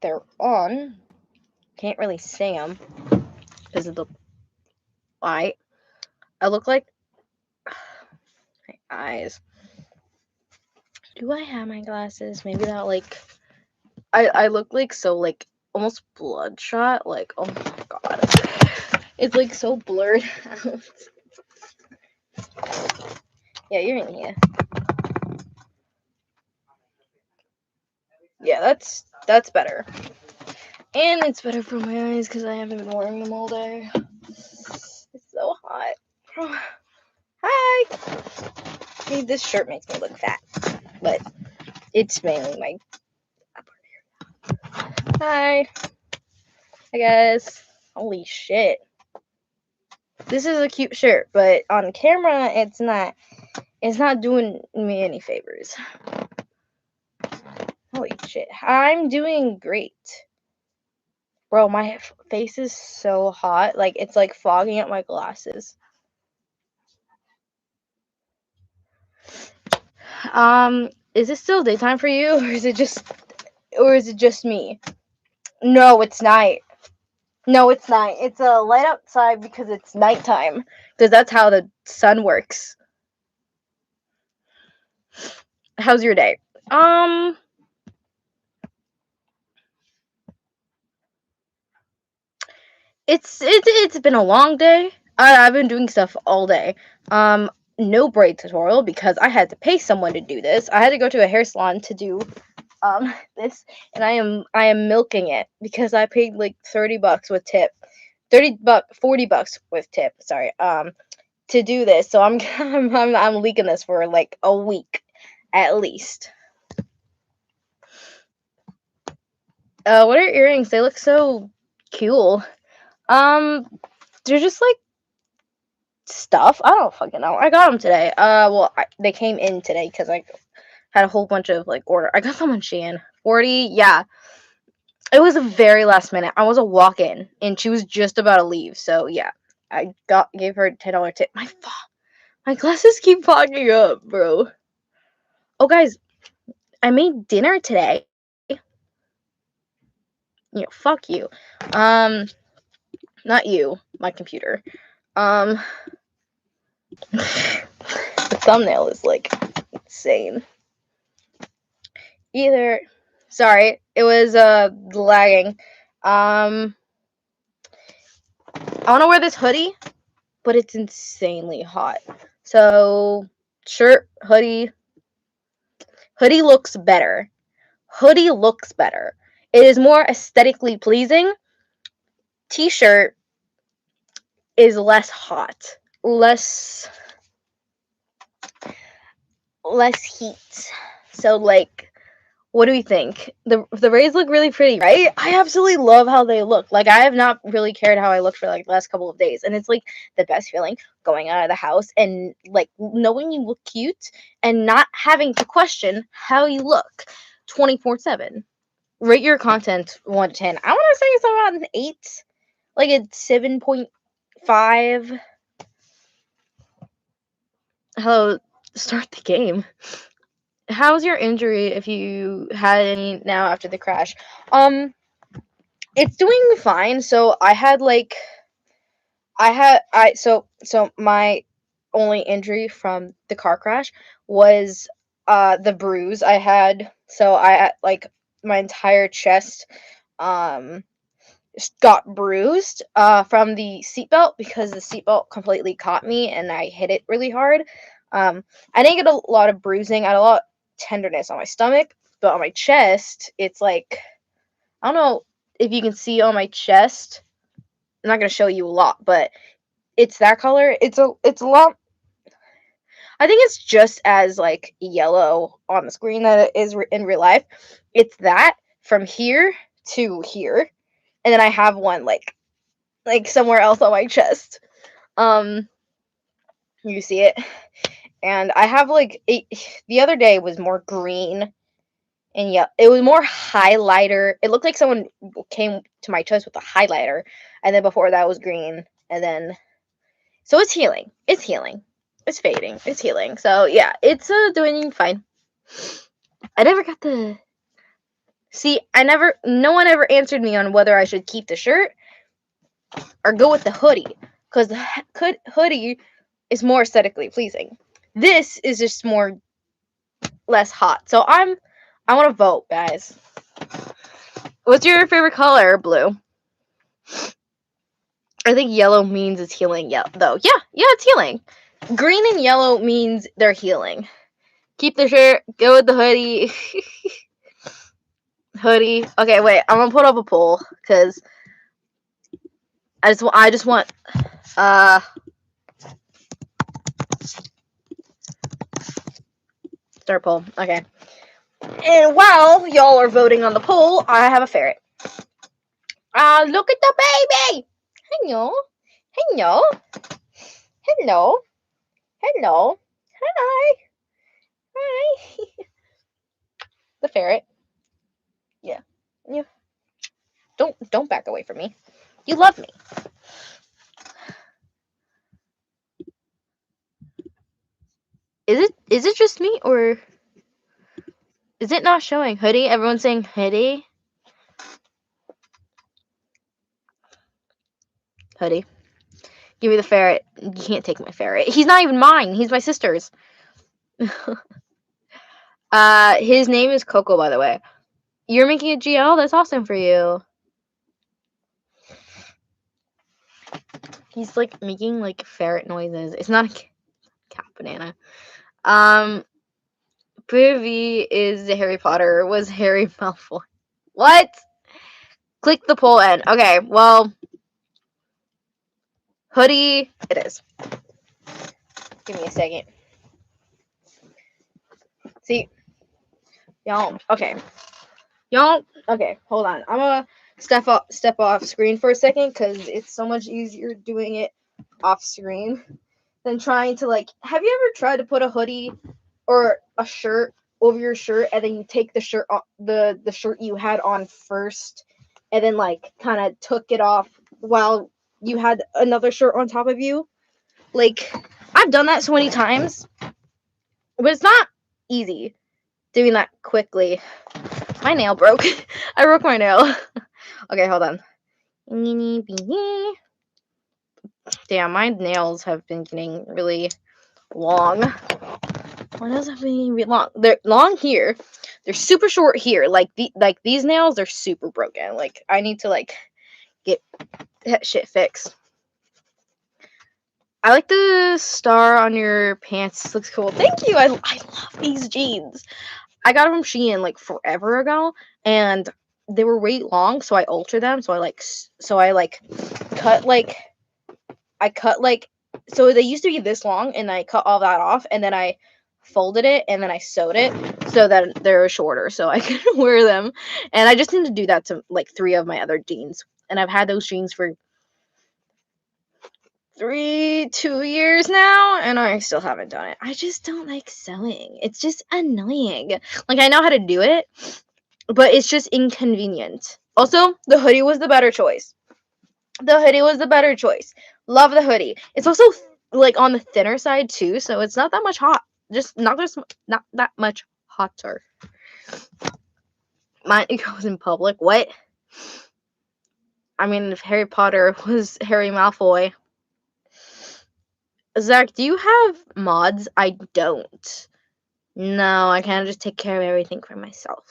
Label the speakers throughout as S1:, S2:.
S1: they're on. Can't really see them because of the light. I look like my eyes. Do I have my glasses? Maybe that like I look like so like almost bloodshot. Like oh my god, it's like so blurred out. Yeah, you're in here. Yeah, that's better. And it's better for my eyes because I haven't been wearing them all day. It's so hot. Hi. Maybe this shirt makes me look fat, but it's mainly my upper. Hi. Hi guys. Holy shit. This is a cute shirt, but on camera it's not. It's not doing me any favors. Holy shit. I'm doing great. Bro, my face is so hot. Like, it's like fogging up my glasses. Is it still daytime for you? Or is it just me? No, it's night. No, it's night. It's a light outside because it's nighttime. Because that's how the sun works. How's your day? It's been a long day. I've been doing stuff all day. No braid tutorial because I had to pay someone to do this. I had to go to a hair salon to do this, and I am milking it because I paid like $30 with tip. 40 bucks with tip, sorry. To do this. So I'm leaking this for like a week at least. What are earrings? They look so cool. They're just like stuff. I don't fucking know. I got them today. They came in today because I had a whole bunch of like order. I got them on Shein. 40, yeah. It was a very last minute. I was a walk-in, and she was just about to leave. So yeah, I gave her a $10 tip. My glasses keep fogging up, bro. Oh guys, I made dinner today. Fuck you. Not you, my computer. The thumbnail is like insane. Sorry, it was lagging. I want to wear this hoodie, but it's insanely hot. So, shirt, hoodie. Hoodie looks better. It is more aesthetically pleasing. T-shirt is less hot. Less heat. So, like, what do we think? The braids look really pretty, right? I absolutely love how they look. Like, I have not really cared how I look for, like, the last couple of days. And it's, like, the best feeling going out of the house and, like, knowing you look cute and not having to question how you look 24/7. Rate your content 1 to 10. I want to say it's around an 8. Like, a 7.5. Hello, start the game. How's your injury if you had any now after the crash? It's doing fine. So my only injury from the car crash was the bruise I had. So like my entire chest got bruised from the seatbelt because the seatbelt completely caught me and I hit it really hard. I didn't get a lot of bruising. I had a lot of tenderness on my stomach, but on my chest, it's like, I don't know if you can see on my chest. I'm not gonna show you a lot, but it's that color. It's a lot. I think it's just as like yellow on the screen that it is in real life. It's that from here to here, and then I have one like somewhere else on my chest. You see it, and I have like the other day was more green. And yeah, it was more highlighter. It looked like someone came to my chest with a highlighter. And then before that was green. And then, so it's healing. It's healing. It's fading. It's healing. So yeah, it's doing fine. I never got the See, no one ever answered me on whether I should keep the shirt or go with the hoodie, because the hoodie is more aesthetically pleasing. This is just less hot. So I want to vote, guys. What's your favorite color? Blue. I think yellow means it's healing. Yeah, though. Yeah, it's healing. Green and yellow means they're healing. Keep the shirt. Go with the hoodie. Hoodie. Okay, wait. I'm gonna put up a poll because I just want. Start poll. Okay. And while y'all are voting on the poll, I have a ferret. Look at the baby. Hello. Hello. Hello. Hello. Hi. Hi. The ferret. Yeah. Don't back away from me. You love me. Is it just me, or is it not showing? Hoodie? Everyone's saying hoodie. Hoodie. Give me the ferret. You can't take my ferret. He's not even mine. He's my sister's. His name is Coco, by the way. You're making a GL? That's awesome for you. He's like making like ferret noises. It's not a cat banana. Privy is Harry Potter. Was Harry Malfoy? What? Click the poll end. Okay, well, hoodie it is. Give me a second. See, y'all. Okay, y'all. Okay, hold on. I'm gonna step off screen for a second because it's so much easier doing it off screen than trying to like. Have you ever tried to put a hoodie or a shirt over your shirt and then you take the shirt off, the shirt you had on first, and then like kind of took it off while you had another shirt on top of you? Like, I've done that so many times, but it's not easy doing that quickly. My nail broke. I broke my nail. Okay, hold on. Damn, my nails have been getting really long. My nails have been really long. They're long here. They're super short here. Like these nails are super broken. Like, I need to like get that shit fixed. I like the star on your pants. This looks cool. Thank you. I love these jeans. I got them from Shein like forever ago, and they were way long, so I altered them. So I cut so they used to be this long, and I cut all that off, and then I folded it, and then I sewed it so that they're shorter, so I can wear them. And I just need to do that to like 3 of my other jeans, and I've had those jeans for 2 years now, and I still haven't done it. I just don't like sewing. It's just annoying. Like, I know how to do it, but it's just inconvenient. Also, the hoodie was the better choice. Love the hoodie. It's also like on the thinner side too, so it's not that much hot. Not that much hotter. Mine goes in public. What? I mean, if Harry Potter was Harry Malfoy. Zach, do you have mods? I don't. No, I kind of just take care of everything for myself.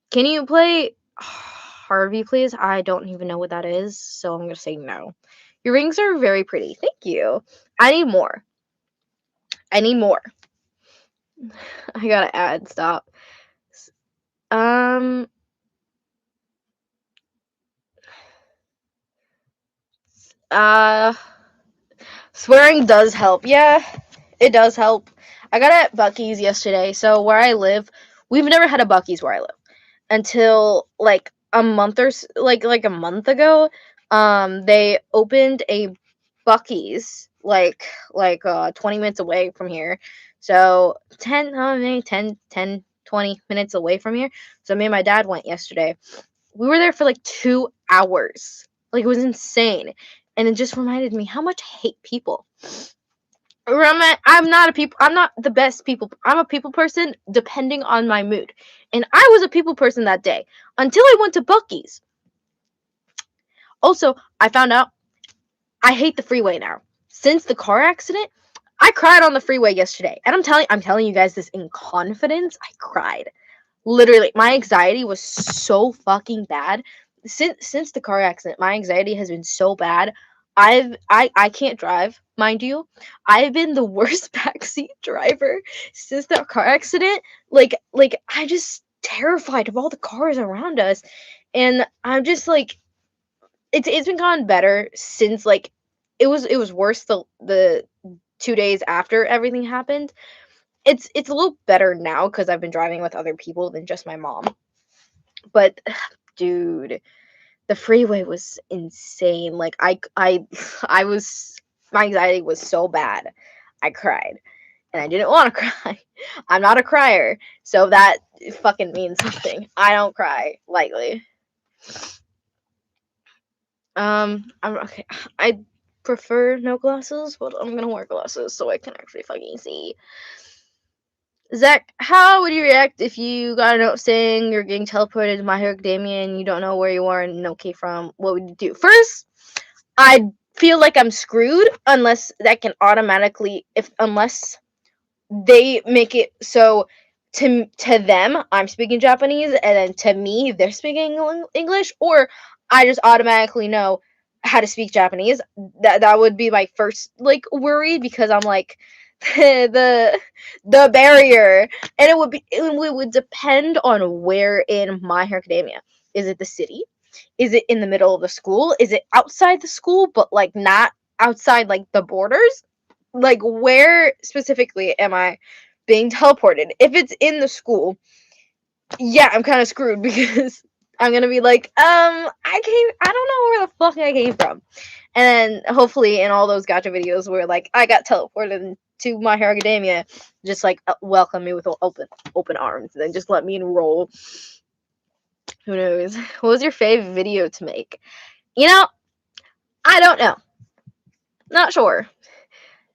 S1: Can you play Harvey, please? I don't even know what that is, so I'm going to say no. Your rings are very pretty. Thank you. I need more. I gotta add. Stop. Swearing does help. Yeah, it does help. I got at Buc-ee's yesterday. So where I live, we've never had a Buc-ee's where I live until like a month ago. They opened a Buc-ee's like 20 minutes away from here. So 20 minutes away from here. So me and my dad went yesterday. We were there for like 2 hours. Like, it was insane. And it just reminded me how much I hate people. I'm not the best people. I'm a people person depending on my mood. And I was a people person that day until I went to Buc-ee's. Also, I found out I hate the freeway now. Since the car accident, I cried on the freeway yesterday. And I'm telling you guys this in confidence. I cried. Literally, my anxiety was so fucking bad. Since the car accident, my anxiety has been so bad. I can't drive, mind you. I've been the worst backseat driver since that car accident. Like I just terrified of all the cars around us. And I'm just like it's been gotten better since like it was worse the 2 days after everything happened. It's a little better now because I've been driving with other people than just my mom. But dude, the freeway was insane. Like I was my anxiety was so bad. I cried. And I didn't want to cry. I'm not a crier, so that fucking means something. I don't cry lightly. I'm okay. I prefer no glasses, but I'm gonna wear glasses so I can actually fucking see. Zach, how would you react if you got a note saying you're getting teleported to My Hero Academia and you don't know where you are and no key from? What would you do? First, I feel like I'm screwed unless that can automatically unless they make it so to them I'm speaking Japanese and then to me they're speaking English, or I just automatically know how to speak Japanese. That would be my first like worry, because I'm like the barrier, and it would depend on where in My Hero Academia. Is it the city? Is it in the middle of the school? Is it outside the school but like not outside like the borders? Like where specifically am I being teleported? If it's in the school, yeah, I'm kind of screwed because I'm gonna be like, I don't know where the fuck I came from, and then hopefully in all those gacha videos where like I got teleported to My Hero Academia, just like welcome me with open arms, and then just let me enroll. Who knows? What was your favorite video to make? I don't know. Not sure.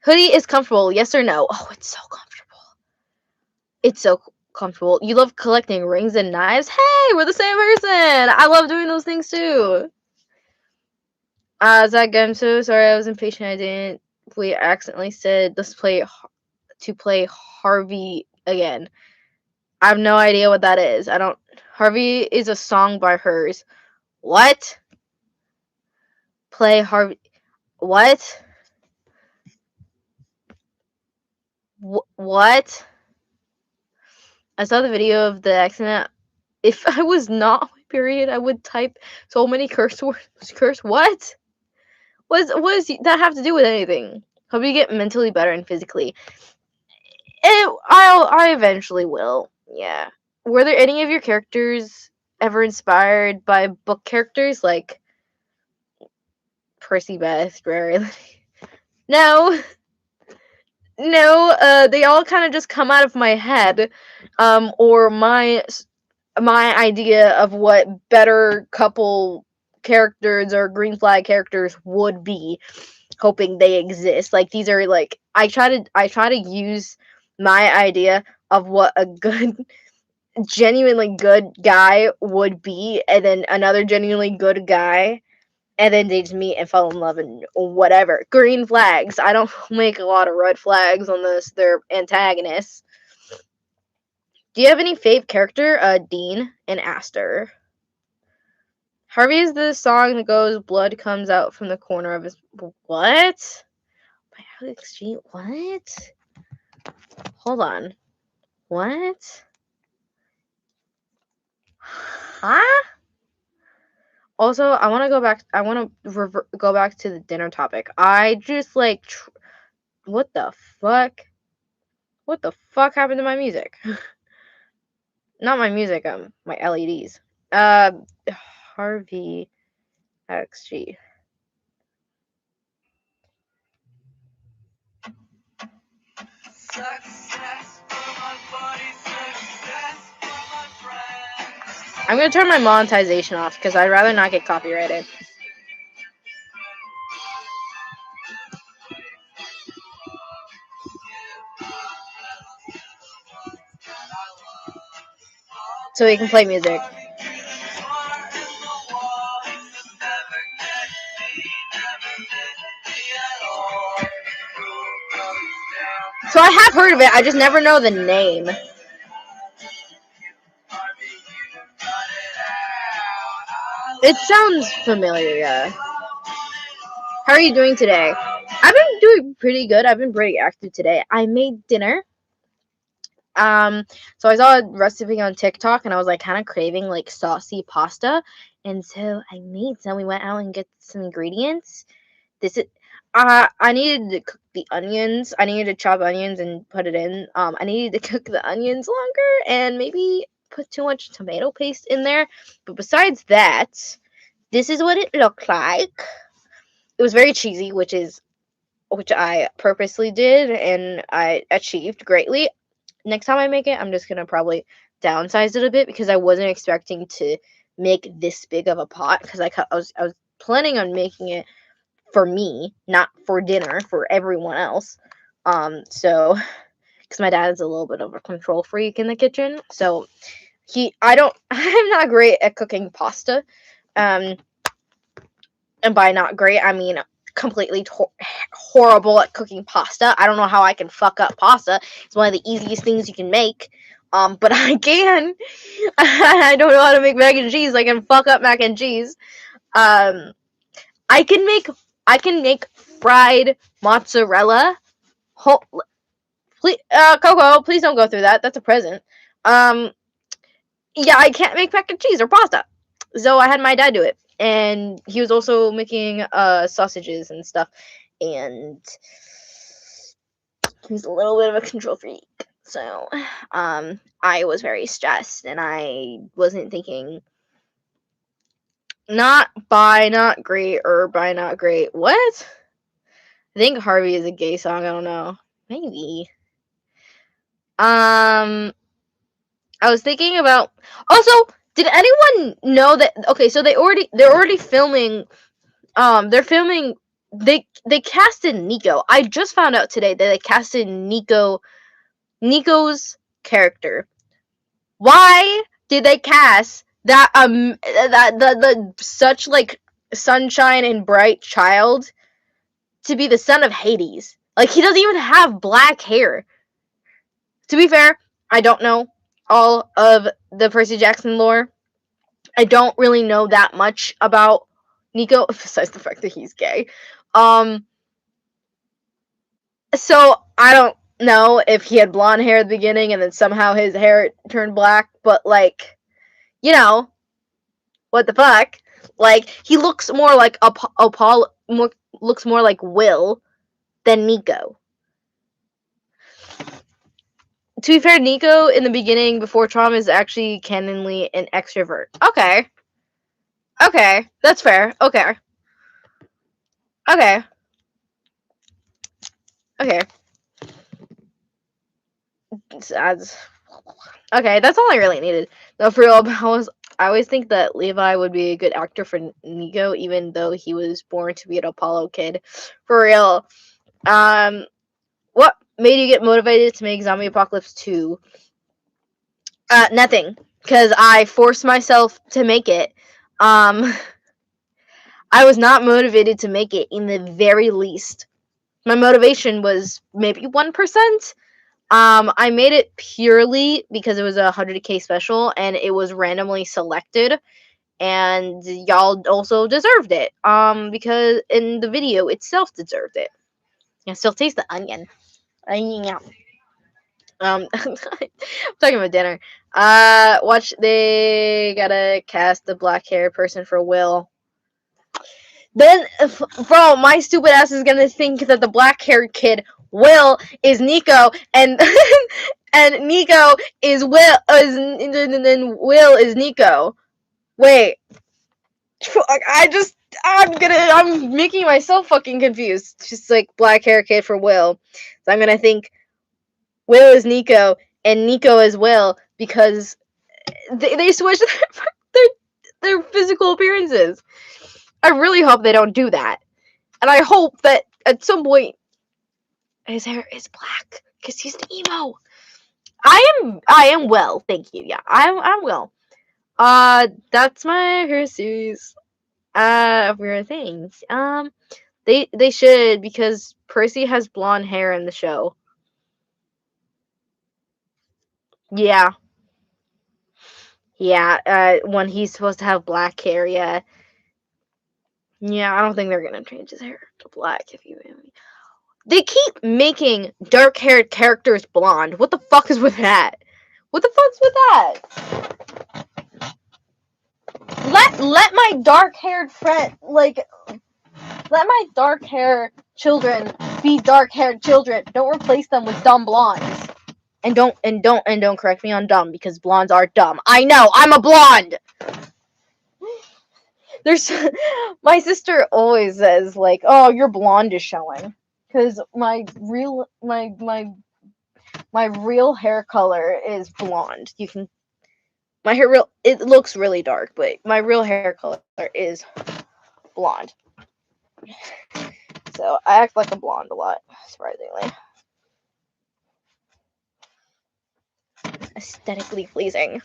S1: Hoodie is comfortable, yes or no? Oh, it's so comfortable. It's so comfortable. You love collecting rings and knives? Hey, we're the same person. I love doing those things too. Zach, I'm so sorry. I was impatient. I didn't. We accidentally said let's play Harvey again. I have no idea what that is. I don't. Harvey is a song by hers. What? Play Harvey. What? What? I saw the video of the accident. If I was not on my period, I would type so many curse words. What? What does that have to do with anything? Hope you get mentally better and physically. I eventually will. Yeah. Were there any of your characters ever inspired by book characters like Percy Beth, Rarely? No. No, they all kind of just come out of my head, or my idea of what better couple characters or green flag characters would be, hoping they exist. Like these are like I try to use my idea of what a good genuinely good guy would be, and then another genuinely good guy, and then they just meet and fall in love and whatever. Green flags. I don't make a lot of red flags unless they're antagonists. Do you have any fave character? Dean and Aster. Harvey is the song that goes, blood comes out from the corner of his... What? My Alex G? What? Hold on. What? Huh? Also, I want to go back. I want to go back to the dinner topic. I just like... what the fuck? What the fuck happened to my music? Not my music, my LEDs. Harvey XG. I'm gonna turn my monetization off because I'd rather not get copyrighted. so we can play music. So I have heard of it, I just never know the name. It sounds familiar, yeah. How are you doing today? I've been doing pretty good. I've been pretty active today. I made dinner. So I saw a recipe on TikTok and I was like kind of craving like saucy pasta. And so I made some. We went out and get some ingredients. This is I needed to cook the onions. I needed to chop onions and put it in. I needed to cook the onions longer and maybe put too much tomato paste in there. But besides that, this is what it looked like. It was very cheesy, which I purposely did and I achieved greatly. Next time I make it, I'm just gonna probably downsize it a bit because I wasn't expecting to make this big of a pot because I was planning on making it for me, not for dinner for everyone else. So because my dad's a little bit of a control freak in the kitchen, so I'm not great at cooking pasta. And by not great, I mean completely horrible at cooking pasta. I don't know how I can fuck up pasta. It's one of the easiest things you can make. But I can. I don't know how to make mac and cheese. I can fuck up mac and cheese. I can make fried mozzarella. Please, Coco, please don't go through that. That's a present. Yeah, I can't make mac and cheese or pasta. So I had my dad do it. And he was also making sausages and stuff. And he was a little bit of a control freak. So I was very stressed and I wasn't thinking not great or by not great. What? I think Harvey is a gay song, I don't know. Maybe. I was thinking about also, did anyone know that okay, so they're already filming they casted Nico. I just found out today that they casted Nico's character. Why did they cast that the such like sunshine and bright child to be the son of Hades? Like he doesn't even have black hair. To be fair, I don't know all of the Percy Jackson lore. I don't really know that much about Nico, besides the fact that he's gay. So I don't know if he had blonde hair at the beginning and then somehow his hair turned black, but like, you know, what the fuck? Like he looks more like looks more like Will than Nico. To be fair, Nico in the beginning before trauma is actually canonly an extrovert. Okay, that's fair. Okay. Okay, that's all I really needed. No, for real, I always think that Levi would be a good actor for Nico, even though he was born to be an Apollo kid. For real. What made you get motivated to make Zombie Apocalypse 2? Nothing. Because I forced myself to make it. I was not motivated to make it in the very least. My motivation was maybe 1%. I made it purely because it was a 100k special and it was randomly selected, and y'all also deserved it. Because in the video itself deserved it. I still taste the onion. I'm talking about dinner. Watch, they gotta cast the black haired person for Will. Then, bro, my stupid ass is gonna think that the black haired kid, Will, is Nico, and and Nico is Will, and then Will is Nico. Wait. I'm making myself fucking confused. It's just like black hair kid for Will. So I'm gonna think Will is Nico and Nico is Will because they switch their physical appearances. I really hope they don't do that. And I hope that at some point his hair is black because he's emo. I am well, thank you. Yeah, I'm well. That's my hair series. Weird things. They should, because Percy has blonde hair in the show. Yeah. Yeah, when he's supposed to have black hair, yeah. Yeah, I don't think they're gonna change his hair to black if you. They keep making dark-haired characters blonde. What the fuck is with that? What the fuck's with that? Let my dark-haired friend, like, let my dark-haired children be dark-haired children. Don't replace them with dumb blondes. And don't correct me on dumb, because blondes are dumb. I know, I'm a blonde. There's my sister always says, like, "Oh, your blonde is showing," because my real hair color is blonde. You can my hair real it looks really dark, but my real hair color is blonde. So I act like a blonde a lot, surprisingly. Aesthetically pleasing.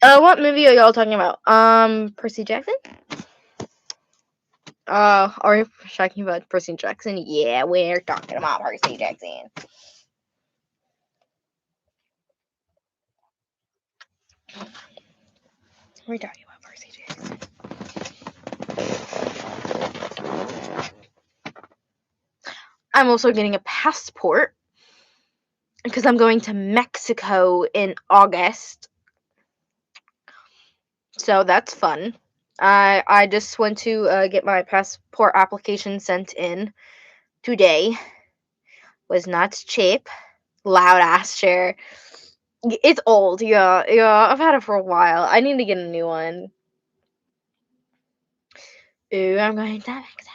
S1: What movie are y'all talking about? Percy Jackson? Are we talking about Percy Jackson? Yeah, we're talking about Percy Jackson. We're talking about Percy Jackson. I'm also getting a passport because I'm going to Mexico in August. So that's fun. I just went to get my passport application sent in today. Was not cheap. Loud ass chair. It's old, yeah. I've had it for a while. I need to get a new one. Ooh, I'm going to Mexico.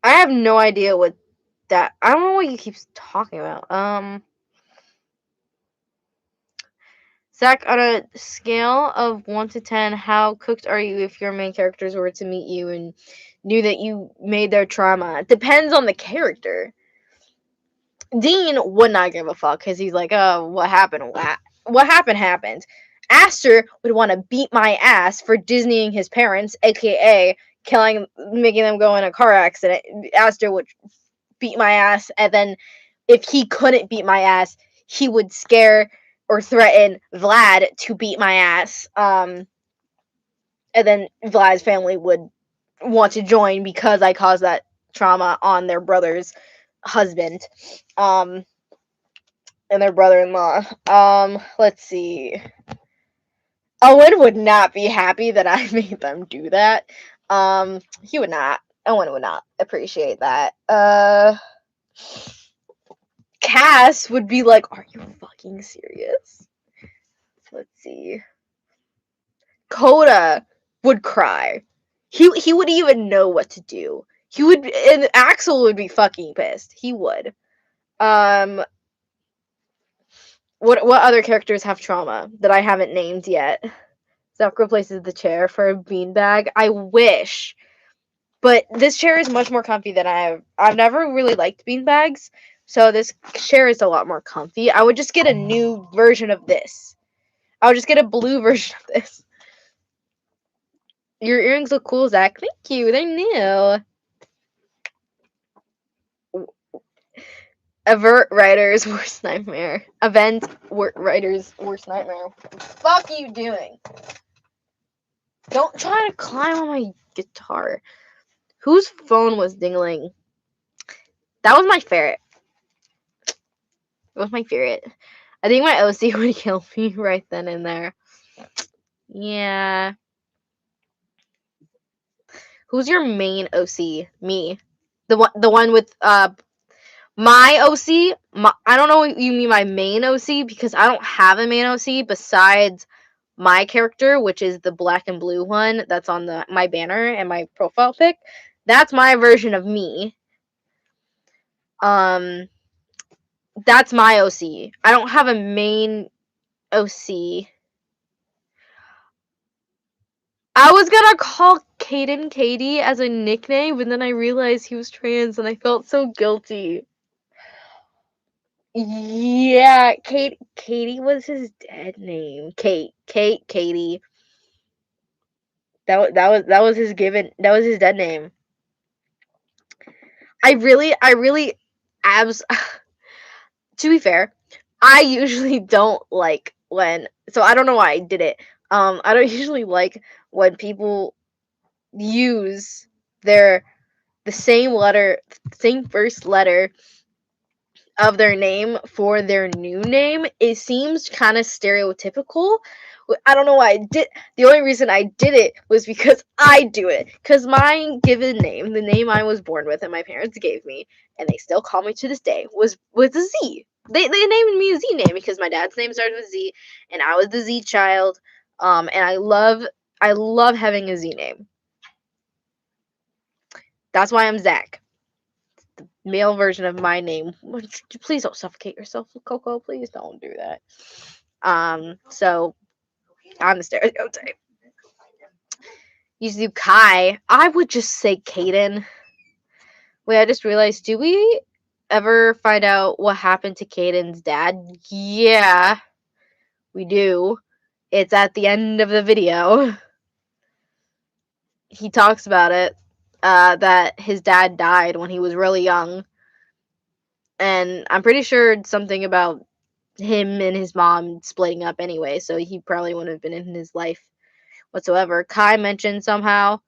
S1: I have no idea what that. I don't know what you keep talking about. Zach, on a scale of 1 to 10, how cooked are you if your main characters were to meet you and knew that you made their trauma? Depends on the character. Dean would not give a fuck because he's like, oh, what happened? What happened? Aster would want to beat my ass for Disneying his parents, aka making them go in a car accident. Aster would beat my ass, and then if he couldn't beat my ass, he would scare or threaten Vlad to beat my ass. And then Vlad's family would want to join because I caused that trauma on their brother's husband. And their brother-in-law. Let's see. Owen would not be happy that I made them do that. He would not. Owen would not appreciate that. Cass would be like, are you fucking serious? Let's see. Coda would cry. He wouldn't even know what to do. He would, and Axel would be fucking pissed. He would. What other characters have trauma that I haven't named yet? Zach replaces the chair for a beanbag. I wish. But this chair is much more comfy than I've never really liked beanbags, so this chair is a lot more comfy. I would just get a new version of this. I would just get a blue version of this. Your earrings look cool, Zach. Thank you. They're new. Avert writer's worst nightmare. Event writer's worst nightmare. What the fuck are you doing? Don't try to climb on my guitar. Whose phone was dingling? That was my ferret. It was my ferret. I think my OC would kill me right then and there. Yeah. Who's your main OC? Me. The one with my OC. I don't know what you mean by main OC, because I don't have a main OC besides my character, which is the black and blue one that's on my banner and my profile pic. That's my version of me. That's my OC. I don't have a main OC. I was gonna call Caden Katie as a nickname, but then I realized he was trans and I felt so guilty. Yeah, Katie was his dead name. Katie. That was his dead name. I really abs to be fair, I usually don't like when, so I don't know why I did it. I don't usually like when people use their the same first letter of their name for their new name. It seems kind of stereotypical. I don't know why I did. The only reason I did it was because I do it. Because my given name, the name I was born with and my parents gave me, and they still call me to this day, was a Z. They named me a Z name because my dad's name started with Z, and I was the Z child. And I love having a Z name. That's why I'm Zach. Male version of my name. Please don't suffocate yourself, Coco. Please don't do that. So I'm the stereotype. You do Kai. I would just say Kaden. Wait, I just realized, do we ever find out what happened to Kaden's dad? Yeah, we do. It's at the end of the video. He talks about it. That his dad died when he was really young. And I'm pretty sure it's something about him and his mom splitting up anyway, so he probably wouldn't have been in his life whatsoever. Kai mentioned somehow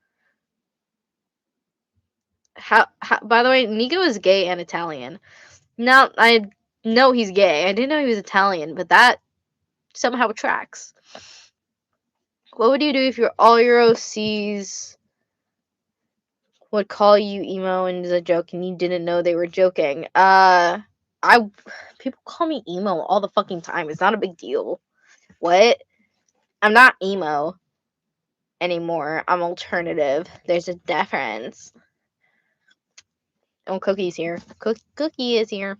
S1: how by the way, Nico is gay and Italian. Now I know he's gay. I didn't know he was Italian, but that somehow tracks. What would you do if all your OCs would call you emo and is a joke and you didn't know they were joking? People call me emo all the fucking time. It's not a big deal. What? I'm not emo anymore. I'm alternative. There's a difference. Oh, Cookie's here. Cookie is here.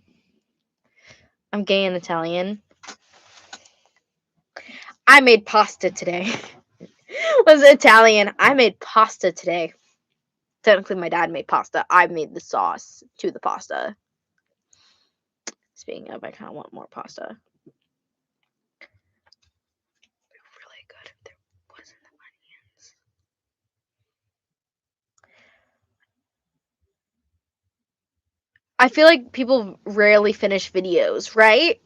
S1: I'm gay and Italian. I made pasta today. Was Italian. I made pasta today. Technically, my dad made pasta. I made the sauce to the pasta. Speaking of, I kind of want more pasta. Really good. There wasn't onions. I feel like people rarely finish videos, right?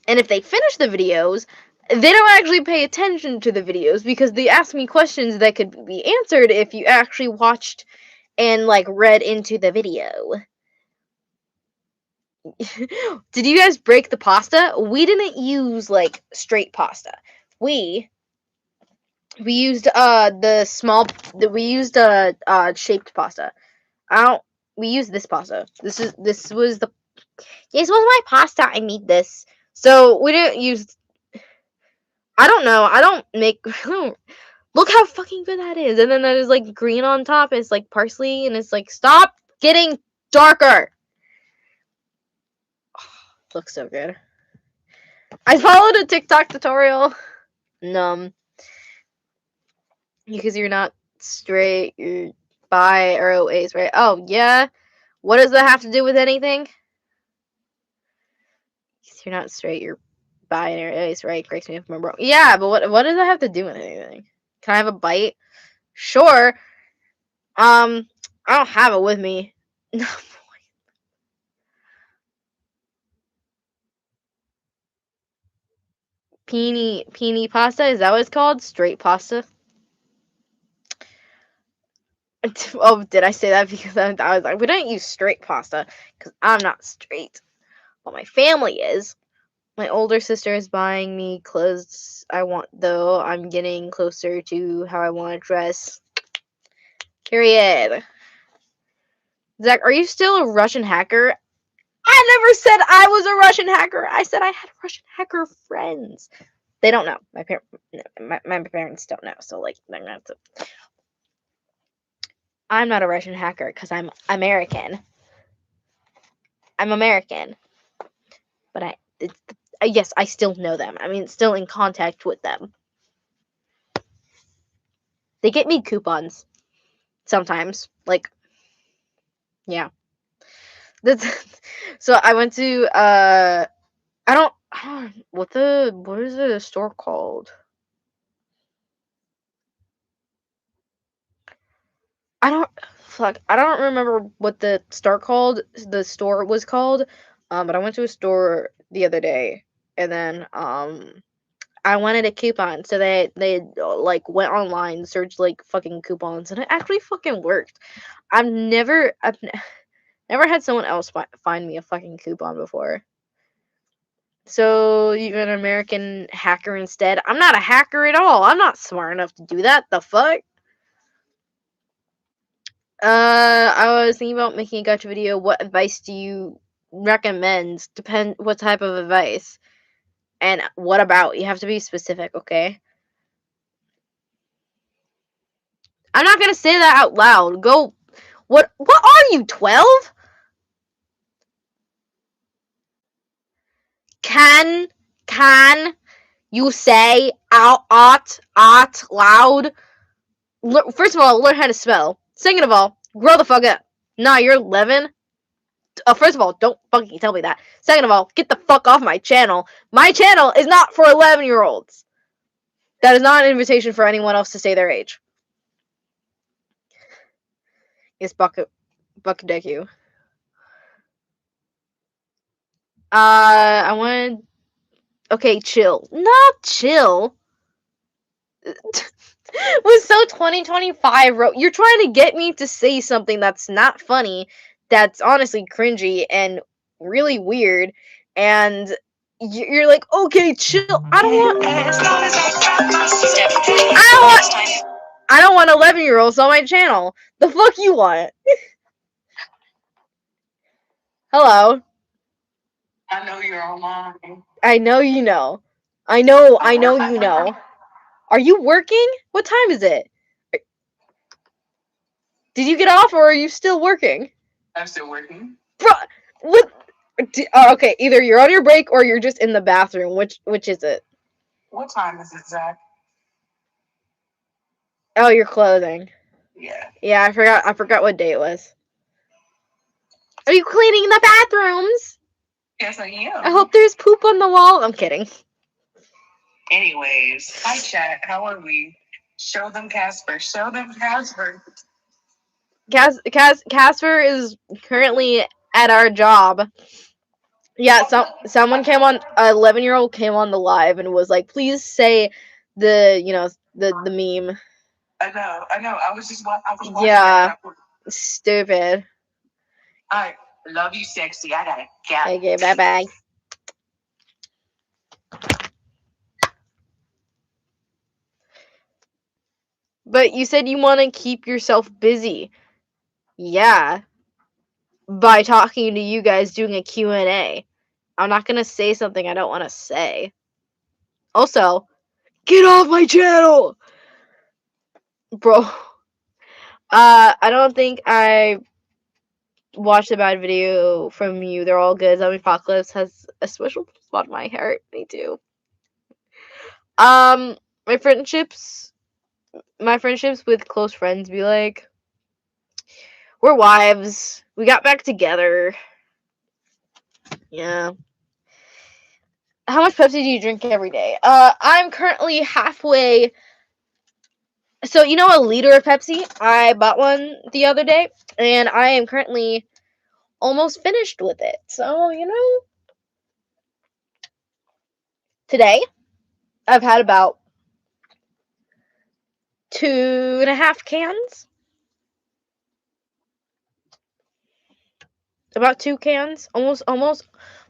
S1: And if they finish the videos, they don't actually pay attention to the videos because they ask me questions that could be answered if you actually watched and like read into the video. Did you guys break the pasta? We didn't use like straight pasta. We used shaped pasta. We used this pasta. This was my pasta. I made this. So we didn't use, I don't know. I don't make look how fucking good that is. And then there's like green on top. It's like parsley and it's like stop getting darker. Looks so good. I followed a TikTok tutorial. Because you're not straight, you're bi or OAs, right? Oh, yeah. What does that have to do with anything? Because you're not straight, you're bi and OAs, right? Correct me if I'm wrong. Yeah, but what does that have to do with anything? Can I have a bite? Sure. I don't have it with me. No. Pini pasta, is that what it's called? Straight pasta? Oh, did I say that because I was like, we don't use straight pasta because I'm not straight, but my family is. My older sister is buying me clothes I want, though. I'm getting closer to how I want to dress. Period. Zach, are you still a Russian hacker? I never said I was a Russian hacker. I said I had Russian hacker friends. They don't know. My parents don't know. So like, they're not. I'm not a Russian hacker because I'm American. I'm American, but yes, I still know them. I mean, still in contact with them. They get me coupons sometimes. Like, yeah. So I went to I don't what is the store called? I don't I don't remember what the store was called. But I went to a store the other day, and then I wanted a coupon, so they like went online, searched like fucking coupons, and it actually fucking worked. I've never had someone else find me a fucking coupon before. So you're an American hacker instead? I'm not a hacker at all. I'm not smart enough to do that. The fuck? I was thinking about making a gacha video. What advice do you recommend? Depend what type of advice. And what about? You have to be specific, okay? I'm not gonna say that out loud. Go. What are you, 12? Can you say out loud? First of all, learn how to spell. Second of all, grow the fuck up. Nah, you're 11. First of all, don't fucking tell me that. Second of all, get the fuck off my channel. My channel is not for 11-year-olds. That is not an invitation for anyone else to say their age. Yes, Bukadeku. I wanted. Okay, chill. Not chill. Was so 2025, bro. You're trying to get me to say something that's not funny, that's honestly cringy and really weird, and you're like, okay, chill. I don't want 11-year-olds on my channel. The fuck you want? Hello.
S2: I know you're online.
S1: I know you know. I know you know. Are you working? What time is it? Did you get off or are you still working?
S2: I'm still working.
S1: Bro, what? Okay, either you're on your break or you're just in the bathroom. Which is it?
S2: What time is it, Zach?
S1: Oh, you're closing.
S2: Yeah.
S1: Yeah, I forgot what day it was. Are you cleaning the bathrooms?
S2: Yes, I am.
S1: I hope there's poop on the wall. I'm kidding.
S2: Anyways, hi chat. How are we? Show them Casper. Show them Casper.
S1: Casper is currently at our job. Yeah, someone came on. 11-year-old came on the live and was like, "Please say the meme."
S2: I know. I was watching.
S1: Yeah, stupid.
S2: I love you, sexy. I gotta get.
S1: Okay, bye bye. But you said you want to keep yourself busy. Yeah, by talking to you guys, doing a Q&A. I'm not gonna say something I don't want to say. Also, get off my channel, bro. I don't think I watched a bad video from you. They're all good. Zombie Apocalypse has a special spot in my heart. Me too. Um, my friendships with close friends be like, we're wives. We got back together. Yeah. How much Pepsi do you drink every day? I'm currently halfway. So, you know, a liter of Pepsi? I bought one the other day, and I am currently almost finished with it. So, today I've had about 2.5 cans. About 2 cans. Almost.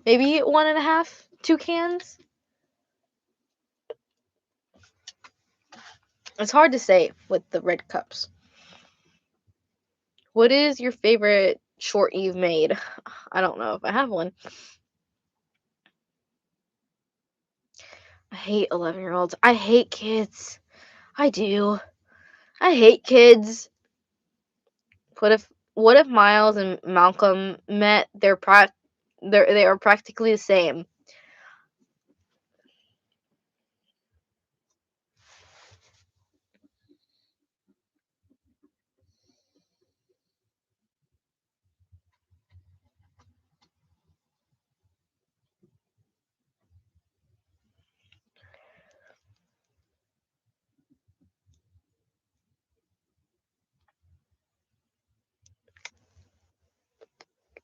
S1: Maybe 1.5, 2 cans. It's hard to say with the red cups. What is your favorite short you've made? I don't know if I have one. I hate 11-year-olds. I hate kids. I do. I hate kids. What if Miles and Malcolm met? They are practically the same.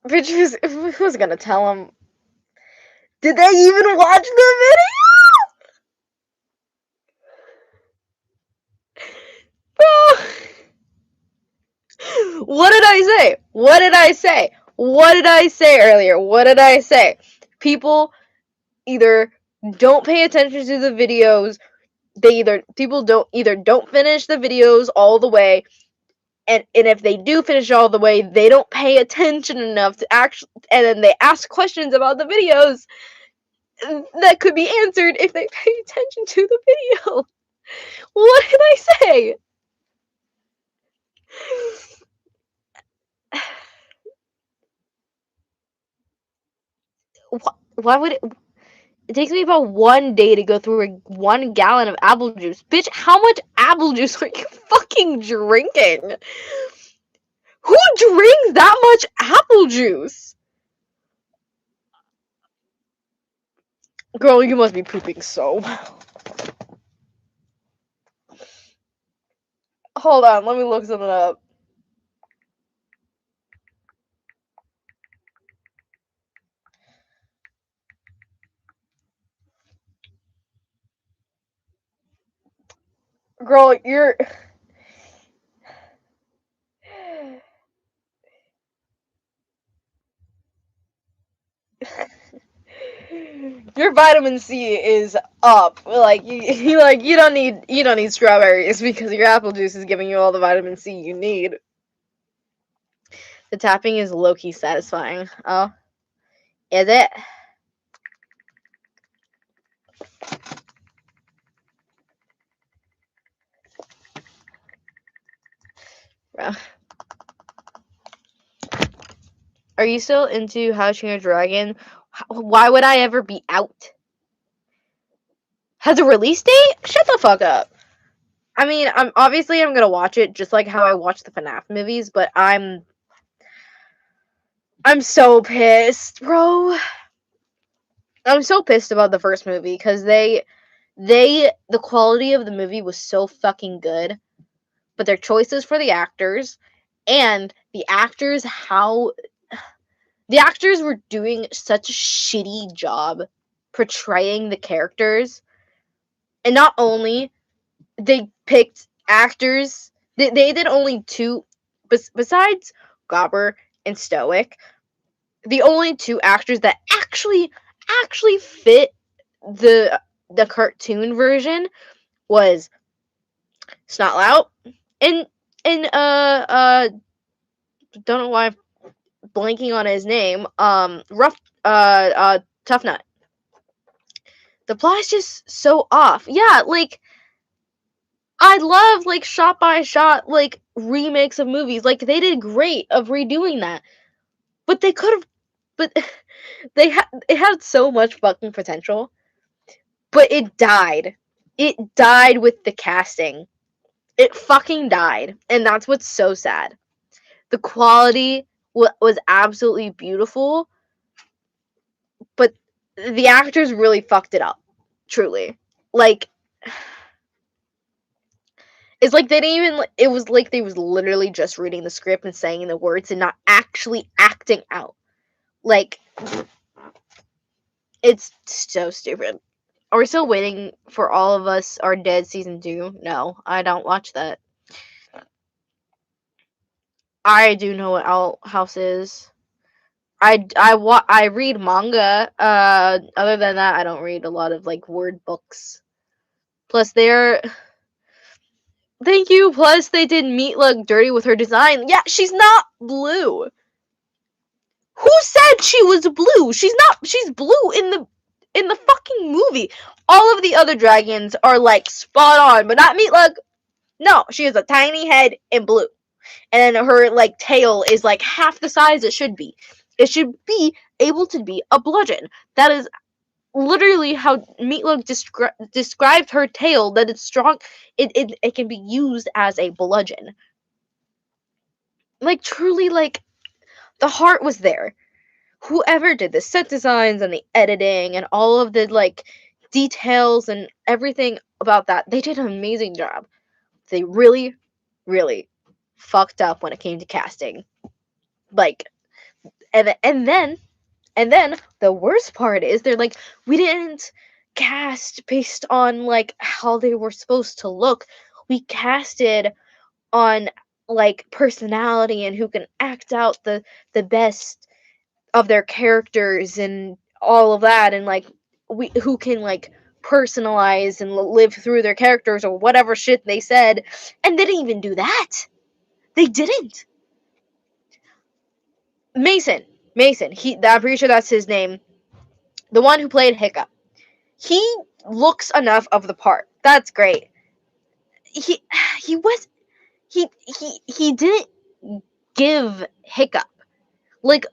S1: Bitch, who's gonna tell him? Did they even watch the video? Bro! What did I say? What did I say? What did I say earlier? What did I say? People either don't pay attention to the videos, people don't finish the videos all the way, and if they do finish all the way, they don't pay attention enough to actually, and then they ask questions about the videos that could be answered if they pay attention to the video. What did I say? Why would it takes me about 1 day to go through 1 gallon of apple juice. Bitch, how much apple juice are you fucking drinking? Who drinks that much apple juice? Girl, you must be pooping so well. Hold on, let me look something up. Girl, you're... Your vitamin C is up. Like you don't need strawberries because your apple juice is giving you all the vitamin C you need. The tapping is low-key satisfying. Oh. Is it? Bro. Are you still into How to Train Your Dragon? Why would I ever be out? Has a release date? Shut the fuck up. I mean, I'm gonna watch it just like how I watch the FNAF movies, but I'm so pissed, bro. I'm so pissed about the first movie because the quality of the movie was so fucking good, but their choices for the actors and the actors were doing such a shitty job portraying the characters. And not only they picked actors, they did only 2 besides Gobber and Stoic. The only 2 actors that actually fit the cartoon version was Snotlout and don't know why I'm blanking on his name. Tough Nut. The plot is just so off. Yeah, like I love like shot by shot like remakes of movies. Like they did great of redoing that. But they could have but it had so much fucking potential. But it died. It died with the casting. It fucking died. And that's what's so sad. The quality was absolutely beautiful, but the actors really fucked it up. Truly. Like, it's like they didn't even, it was like they was literally just reading the script and saying the words and not actually acting out. Like, it's so stupid. Are we still waiting for All of Us Are Dead Season 2? No, I don't watch that. I do know what Owl House is. I read manga. Other than that, I don't read a lot of like word books. Plus, thank you. Plus, they did Meat Look dirty with her design. Yeah, she's not blue. Who said she was blue? She's not. She's blue in the fucking movie. All of the other dragons are like spot on, but not Meat Look. No, she has a tiny head and blue. And then her like tail is like half the size it should be. It should be able to be a bludgeon. That is literally how Meatloaf described her tail, that it's strong. It can be used as a bludgeon. Like, truly, like, the heart was there. Whoever did the set designs and the editing and all of the, like, details and everything about that, they did an amazing job. They really, really fucked up when it came to casting. Like, And then the worst part is they're like, we didn't cast based on like how they were supposed to look. We casted on like personality and who can act out the best of their characters and all of that, and like we who can like personalize and live through their characters or whatever shit they said, and they didn't even do that. They didn't. Mason, I'm pretty sure that's his name. The one who played Hiccup. He looks enough of the part. That's great. He he was he didn't give Hiccup like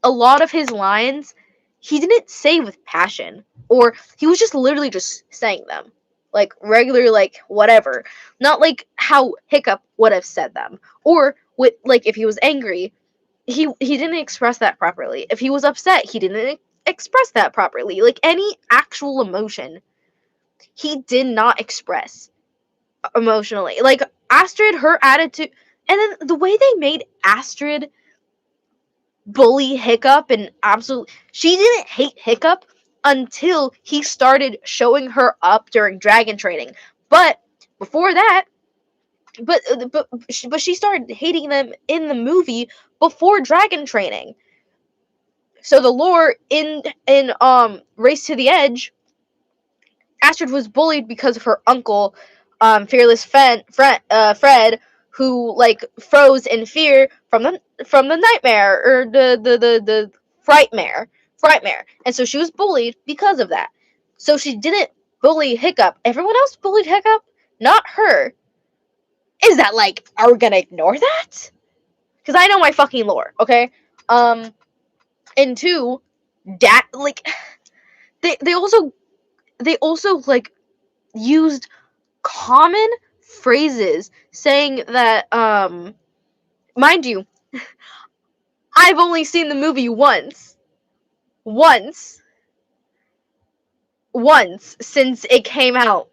S1: a lot of his lines he didn't say with passion, or he was just literally just saying them like regular, like whatever, not like how Hiccup would have said them, or with like if he was angry he didn't express that properly. If he was upset he didn't express that properly. Like any actual emotion he did not express emotionally. Like Astrid, her attitude, and then the way they made Astrid bully Hiccup, and absolutely she didn't hate Hiccup until he started showing her up during dragon training. But before that, but she started hating them in the movie before dragon training. So the lore in Race to the Edge, Astrid was bullied because of her uncle, Fearless Fred, who like froze in fear from the nightmare, or the frightmare, and so she was bullied because of that. So she didn't bully Hiccup. Everyone else bullied Hiccup, not her. Is that like, are we gonna ignore that? Because I know my fucking lore, okay? And two, that like they also like used common phrases saying that mind you, I've only seen the movie once since it came out,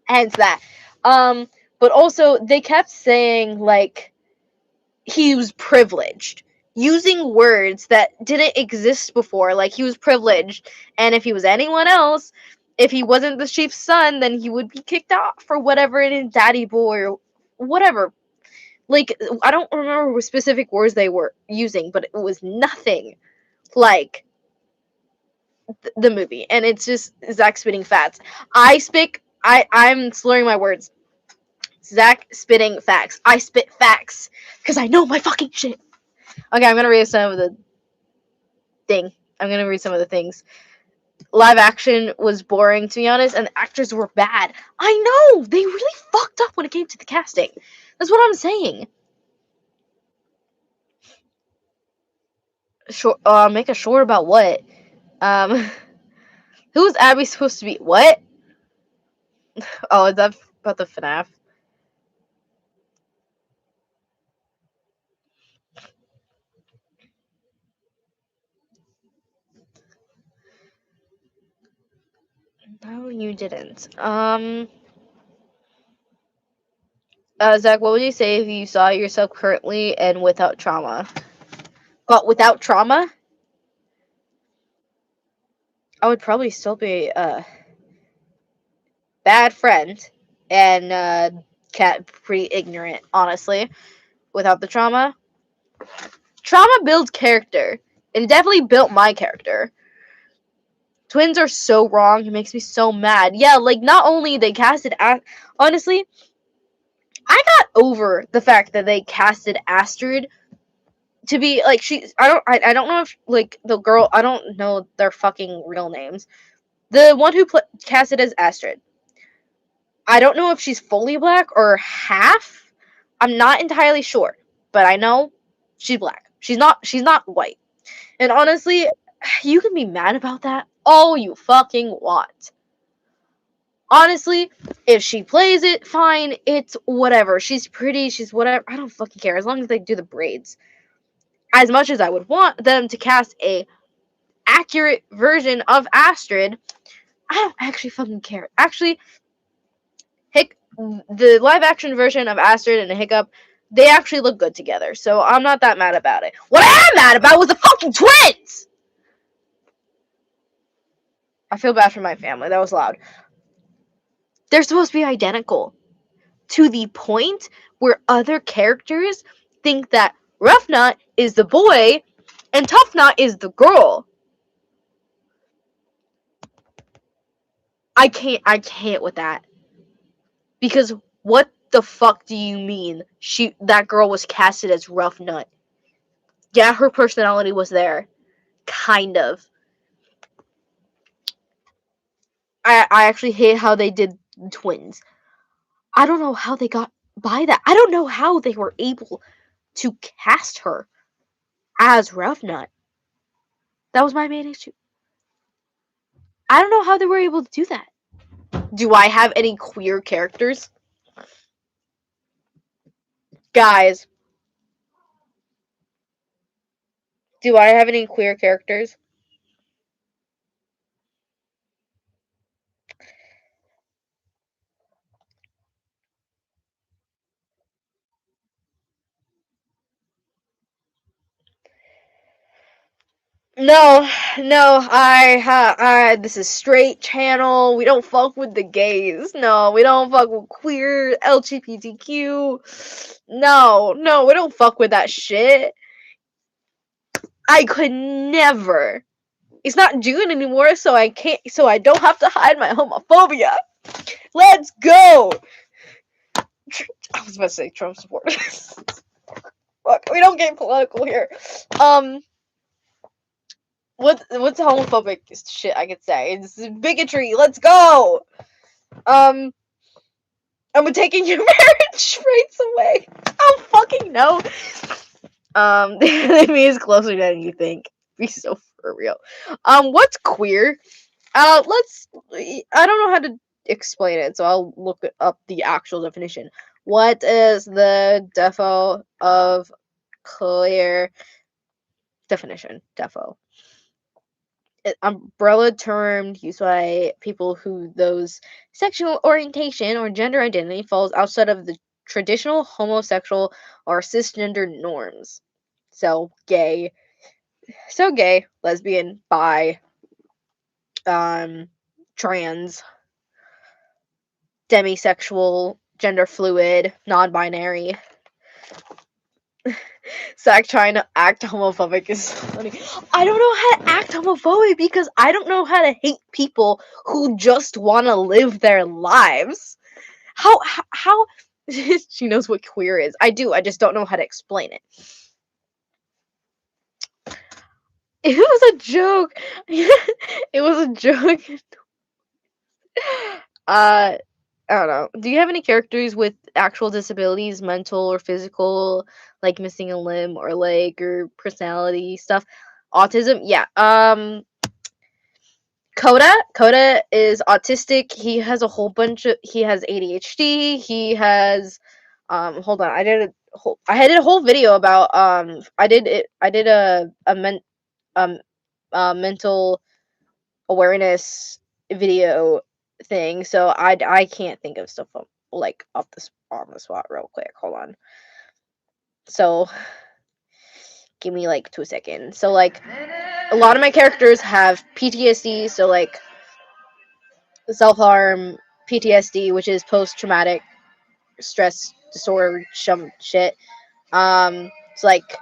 S1: hence that. But also they kept saying like he was privileged, using words that didn't exist before. Like he was privileged, and if he was anyone else, if he wasn't the chief's son, then he would be kicked off for whatever it is, daddy boy or whatever. Like I don't remember what specific words they were using, but it was nothing like the movie. And it's just Zach spitting facts. I'm slurring my words. Zach spitting facts. I spit facts because I know my fucking shit. Okay, I'm gonna read some of the things. Live action was boring, to be honest, and the actors were bad. I know! They really fucked up when it came to the casting. That's what I'm saying. Make a short about what? Who's Abby supposed to be? What? Oh, is that about the FNAF? No, you didn't. Zach, what would you say if you saw yourself currently and without trauma? But without trauma? I would probably still be a bad friend and pretty ignorant, honestly, without the trauma. Trauma builds character, and definitely built my character. Twins are so wrong. It makes me so mad. Yeah, like not only they casted, honestly, I got over the fact that they casted Astrid to be like I don't know if like the girl, I don't know their fucking real names. The one who casted as Astrid, I don't know if she's fully black or half. I'm not entirely sure, but I know she's black. She's not white. And honestly, you can be mad about that all you fucking want. Honestly, if she plays it, fine. It's whatever. She's pretty. She's whatever. I don't fucking care as long as they do the braids. As much as I would want them to cast a accurate version of Astrid, I don't actually fucking care. Actually, the live action version of Astrid and Hiccup, They actually look good together, so I'm not that mad about it. What I am mad about was the fucking twins! I feel bad for my family. That was loud. They're supposed to be identical. To the point where other characters think that Rough Nut is the boy and Tough Nut is the girl. I can't with that. Because what the fuck do you mean that girl was casted as Rough Nut? Yeah, her personality was there. Kind of. I actually hate how they did twins. I don't know how they got by that. I don't know how they were able to cast her as Rough Nut. That was my main issue. I don't know how they were able to do that. Do I have any queer characters? Guys, do I have any queer characters? No, this is straight channel. We don't fuck with the gays. No, we don't fuck with queer, LGBTQ. No, we don't fuck with that shit. I could never. It's not June anymore, so I don't have to hide my homophobia. Let's go! I was about to say Trump supporters. Fuck, we don't get political here. What's homophobic shit I could say? It's bigotry. Let's go. I'm taking your marriage rights away. I don't fucking know. The enemy is closer than you think. Be so for real. What's queer? I don't know how to explain it, so I'll look up the actual definition. What is the defo of queer definition? Defo. Umbrella term used by people whose sexual orientation or gender identity falls outside of the traditional homosexual or cisgender norms. So gay, lesbian, bi, trans, demisexual, gender fluid, non-binary. Zach trying to act homophobic is funny. I don't know how to act homophobic because I don't know how to hate people who just want to live their lives. How she knows what queer is. I do. I just don't know how to explain it. It was a joke. It was a joke. I don't know. Do you have any characters with actual disabilities, mental or physical, like missing a limb or leg or personality stuff? Autism? Yeah. Coda is autistic. He has he has ADHD. He has hold on. I did a whole video about I did a mental awareness video thing, so I can't think of stuff like on the spot real quick. Hold on. So give me like 2 seconds. So like a lot of my characters have PTSD, so like self-harm, PTSD, which is post-traumatic stress disorder shit. It's like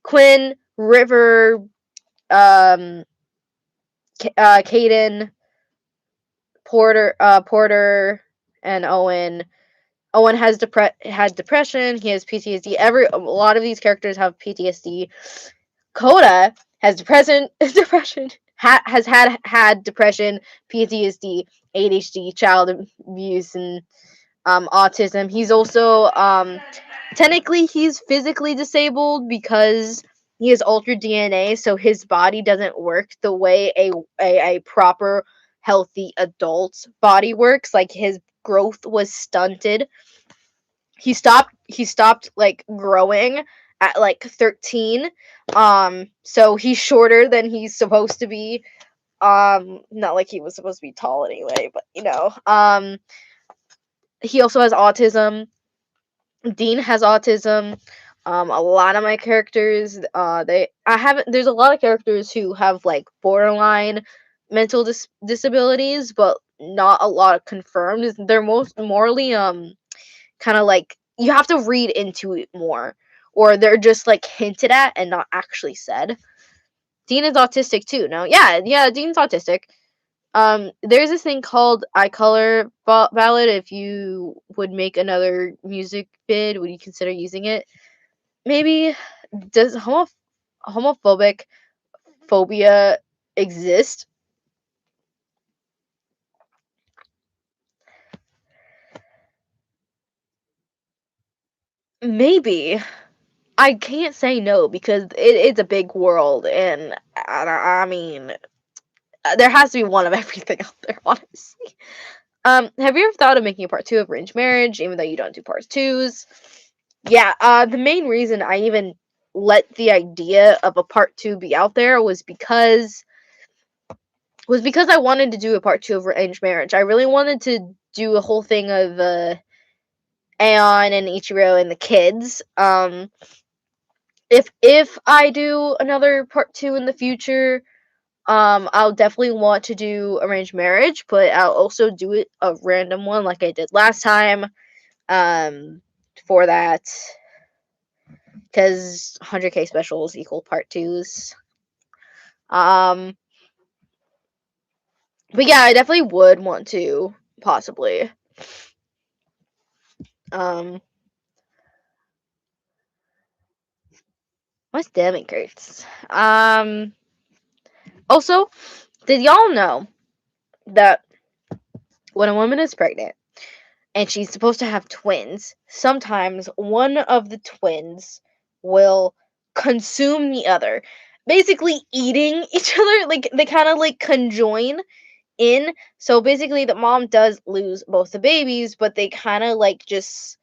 S1: Quinn, River, Caden, Porter, and Owen. Owen has depression. He has PTSD. A lot of these characters have PTSD. Coda has depression. Has had depression, PTSD, ADHD, child abuse, and autism. He's also technically he's physically disabled because he has altered DNA, so his body doesn't work the way a proper healthy adult's body works. Like his growth was stunted. He stopped like growing at like 13. So he's shorter than he's supposed to be. Not like he was supposed to be tall anyway, but you know. He also has autism. Dean has autism. A lot of my characters, there's a lot of characters who have like borderline mental disabilities, but not a lot of confirmed. They're most morally kind of like you have to read into it more, or they're just like hinted at and not actually said. Dean is autistic too. No, yeah, Dean's autistic. There's this thing called iColor ballad. If you would make another music vid, would you consider using it? Maybe. Does homophobic phobia exist? Maybe. I can't say no because it's a big world, and I mean, there has to be one of everything out there, honestly. Have you ever thought of making a part two of Arranged Marriage, even though you don't do part twos? Yeah, the main reason I even let the idea of a part two be out there was because I wanted to do a part two of Arranged Marriage. I really wanted to do a whole thing of Aeon and Ichiro and the kids. If I do another part two in the future, I'll definitely want to do Arranged Marriage, but I'll also do it a random one like I did last time. For that, because 100k specials equal part twos. Um, but yeah, I definitely would want to possibly. Um, my stomach hurts. Also, did y'all know that when a woman is pregnant and she's supposed to have twins, sometimes one of the twins will consume the other, basically eating each other. Like they kind of like conjoin in. So basically, the mom does lose both the babies, but they kind of like just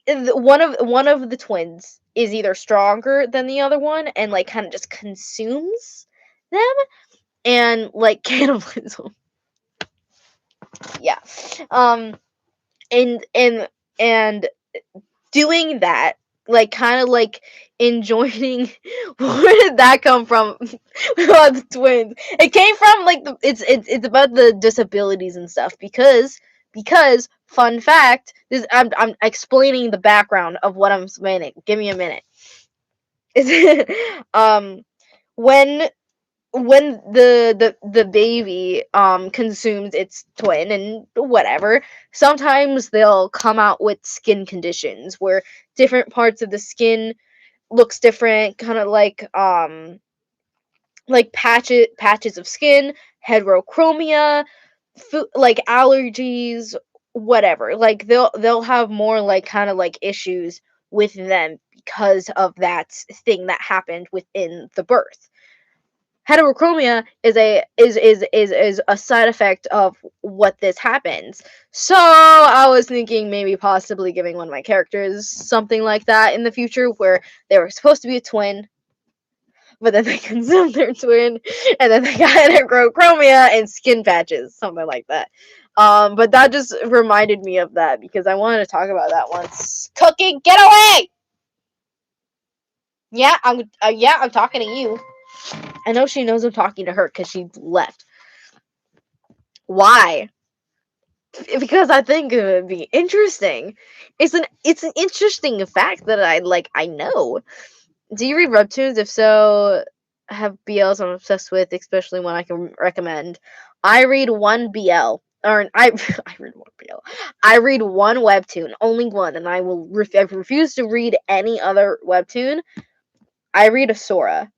S1: one of the twins is either stronger than the other one and like kind of just consumes them and like cannibalism. Yeah. Um and doing that, like kind of like enjoying where did that come from about the twins? It came from like it's about the disabilities and stuff because fun fact, this I'm explaining the background of what I'm explaining. Give me a minute. um when when the baby consumes its twin and whatever, sometimes they'll come out with skin conditions where different parts of the skin looks different, kind of like patches of skin, heterochromia, like allergies, whatever. Like they'll have more like kind of like issues with them because of that thing that happened within the birth. Heterochromia is a side effect of what this happens. So I was thinking maybe possibly giving one of my characters something like that in the future, where they were supposed to be a twin, but then they consumed their twin, and then they got heterochromia and skin patches, something like that. But that just reminded me of that because I wanted to talk about that once. Cookie, get away! I'm talking to you. I know she knows I'm talking to her because she left. Why? Because I think it would be interesting. It's an interesting fact that I know. Do you read webtoons? If so, have BLs I'm obsessed with, especially one I can recommend. I read one BL. Or I read one BL. I read one webtoon, only one, and I refuse to read any other webtoon. I read Asura.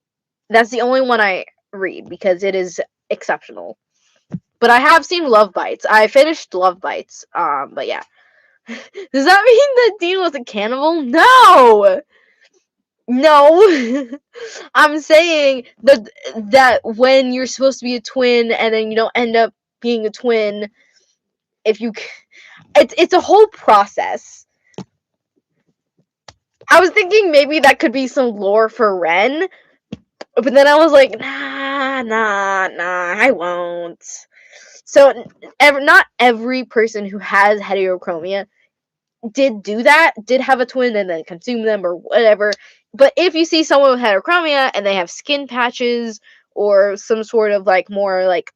S1: That's the only one I read because it is exceptional. But I have seen Love Bites. I finished Love Bites. But yeah. Does that mean that Dean was a cannibal? No! No! I'm saying that when you're supposed to be a twin and then you don't end up being a twin, if you it's a whole process. I was thinking maybe that could be some lore for Ren, but then I was like, nah, I won't. So, not every person who has heterochromia did do that, did have a twin and then consume them or whatever. But if you see someone with heterochromia and they have skin patches or some sort of like more like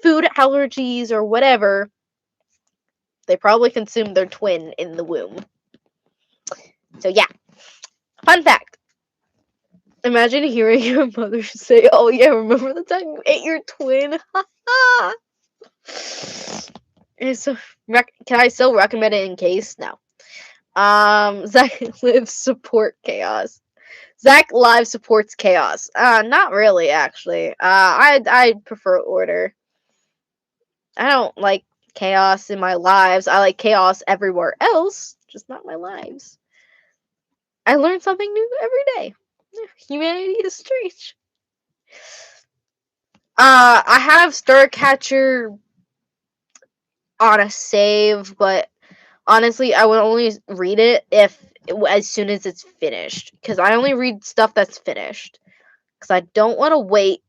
S1: food allergies or whatever, they probably consumed their twin in the womb. So yeah, fun fact. Imagine hearing your mother say, "Oh yeah, remember the time you ate your twin?" So, can I still recommend it in case? No. Zach Live support chaos. Zach Live supports chaos. Not really, actually. I prefer order. I don't like chaos in my lives. I like chaos everywhere else, just not my lives. I learn something new every day. Humanity is strange. I have Starcatcher on a save, but honestly, I would only read it as soon as it's finished, because I only read stuff that's finished, because I don't want to wait.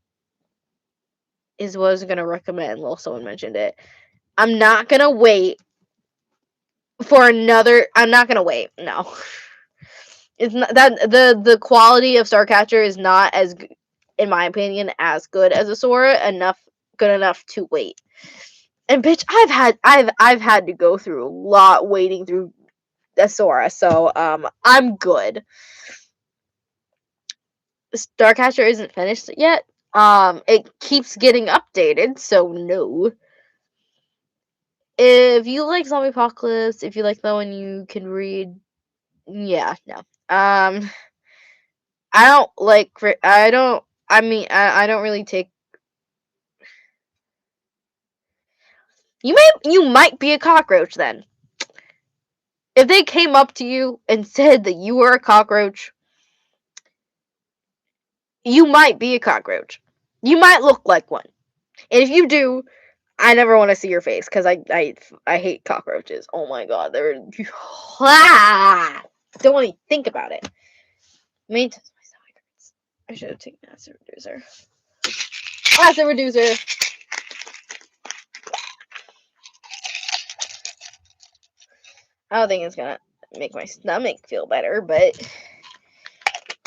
S1: Is what I was gonna recommend. Well, someone mentioned it. I'm not gonna wait for another. I'm not gonna wait. No, it's not that the quality of Starcatcher is not as, in my opinion, as good as a Sora. Good enough to wait. And bitch, I've had to go through a lot waiting through a Sora, so I'm good. Starcatcher isn't finished yet. It keeps getting updated, so no. If you like Zombie Apocalypse, if you like that one, you can read. Yeah, no. I don't like. I don't. I mean, I don't really take. You might be a cockroach then. If they came up to you and said that you were a cockroach, you might be a cockroach. You might look like one. And if you do, I never want to see your face because I hate cockroaches. Oh my god, they're don't want to think about it. Maintenance my stomach hurts. I should have taken acid reducer. Acid reducer. I don't think it's gonna make my stomach feel better, but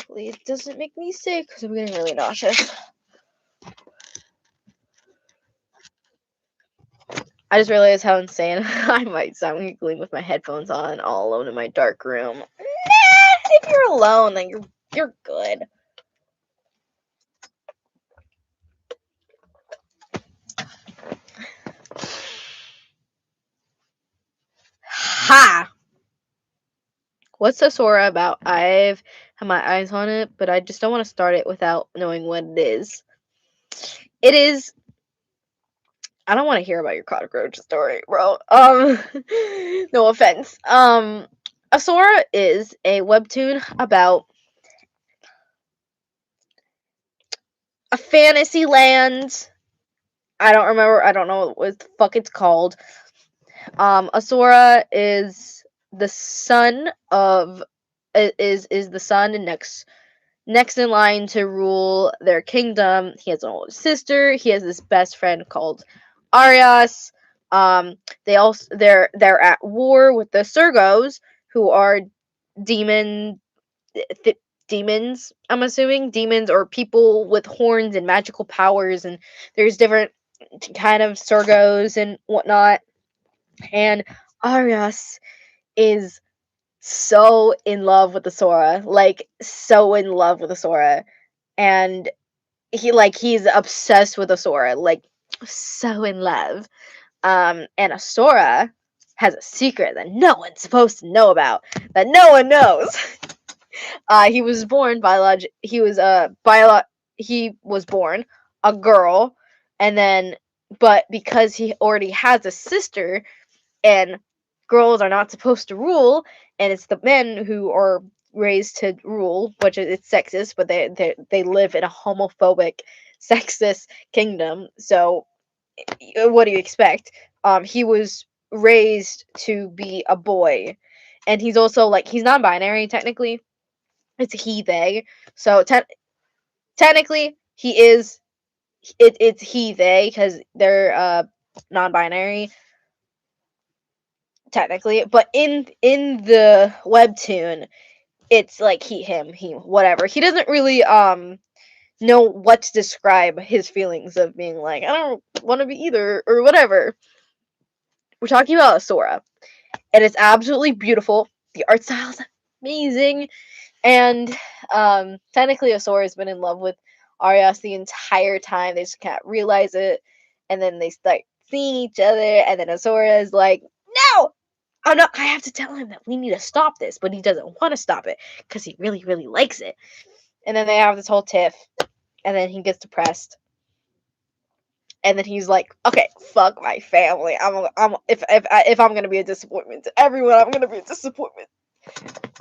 S1: hopefully it doesn't make me sick because I'm getting really nauseous. I just realized how insane I might sound giggling with my headphones on, all alone in my dark room. Nah, if you're alone, then you're good. Ha! What's the Sora about? I've had my eyes on it, but I just don't want to start it without knowing what it is. It is. I don't want to hear about your cockroach story, bro. No offense. Asura is a webtoon about a fantasy land. I don't remember. I don't know what the fuck it's called. Asura is the son of is the son and next in line to rule their kingdom. He has an older sister. He has this best friend called Arias. They're at war with the Surgos, who are demons. I'm assuming demons or people with horns and magical powers, and there's different kind of Surgos and whatnot. And Arias is so in love with the Sora, like so in love with the Sora, and he's obsessed with the Sora, like so in love. And Asura has a secret that no one's supposed to know about, that no one knows. He was born he was born a girl, and then but because he already has a sister, and girls are not supposed to rule, and it's the men who are raised to rule, which is it's sexist, but they live in a homophobic, sexist kingdom. So what do you expect? He was raised to be a boy, and he's also like he's non-binary technically. It's he they. So technically he is it's he they because they're non-binary. technically, but in the webtoon, it's like he, him, he, whatever. He doesn't really know what to describe his feelings of being like, I don't want to be either, or whatever. We're talking about Sora, and it's absolutely beautiful. The art style is amazing, and technically Sora has been in love with Arias the entire time. They just can't realize it, and then they start seeing each other, and then Azora is like, no! Oh no, I have to tell him that we need to stop this, but he doesn't want to stop it because he really, really likes it. And then they have this whole tiff, and then he gets depressed, and then he's like, okay, fuck my family. If I'm gonna be a disappointment to everyone, I'm gonna be a disappointment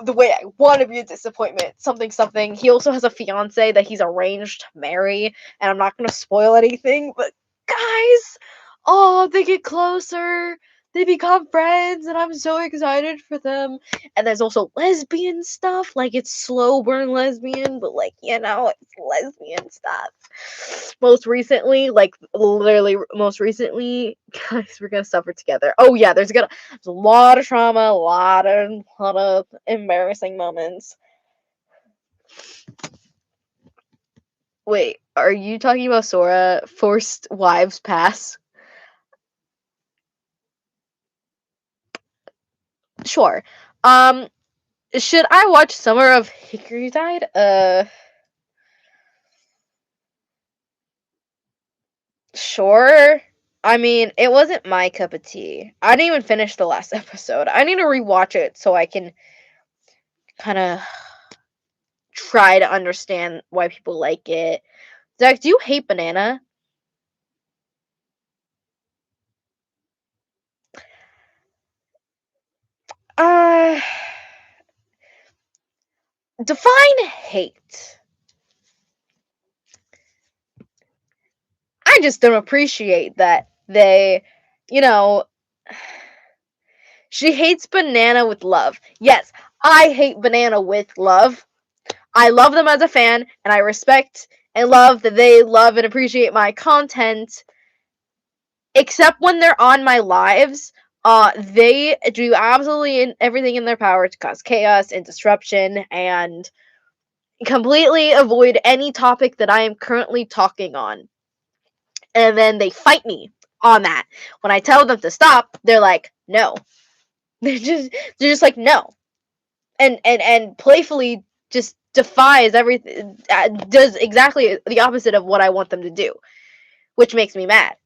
S1: the way I want to be a disappointment. Something, something. He also has a fiance that he's arranged to marry, and I'm not gonna spoil anything, but guys, oh, they get closer. They become friends, and I'm so excited for them. And there's also lesbian stuff, like it's slow burn lesbian, but like, you know, it's lesbian stuff. Most recently, like literally most recently, guys, we're gonna suffer together. Oh yeah, there's a lot of trauma, a lot of embarrassing moments. Wait, are you talking about Sora Forced Wives Pass? Sure. Um, should I watch Summer of Hickory Tide? Sure. I mean, it wasn't my cup of tea. I didn't even finish the last episode. I need to rewatch it so I can kind of try to understand why people like it. Zach, do you hate banana? Uh, define hate. I just don't appreciate that they, you know, she hates banana with love. Yes, I hate banana with love. I love them as a fan, and I respect and love that they love and appreciate my content. Except when they're on my lives, they do absolutely everything in their power to cause chaos and disruption and completely avoid any topic that I am currently talking on. And then they fight me on that. When I tell them to stop, they're like, no. They're just like, no. And playfully just defies everything, does exactly the opposite of what I want them to do, which makes me mad.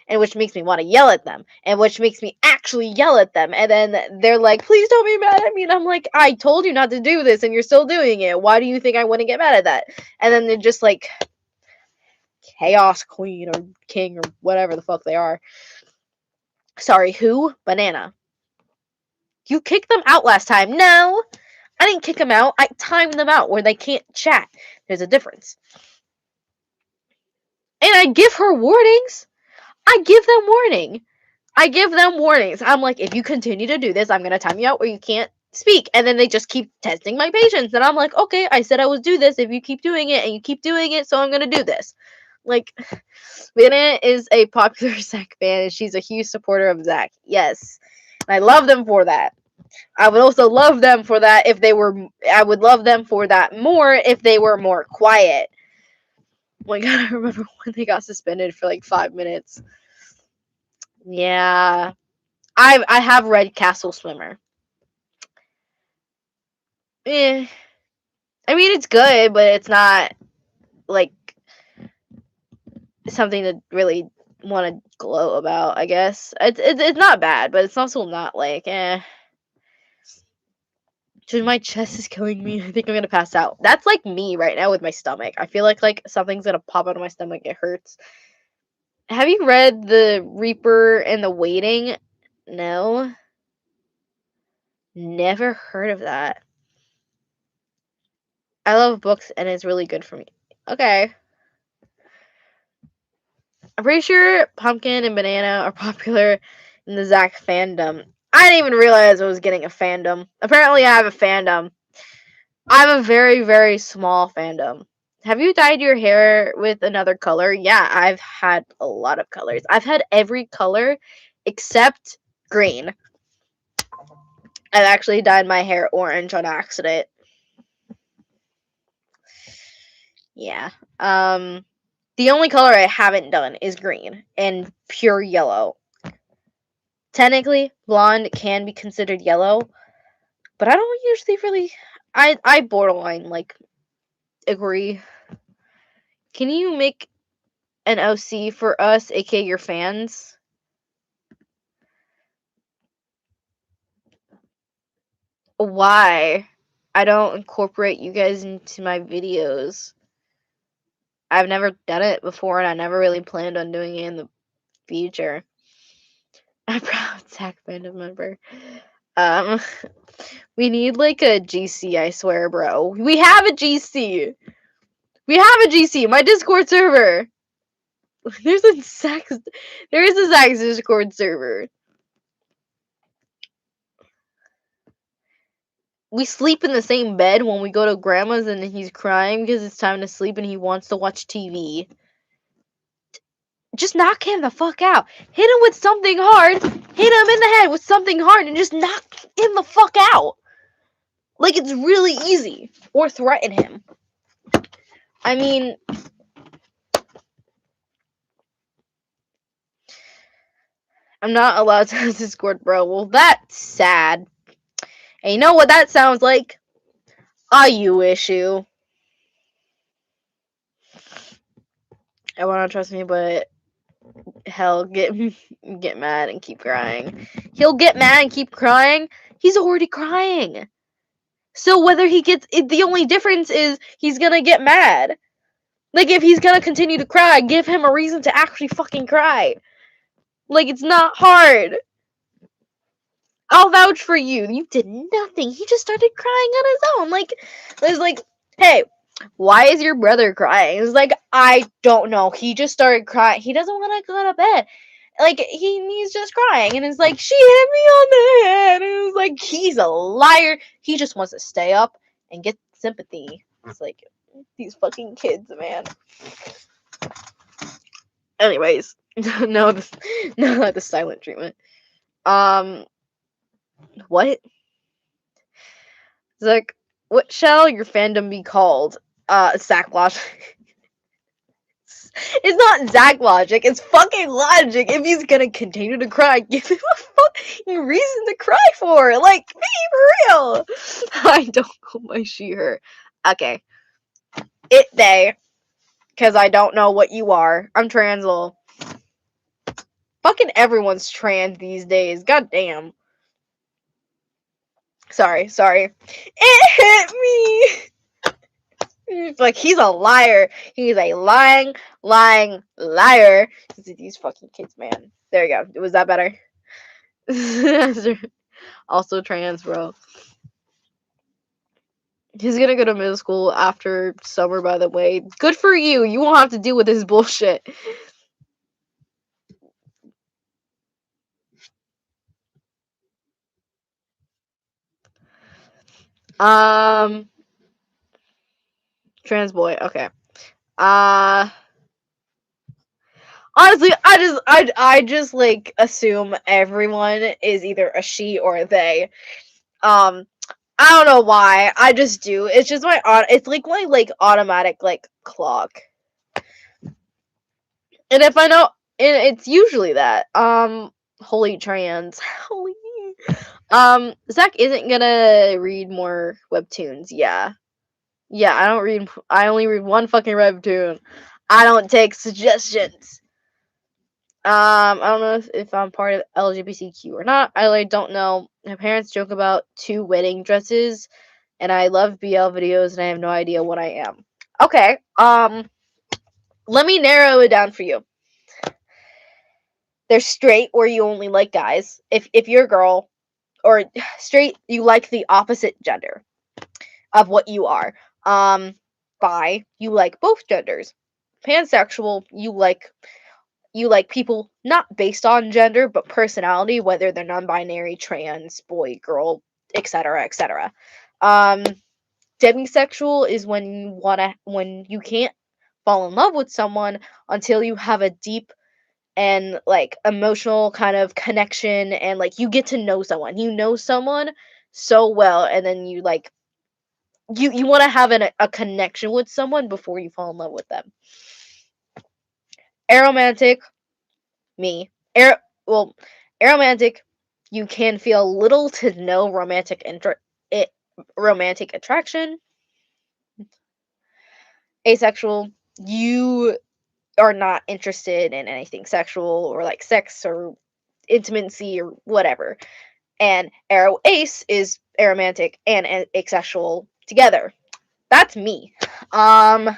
S1: And which makes me want to yell at them, and which makes me actually yell at them. And then they're like, please don't be mad at me. And I'm like, I told you not to do this, and you're still doing it. Why do you think I wouldn't get mad at that? And then they're just like, chaos queen or king or whatever the fuck they are. Sorry, who? Banana. You kicked them out last time. No, I didn't kick them out. I timed them out where they can't chat. There's a difference. And I give her warnings. I give them warning. I give them warnings. I'm like, if you continue to do this, I'm gonna time you out where you can't speak. And then they just keep testing my patience. And I'm like, okay, I said I would do this. If you keep doing it and you keep doing it, so I'm gonna do this. Like, Vanna is a popular Zack fan, and she's a huge supporter of Zack. Yes, and I love them for that. I would also love them for that if they were. I would love them for that more if they were more quiet. Oh my god, I remember when they got suspended for like 5 minutes. Yeah, I have read Castle Swimmer. Eh, I mean it's good, but it's not like something to really want to glow about. I guess it's not bad, but it's also not like Dude, my chest is killing me. I think I'm gonna pass out. That's like me right now with my stomach. I feel like something's gonna pop out of my stomach. It hurts. Have you read The Reaper and the Waiting? No. Never heard of that. I love books and it's really good for me. Okay. I'm pretty sure Pumpkin and Banana are popular in the Zack fandom. I didn't even realize I was getting a fandom. Apparently, I have a fandom. I have a very, very small fandom. Have you dyed your hair with another color? Yeah, I've had a lot of colors. I've had every color except green. I've actually dyed my hair orange on accident. Yeah. The only color I haven't done is green and pure yellow. Technically, blonde can be considered yellow, but I don't usually really. I borderline like agree. Can you make an OC for us, aka your fans? Why? I don't incorporate you guys into my videos. I've never done it before, and I never really planned on doing it in the future. I'm proud Zach Fandom member. Um, we need like a GC, I swear, bro. We have a GC. We have a GC. My Discord server. There is a Zach's Discord server. We sleep in the same bed when we go to grandma's, and he's crying because it's time to sleep and he wants to watch TV. Just knock him the fuck out. Hit him with something hard. Hit him in the head with something hard and just knock him the fuck out. Like, it's really easy. Or threaten him. I mean, I'm not allowed to have Discord, bro. Well, that's sad. And you know what that sounds like? A you issue. I want to trust me, but hell, get mad and keep crying. He'll get mad and keep crying. He's already crying. So whether he gets the only difference is he's gonna get mad. Like, if he's gonna continue to cry, give him a reason to actually fucking cry. Like, it's not hard. I'll vouch for you. You did nothing. He just started crying on his own. Like, it's like, hey, why is your brother crying? It's like, I don't know. He just started crying. He doesn't want to go to bed. Like, he's just crying. And it's like, she hit me on the head. And it was like, he's a liar. He just wants to stay up and get sympathy. It's like, these fucking kids, man. Anyways, no, the silent treatment. What? Zach, what shall your fandom be called? Zach Logic. It's not Zach Logic, it's fucking Logic. If he's gonna continue to cry, give him a fucking reason to cry for. Like, be for real. I don't know my she/her. Okay. It, they. Because I don't know what you are. I'm transl. Fucking everyone's trans these days. God damn. Sorry. It hit me! Like, he's a liar. He's a lying liar. These fucking kids, man. There you go. Was that better? Also trans, bro. He's gonna go to middle school after summer, by the way. Good for you. You won't have to deal with this bullshit. Trans boy. Okay. Honestly, I just like assume everyone is either a she or a they. I don't know why. I just do. It's just it's like my like automatic like clock. And if I know, and it's usually that. Holy trans. Holy. Zach isn't gonna read more webtoons. Yeah. Yeah, I only read one fucking webtoon. I don't take suggestions. I don't know if I'm part of LGBTQ or not. I like don't know. My parents joke about 2 wedding dresses, and I love BL videos, and I have no idea what I am. Okay. Let me narrow it down for you. There's straight, where you only like guys. If you're a girl, or straight, you like the opposite gender of what you are. Bi, you like both genders. Pansexual, you like people not based on gender but personality, whether they're non-binary, trans, boy, girl, etc., etc. Demisexual is when you can't fall in love with someone until you have a deep and like emotional kind of connection, and like you get to know someone. You know someone so well, and then you like you want to have a connection with someone before you fall in love with them. Aromantic, me. Well, aromantic, you can feel little to no romantic attraction. Asexual, you are not interested in anything sexual or like sex or intimacy or whatever. And ace is aromantic and asexual together. That's me. I'm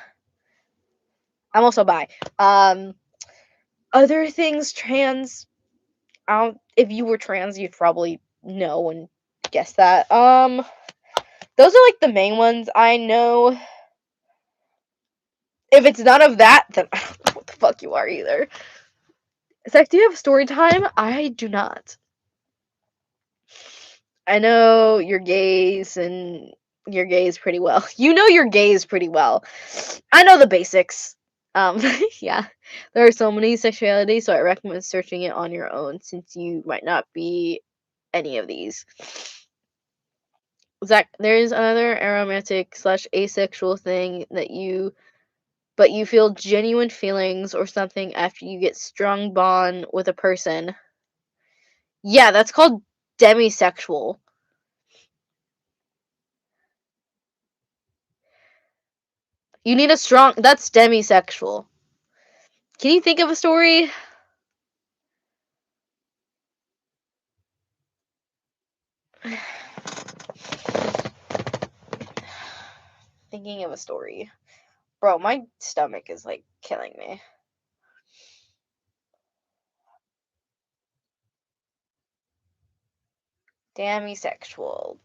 S1: also bi. Other things, trans. If you were trans, you'd probably know and guess that. Those are like the main ones I know. If it's none of that, then I don't know what the fuck you are either. Zach, do you have story time? I do not. I know your gays and your gays pretty well. You know your gays pretty well. I know the basics. Yeah. There are so many sexualities, so I recommend searching it on your own since you might not be any of these. Zach, there is another aromantic / asexual thing that you feel genuine feelings or something after you get strong bond with a person. Yeah, that's called demisexual. You need a strong. That's demisexual. Can you think of a story? Thinking of a story. Bro, my stomach is like killing me. Demisexual.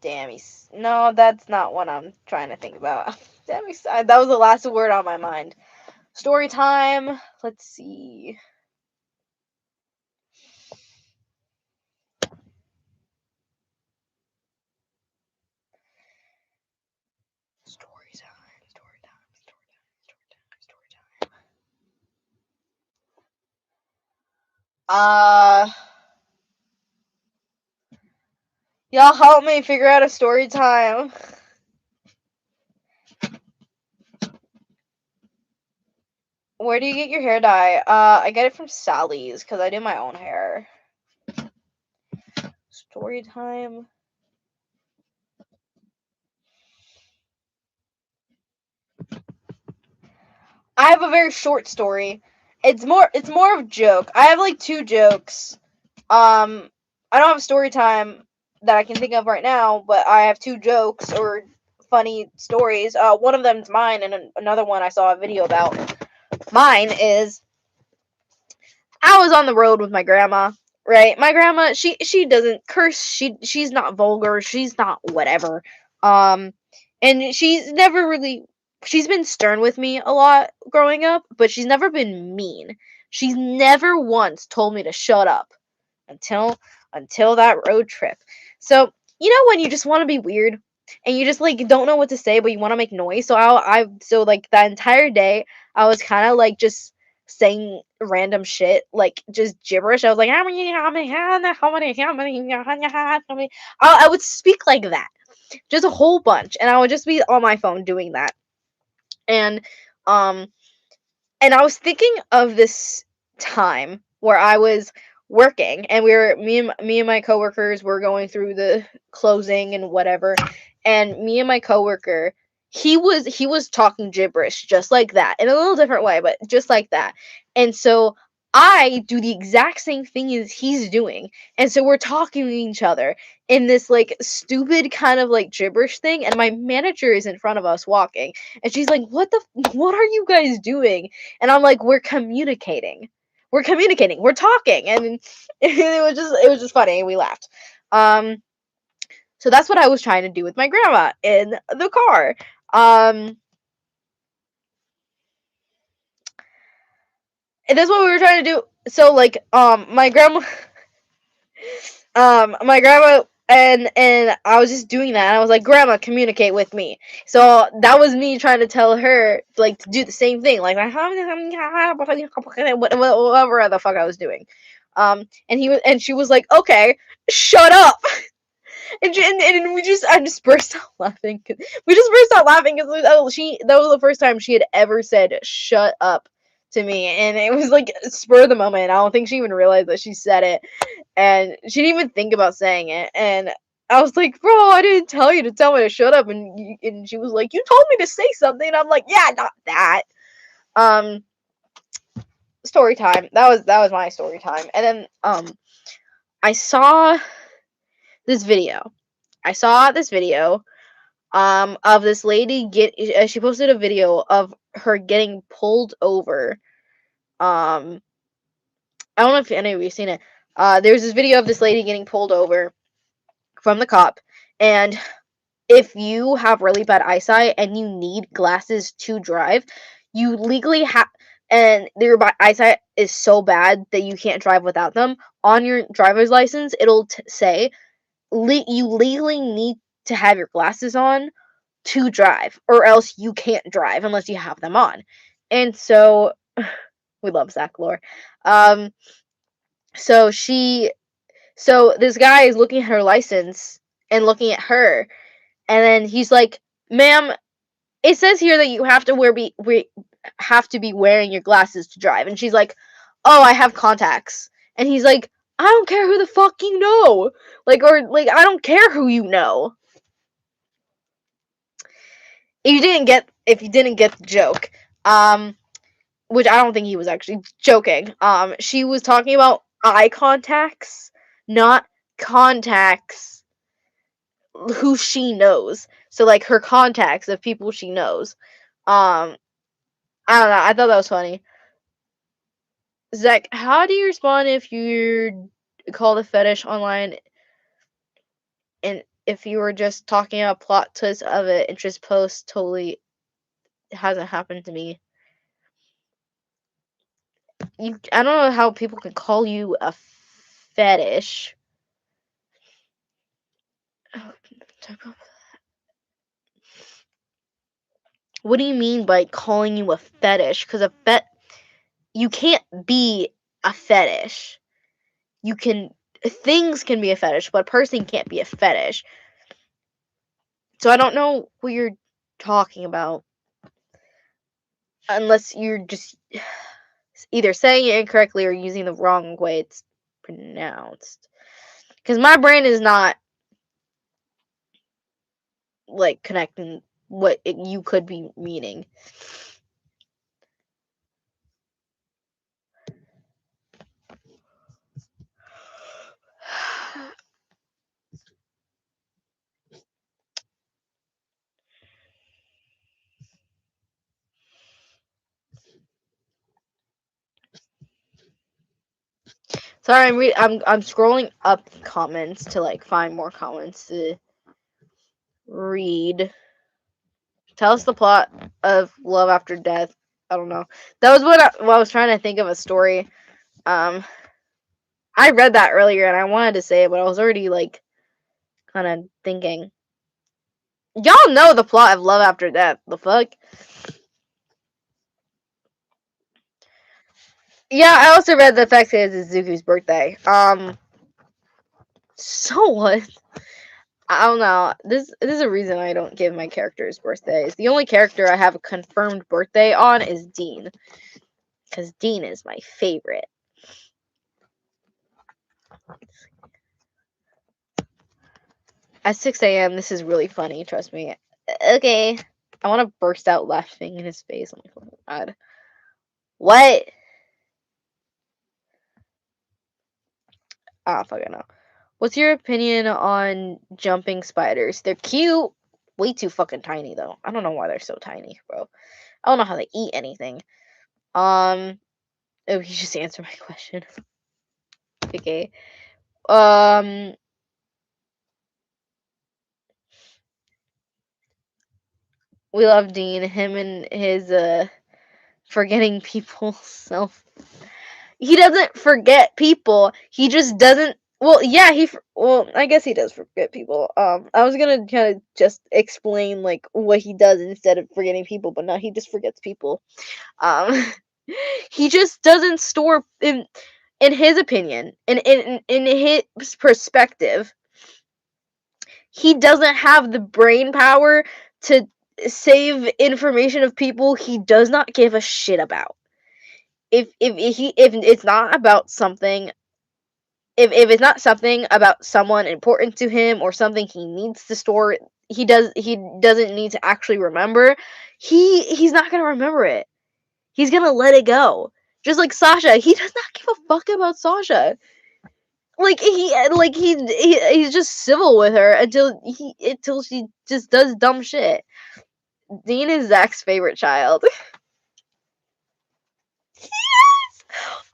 S1: No, that's not what I'm trying to think about. That was the last word on my mind. Story time. Let's see. Story time. Y'all help me figure out a story time. Where do you get your hair dye? I get it from Sally's because I do my own hair. Story time. I have a very short story. It's more of a joke. I have like 2 jokes. I don't have a story time that I can think of right now, but I have 2 jokes or funny stories. One of them's mine, and another one I saw a video about. Mine is I was on the road with my grandma. Right, my grandma, she doesn't curse. She's not vulgar. She's not whatever. And she's never really. She's been stern with me a lot growing up, but she's never been mean. She's never once told me to shut up until that road trip. So you know when you just want to be weird and you just like don't know what to say, but you want to make noise. So like that entire day, I was kind of like just saying random shit, like just gibberish. I was like, I would speak like that, just a whole bunch, and I would just be on my phone doing that. And and I was thinking of this time where I was working, and me and my coworkers were going through the closing and whatever, and me and my coworker, he was talking gibberish just like that in a little different way, but just like that. And so I do the exact same thing as he's doing, and so we're talking to each other in this like stupid kind of like gibberish thing, and my manager is in front of us walking, and she's like, what are you guys doing? And I'm like, we're communicating, we're talking. And it was just funny, and we laughed. So that's what I was trying to do with my grandma in the car. And that's what we were trying to do. So like my grandma and I was just doing that, and I was like, grandma, communicate with me. So that was me trying to tell her like to do the same thing, like whatever the fuck I was doing. And she was like, okay, shut up. and I just burst out laughing. We just burst out laughing because that was the first time she had ever said "shut up" to me, and it was like spur of the moment. I don't think she even realized that she said it, and she didn't even think about saying it. And I was like, "Bro, I didn't tell you to tell me to shut up," and she was like, "You told me to say something." And I'm like, "Yeah, not that." Um, story time. That was my story time, and then I saw this video. I saw this video of this lady she posted a video of her getting pulled over. I don't know if any of you seen it. There's this video of this lady getting pulled over from the cop, and if you have really bad eyesight and you need glasses to drive, you legally have, and your eyesight is so bad that you can't drive without them, on your driver's license it'll say you legally need to have your glasses on to drive, or else you can't drive unless you have them on. And so we love Zach Lore. Um, so this guy is looking at her license and looking at her, and then he's like, "Ma'am, it says here that you have to have to be wearing your glasses to drive." And she's like, "Oh, I have contacts." And he's like, "I don't care who the fuck you know, I don't care who you know." If you didn't get the joke, which I don't think he was actually joking. She was talking about eye contacts, not contacts who she knows. So like her contacts of people she knows. I don't know. I thought that was funny. Zach, how do you respond if you're called a fetish online, and if you were just talking about plot twist of an interest post? Totally hasn't happened to me. I don't know how people can call you a fetish. What do you mean by calling you a fetish? Because you can't be a fetish. Things can be a fetish, but a person can't be a fetish. So I don't know what you're talking about, unless you're just either saying it incorrectly or using the wrong way it's pronounced. Because my brain is not like connecting what you could be meaning. Sorry, I'm scrolling up comments to like find more comments to read. Tell us the plot of Love After Death. I don't know. That was what I was trying to think of a story. I read that earlier and I wanted to say it, but I was already like kind of thinking. Y'all know the plot of Love After Death. The fuck? Yeah, I also read the fact that it's Zuko's birthday. So what? I don't know. This is a reason I don't give my characters birthdays. The only character I have a confirmed birthday on is Dean, because Dean is my favorite. At 6 a.m., this is really funny. Trust me. Okay, I want to burst out laughing in his face. Oh my god. What? I don't fucking know. What's your opinion on jumping spiders? They're cute. Way too fucking tiny though. I don't know why they're so tiny, bro. I don't know how they eat anything. Oh, you just answered my question. Okay. We love Dean. Him and his forgetting people self. He doesn't forget people. He just doesn't. Well, yeah, I guess he does forget people. I was gonna kind of just explain like what he does instead of forgetting people, but no, he just forgets people. Um, he just doesn't store in his opinion, in his perspective. He doesn't have the brain power to save information of people he does not give a shit about. If it's not about something, if it's not something about someone important to him or something he needs to store, he doesn't need to actually remember. He's not gonna remember it. He's gonna let it go. Just like Sasha, he does not give a fuck about Sasha. He's just civil with her until she just does dumb shit. Dean is Zach's favorite child.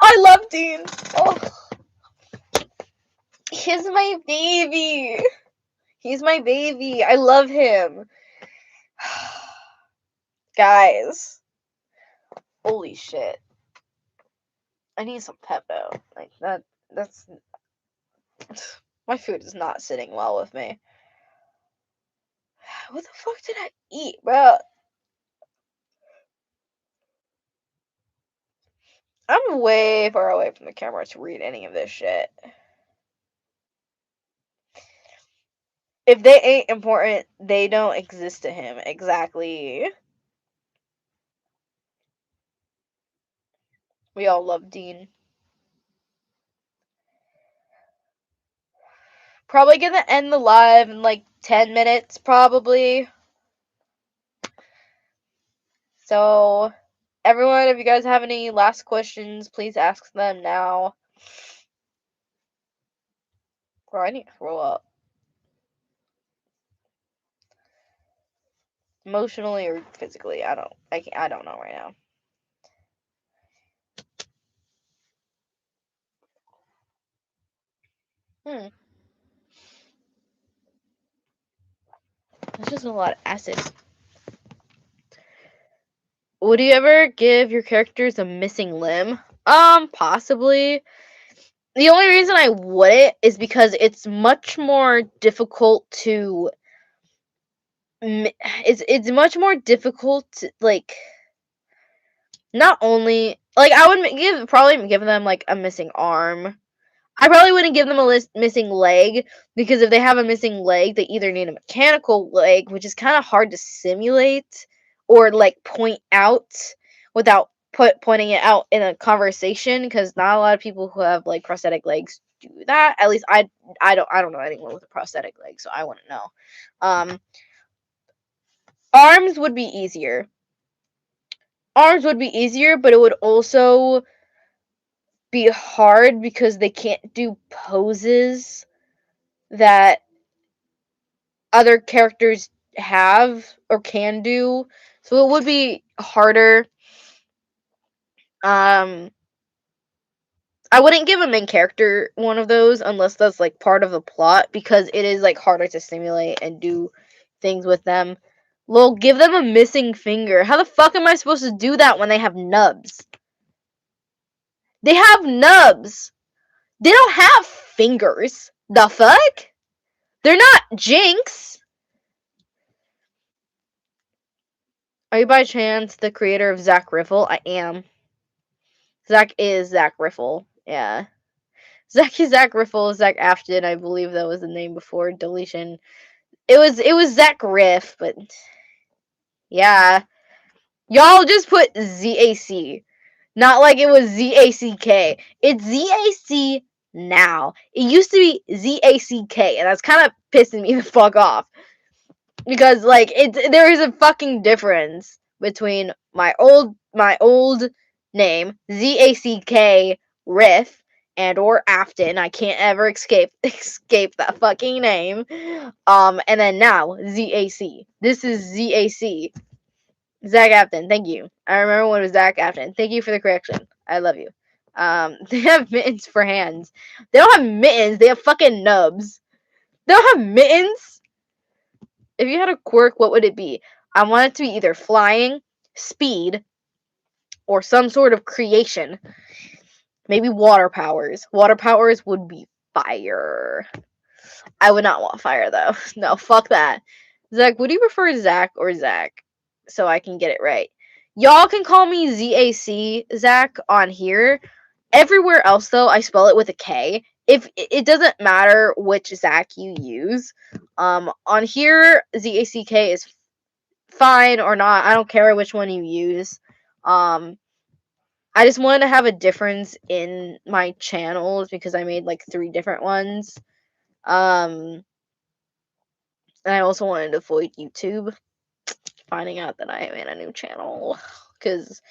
S1: I love Dean. Oh, he's my baby. He's my baby. I love him. Guys, holy shit. I need some Pepto. Like that's my food is not sitting well with me. What the fuck did I eat, bro? I'm way far away from the camera to read any of this shit. If they ain't important, they don't exist to him. Exactly. We all love Dean. Probably gonna end the live in like 10 minutes, probably. So, everyone, if you guys have any last questions, please ask them now. Bro, I need to throw up. Emotionally or physically, I don't know right now. It's just a lot of acid. Would you ever give your characters a missing limb? Possibly. The only reason I wouldn't is because it's much more difficult to it's much more difficult to, like, not only like I would probably give them like a missing arm. I probably wouldn't give them a missing leg, because if they have a missing leg, they either need a mechanical leg, which is kind of hard to simulate or like point out without pointing it out in a conversation, because not a lot of people who have like prosthetic legs do that. At least I don't know anyone with a prosthetic leg, so I wouldn't know. Arms would be easier. Arms would be easier, but it would also be hard because they can't do poses that other characters have or can do, so it would be harder. I wouldn't give a main character one of those unless that's like part of the plot, because it is like harder to simulate and do things with them. Lol, give them a missing finger. How the fuck am I supposed to do that when they have nubs? They have nubs. They don't have fingers. The fuck? They're not Jinx. Are you by chance the creator of Zach Riffle? I am. Zach is Zach Riffle. Yeah. Zach is Zach Riffle, Zach Afton, I believe that was the name before deletion. It was Zach Riff, but yeah. Y'all just put ZAC. Not like it was ZACK. It's ZAC now. It used to be ZACK, and that's kind of pissing me the fuck off. Because like there is a fucking difference between my old name, ZACK Riff, and or Afton. I can't ever escape that fucking name. And then now ZAC. This is ZAC. Zach Afton, thank you. I remember when it was Zach Afton. Thank you for the correction. I love you. They have mittens for hands. They don't have mittens, they have fucking nubs. They don't have mittens. If you had a quirk, what would it be? I want it to be either flying, speed, or some sort of creation. Maybe water powers. Water powers would be fire. I would not want fire, though. No, fuck that. Zach, would you prefer Zach or Zach? So I can get it right. Y'all can call me ZAC Zach on here. Everywhere else, though, I spell it with a K. If it doesn't matter which Zach you use. On here, ZACK is fine or not. I don't care which one you use. I just wanted to have a difference in my channels because I made like 3 different ones. And I also wanted to avoid YouTube finding out that I made a new channel. Because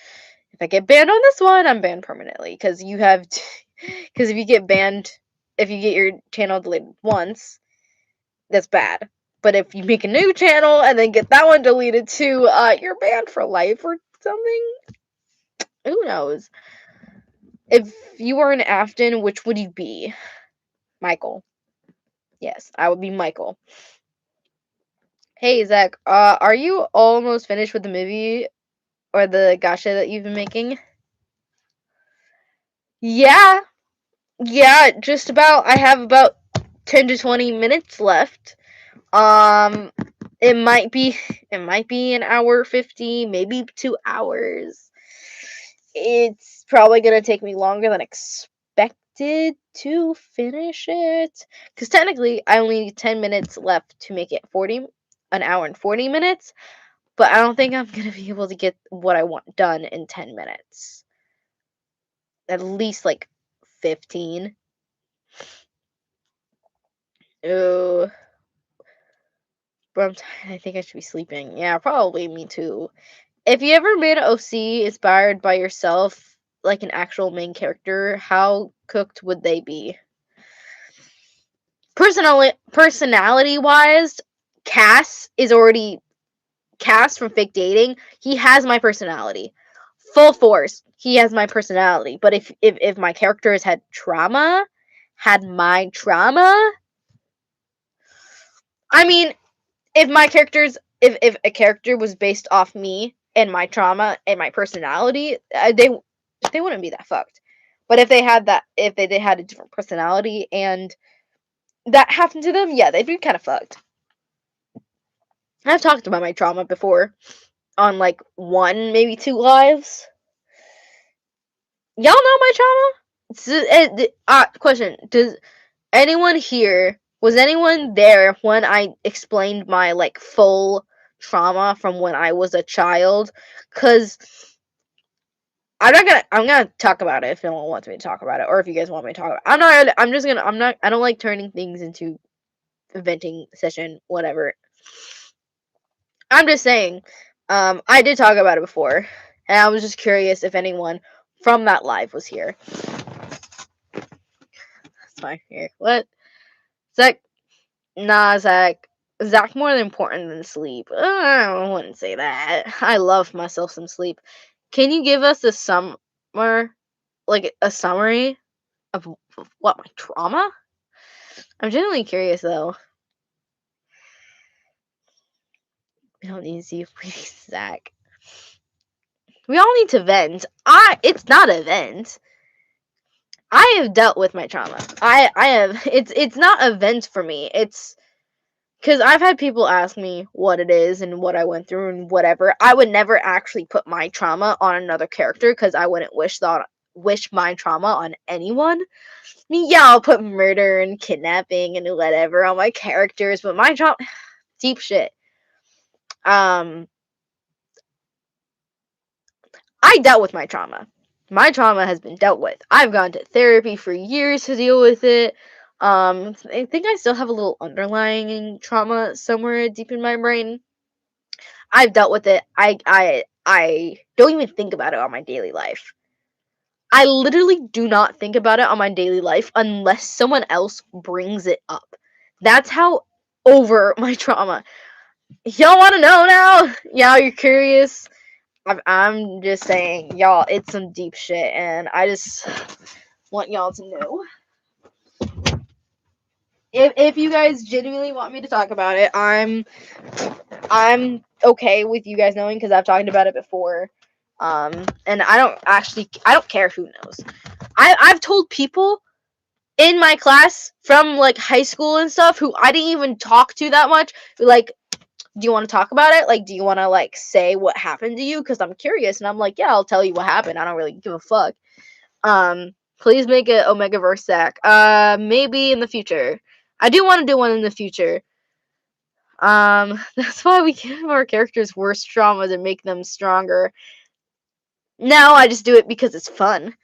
S1: if I get banned on this one, I'm banned permanently. Because because if you get banned, if you get your channel deleted once, that's bad. But if you make a new channel and then get that one deleted too, you're banned for life or something. Who knows? If you were an Afton, which would you be? Michael. Yes, I would be Michael. Hey, Zach, are you almost finished with the movie or the gacha that you've been making? Yeah, just about. I have about 10 to 20 minutes left. It might be an hour 50, maybe 2 hours. It's probably gonna take me longer than expected to finish it. Because technically, I only need 10 minutes left to make it an hour and 40 minutes. But I don't think I'm gonna be able to get what I want done in 10 minutes. At least like 15. Oh, but I'm tired. I think I should be sleeping. Yeah, probably me too. If you ever made an OC inspired by yourself, like an actual main character, how cooked would they be? Personality wise, Cass from Fake Dating. He has my personality, full force. He has my personality. But if my characters had my trauma, I mean, if a character was based off me and my trauma and my personality, they wouldn't be that fucked. But if they had a different personality and that happened to them, yeah, they'd be kind of fucked. I've talked about my trauma before on like 1, maybe 2 lives. Y'all know my trauma? Question: was anyone there when I explained my like full trauma from when I was a child? Cause I'm gonna talk about it if no one wants me to talk about it, or if you guys want me to talk about it. I don't like turning things into a venting session, whatever. I'm just saying, I did talk about it before, and I was just curious if anyone from that live was here. That's fine. Here, what? Zach? Nah, Zach. Zach more important than sleep. I wouldn't say that. I love myself some sleep. Can you give us a summary of what, my trauma? I'm genuinely curious though. We don't need to see if we Zach. We all need to vent. It's not a vent. I have dealt with my trauma. I have. It's not a vent for me. It's because I've had people ask me what it is and what I went through and whatever. I would never actually put my trauma on another character because I wouldn't wish my trauma on anyone. I mean, yeah, I'll put murder and kidnapping and whatever on my characters, but my trauma, deep shit. I dealt with my trauma. My trauma has been dealt with. I've gone to therapy for years to deal with it. I think I still have a little underlying trauma somewhere deep in my brain. I've dealt with it. I don't even think about it on my daily life. I literally do not think about it on my daily life unless someone else brings it up. That's how over my trauma. Y'all want to know now? Y'all, you're curious? I'm just saying, y'all, it's some deep shit, and I just want y'all to know. If you guys genuinely want me to talk about it, I'm okay with you guys knowing because I've talked about it before. And I don't care who knows. I've told people in my class from like high school and stuff who I didn't even talk to that much, like, do you want to talk about it? Like, do you want to like say what happened to you? Because I'm curious, and I'm like, yeah, I'll tell you what happened. I don't really give a fuck. Please make an Omegaverse Zach. Maybe in the future. I do want to do one in the future. That's why we give our characters worse trauma to make them stronger. Now I just do it because it's fun.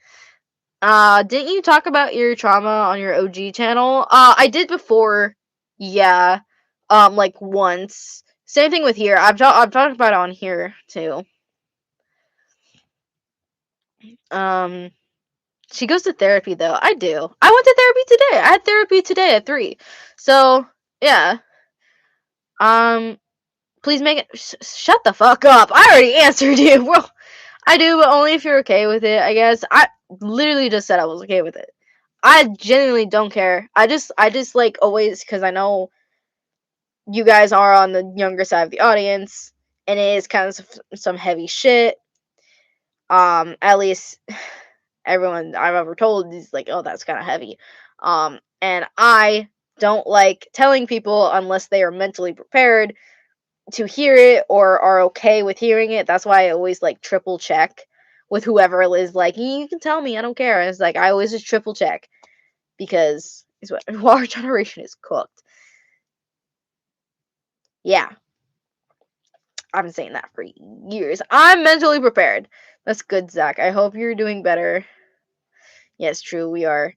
S1: Didn't you talk about your trauma on your OG channel? I did before. Yeah. Like once. Same thing with here. I've talked about it on here too. Um, she goes to therapy though. I do. I went to therapy today. I had therapy today at 3. So yeah. Um, please make it. Shut the fuck up. I already answered you. Well, I do, but only if you're okay with it. I guess I literally just said I was okay with it. I genuinely don't care. I just like always, because I know you guys are on the younger side of the audience, and it is kind of some heavy shit. At least everyone I've ever told is like, oh, that's kind of heavy. And I don't like telling people unless they are mentally prepared to hear it or are okay with hearing it. That's why I always like triple check with whoever is like, you can tell me, I don't care. It's like I always just triple check because it's what our generation is cooked. Yeah. I've been saying that for years. I'm mentally prepared. That's good, Zach. I hope you're doing better. Yes, true, we are.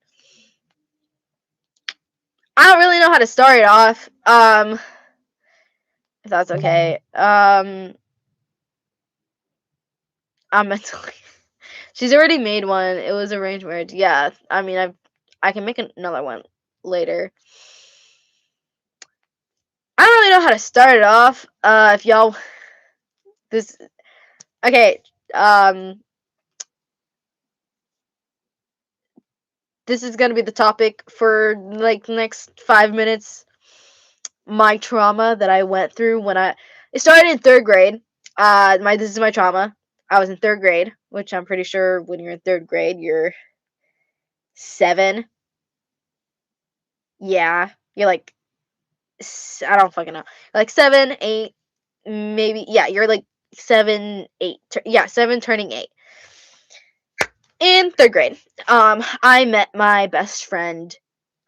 S1: I don't really know how to start it off. If that's okay. I'm mentally. She's already made one. It was arranged marriage. Yeah, I mean, I can make another one later. I don't really know how to start it off. If y'all, this, okay. This is gonna be the topic for like the next 5 minutes. My trauma that I went through when it started in 3rd grade. This is my trauma. I was in 3rd grade, which I'm pretty sure when you're in 3rd grade, you're 7. Yeah, you're like, I don't fucking know, like 7, 8, maybe. Yeah, you're like 7, 8. Yeah, 7 turning 8. In 3rd grade, I met my best friend.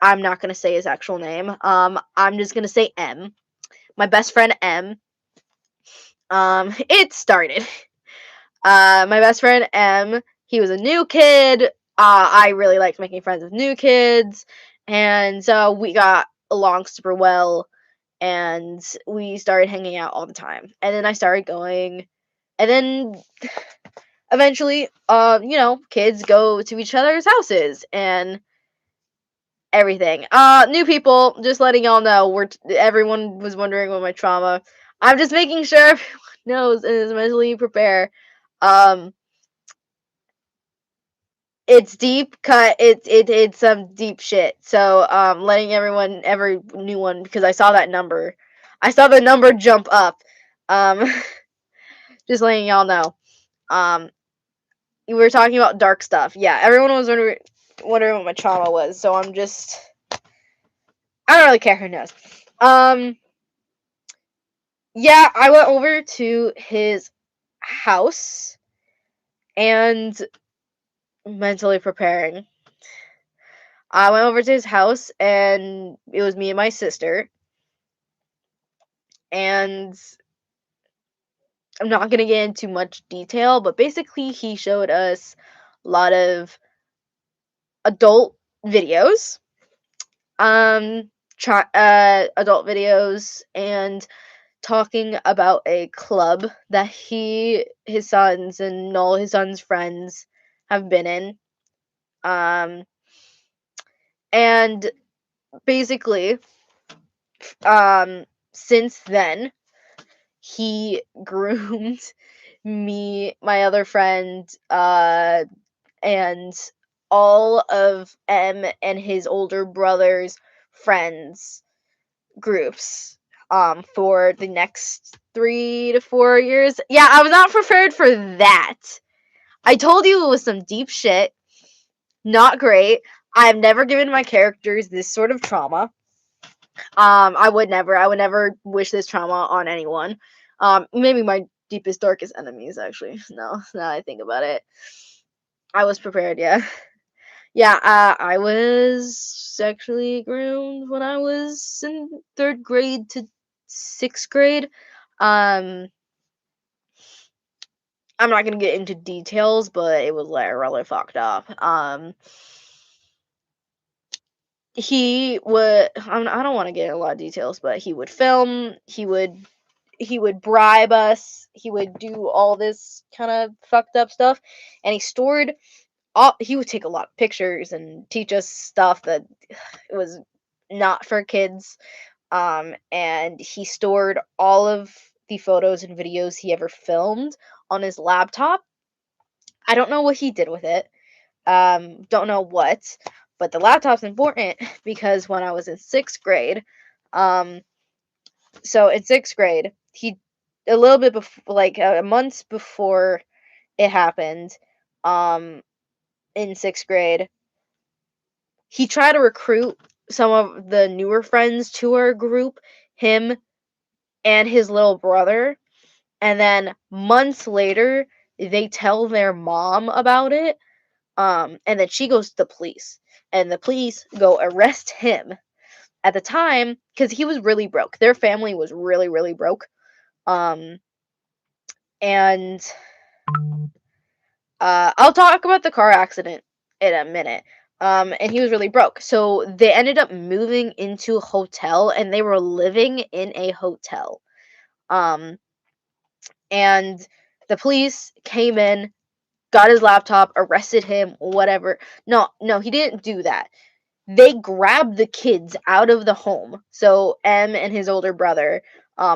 S1: I'm not gonna say his actual name. I'm just gonna say M. My best friend M. It started. My best friend M. He was a new kid. I really liked making friends with new kids, and so we got along super well, and we started hanging out all the time. And then I started going, and then eventually, kids go to each other's houses and everything. New people, just letting y'all know, everyone was wondering what my trauma. I'm just making sure everyone knows and is mentally prepared. It's deep cut. It's some deep shit. So letting every new one, because I saw that number. I saw the number jump up. Um, just letting y'all know. We were talking about dark stuff. Yeah, everyone was wondering what my trauma was. So I don't really care who knows. Yeah, I went over to his house and mentally preparing. I went over to his house and it was me and my sister. And I'm not going to get into much detail, but basically he showed us a lot of adult videos. Adult videos and talking about a club that his sons and all his sons' friends have been in. And basically, since then, he groomed me, my other friend, and all of M and his older brother's friends groups for the next 3 to 4 years. Yeah, I was not prepared for that. I told you it was some deep shit. Not great. I've never given my characters this sort of trauma. I would never wish this trauma on anyone. Maybe my deepest, darkest enemies, actually. No, now I think about it. I was prepared, yeah. Yeah, I was sexually groomed when I was in 3rd grade to 6th grade. Um, I'm not gonna get into details, but it was like really fucked up. He would. I don't want to get into a lot of details, but he would film. He would bribe us. He would do all this kind of fucked up stuff, and he stored all. He would take a lot of pictures and teach us stuff that was not for kids. And he stored all of the photos and videos he ever filmed on his laptop. I don't know what he did with it. Don't know what, but the laptop's important because when I was in 6th grade, um, so in 6th grade, he a little bit before, like months before it happened, um, in 6th grade, he tried to recruit some of the newer friends to our group, him and his little brother, and then months later, they tell their mom about it, and then she goes to the police, and the police go arrest him. At the time, because he was really broke. Their family was really, really broke. Um, and I'll talk about the car accident in a minute. And he was really broke. So they ended up moving into a hotel and they were living in a hotel. Um, and the police came in, got his laptop, arrested him, whatever. No, no, he didn't do that. They grabbed the kids out of the home. So M and his older brother,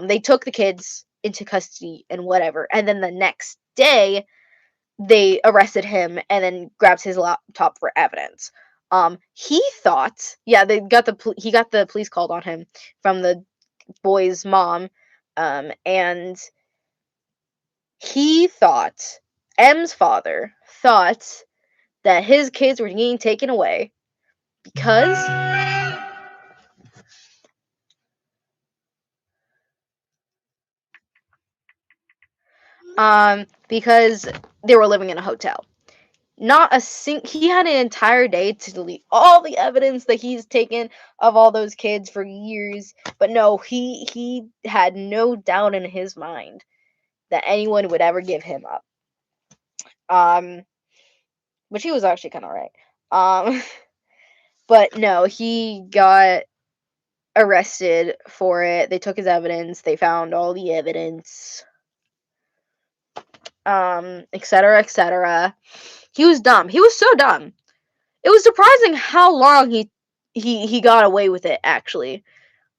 S1: they took the kids into custody and whatever. And then the next day, they arrested him and then grabbed his laptop for evidence. He thought, yeah, he got the police called on him from the boy's mom, and he thought M's father thought that his kids were getting taken away because because they were living in a hotel. Not a he had an entire day to delete all the evidence that he's taken of all those kids for years, but no, he had no doubt in his mind that anyone would ever give him up. Um, which he was actually kind of right. Um, but no, he got arrested for it. They took his evidence. They found all the evidence. Et cetera, et cetera. He was dumb. He was so dumb. It was surprising how long he got away with it, actually.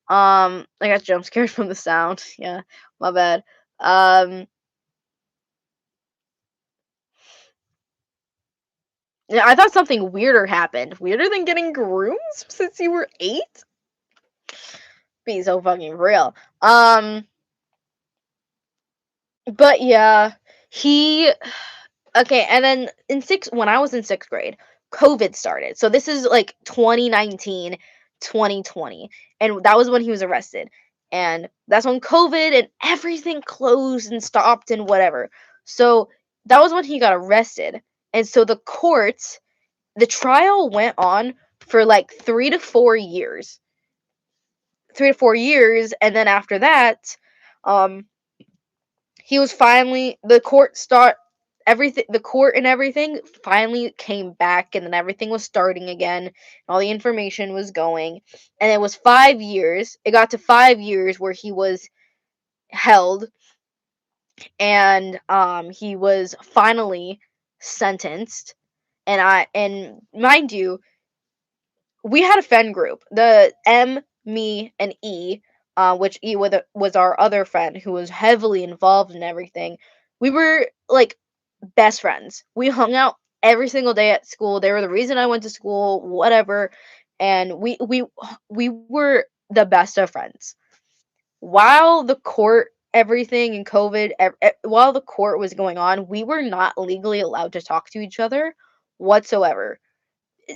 S1: I got jump scared from the sound. Yeah, my bad. Yeah, I thought something weirder happened. Weirder than getting grooms since you were 8? Be so fucking real. But yeah, he okay, and then when I was in 6th grade, COVID started. So this is like 2019, 2020. And that was when he was arrested. And that's when COVID and everything closed and stopped and whatever. So that was when he got arrested. And so the trial went on for like 3 to 4 years. 3 to 4 years, and then after that, um he was finally the court and everything finally came back, and then everything was starting again, and all the information was going, and it was 5 years. It got to 5 years where he was held, and he was finally sentenced. And mind you, we had a friend group, the M, me, and E, which E was our other friend who was heavily involved in everything. We were like best friends. We hung out every single day at school. They were the reason I went to school, whatever. And we were the best of friends. While the court everything and COVID, while the court was going on, we were not legally allowed to talk to each other whatsoever,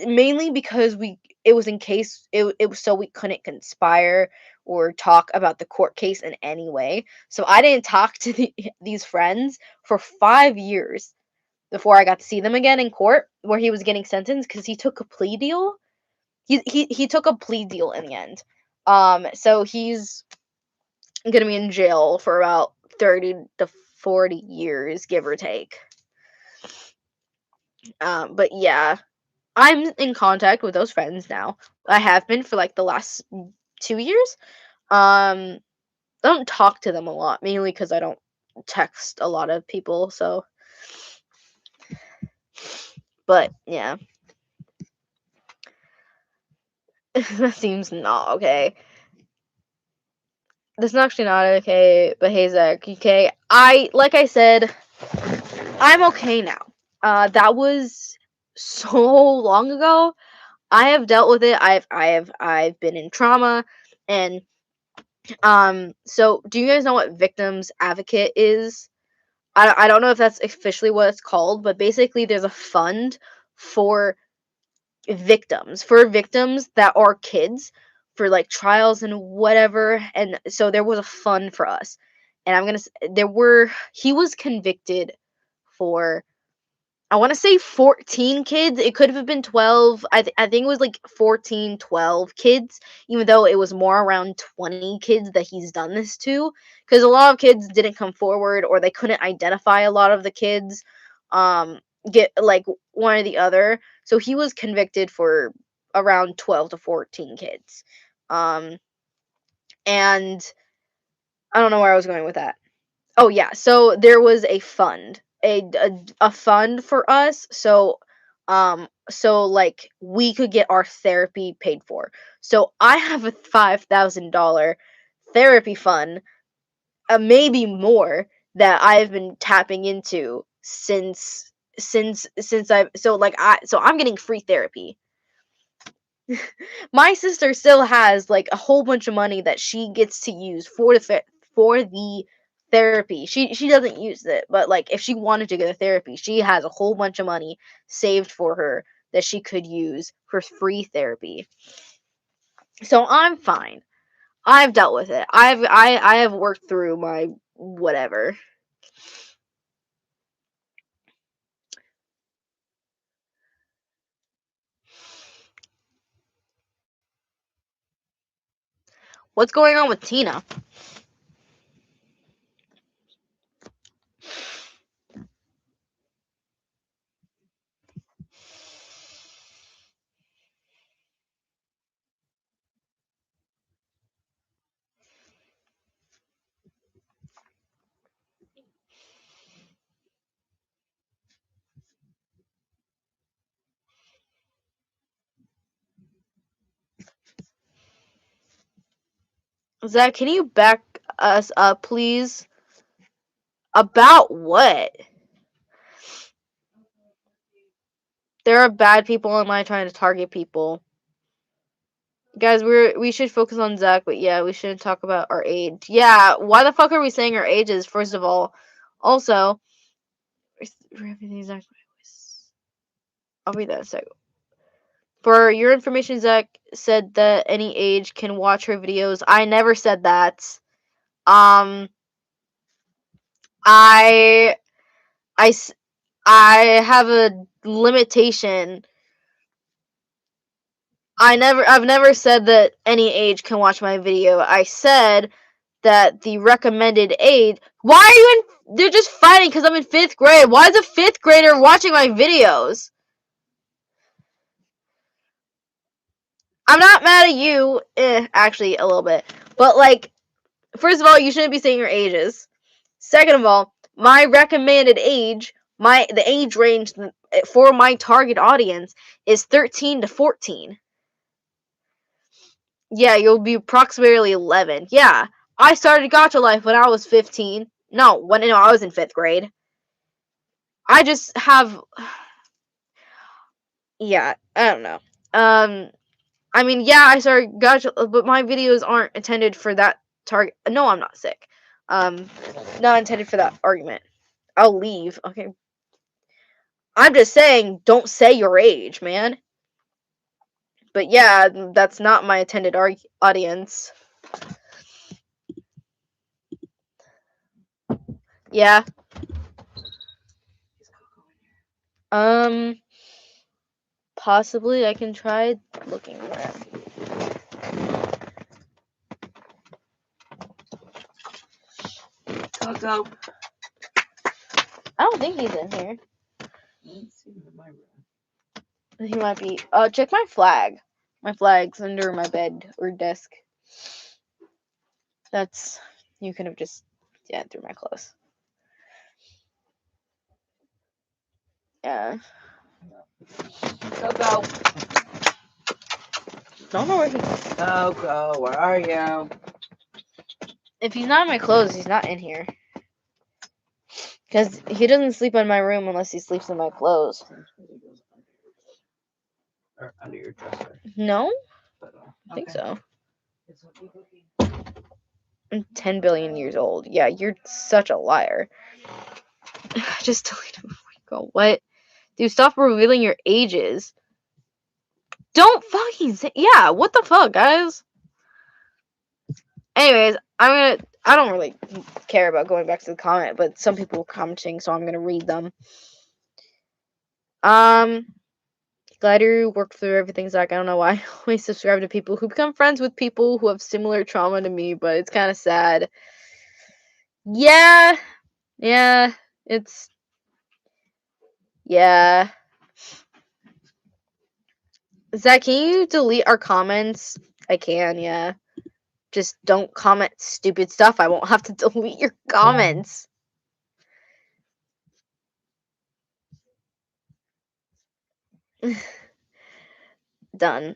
S1: mainly because it was in case it was so we couldn't conspire or talk about the court case in any way. So I didn't talk to these friends for 5 years before I got to see them again in court where he was getting sentenced because he took a plea deal. He took a plea deal in the end. So gonna be in jail for about 30 to 40 years, give or take. But yeah, I'm in contact with those friends now. I have been for like the last 2 years. I don't talk to them a lot, mainly because I don't text a lot of people. So, but yeah, that seems not okay. That's actually not okay. But hey, Zach, okay? Like I said, I'm okay now. That was so long ago. I have dealt with it. I've been in trauma, and so do you guys know what victims advocate is? I don't know if that's officially what it's called, but basically there's a fund for victims that are kids, for like trials and whatever. And so there was a fund for us, and he was convicted for, I want to say 14 kids. It could have been 12. I think it was like 14, 12 kids, even though it was more around 20 kids that he's done this to. Because a lot of kids didn't come forward, or they couldn't identify a lot of the kids. Get like one or the other. So he was convicted for around 12 to 14 kids. And I don't know where I was going with that. Oh yeah, so there was a fund, a fund for us, so like we could get our therapy paid for. So I have a $5,000 therapy fund, maybe more, that I've been tapping into since I'm getting free therapy. My sister still has like a whole bunch of money that she gets to use for the therapy. She doesn't use it, but like if she wanted to go to therapy, she has a whole bunch of money saved for her that she could use for free therapy. So I'm fine. I've dealt with it. I have worked through my whatever. What's going on with Tina? Zach, can you back us up, please? About what? There are bad people online trying to target people. Guys, we should focus on Zach, but yeah, we shouldn't talk about our age. Yeah, why the fuck are we saying our ages, first of all? Also, I'll read that in a second. For your information, Zach said that any age can watch her videos. I never said that. Um, I, I, I have a limitation. I've never said that any age can watch my video. I said that the recommended age. Why are you in? They're just fighting because I'm in 5th grade. Why is a 5th grader watching my videos? I'm not mad at you. Actually, a little bit. But like, first of all, you shouldn't be saying your ages. Second of all, my recommended age, the age range for my target audience is 13 to 14. Yeah, you'll be approximately 11. Yeah, I started Gacha Life when I was 15. No, I was in 5th grade. I just have, yeah, I don't know. I mean, yeah, I started Gacha, but my videos aren't intended for that target. No, I'm not sick. Not intended for that argument. I'll leave. Okay. I'm just saying, don't say your age, man. But yeah, that's not my intended audience. Yeah. Possibly I can try looking around.
S2: Coco.
S1: I don't think he's in here.
S2: I don't see him in my room.
S1: He might be. Check my flag. My flag's under my bed or desk. That's. You could have just. Yeah, threw my clothes. Yeah.
S2: Coco.
S1: Don't know where he.
S2: Coco, where are you?
S1: If he's not in my clothes, he's not in here. Because he doesn't sleep in my room unless he sleeps in my clothes.
S2: Or under your dresser.
S1: No?
S2: But,
S1: I think
S2: okay.
S1: so.
S2: It's okay, Cookie.
S1: I'm 10 billion years old. Yeah, you're such a liar. Just delete him before you go. What? Dude, stop revealing your ages. Don't fucking say. Yeah, what the fuck, guys? Anyways, I don't really care about going back to the comment, but some people were commenting, so I'm gonna read them. Glad you worked through everything, Zach. I don't know why I always subscribe to people who become friends with people who have similar trauma to me, but it's kind of sad. Yeah, it's. Yeah. Zach, can you delete our comments? I can, yeah. Just don't comment stupid stuff. I won't have to delete your comments. Done.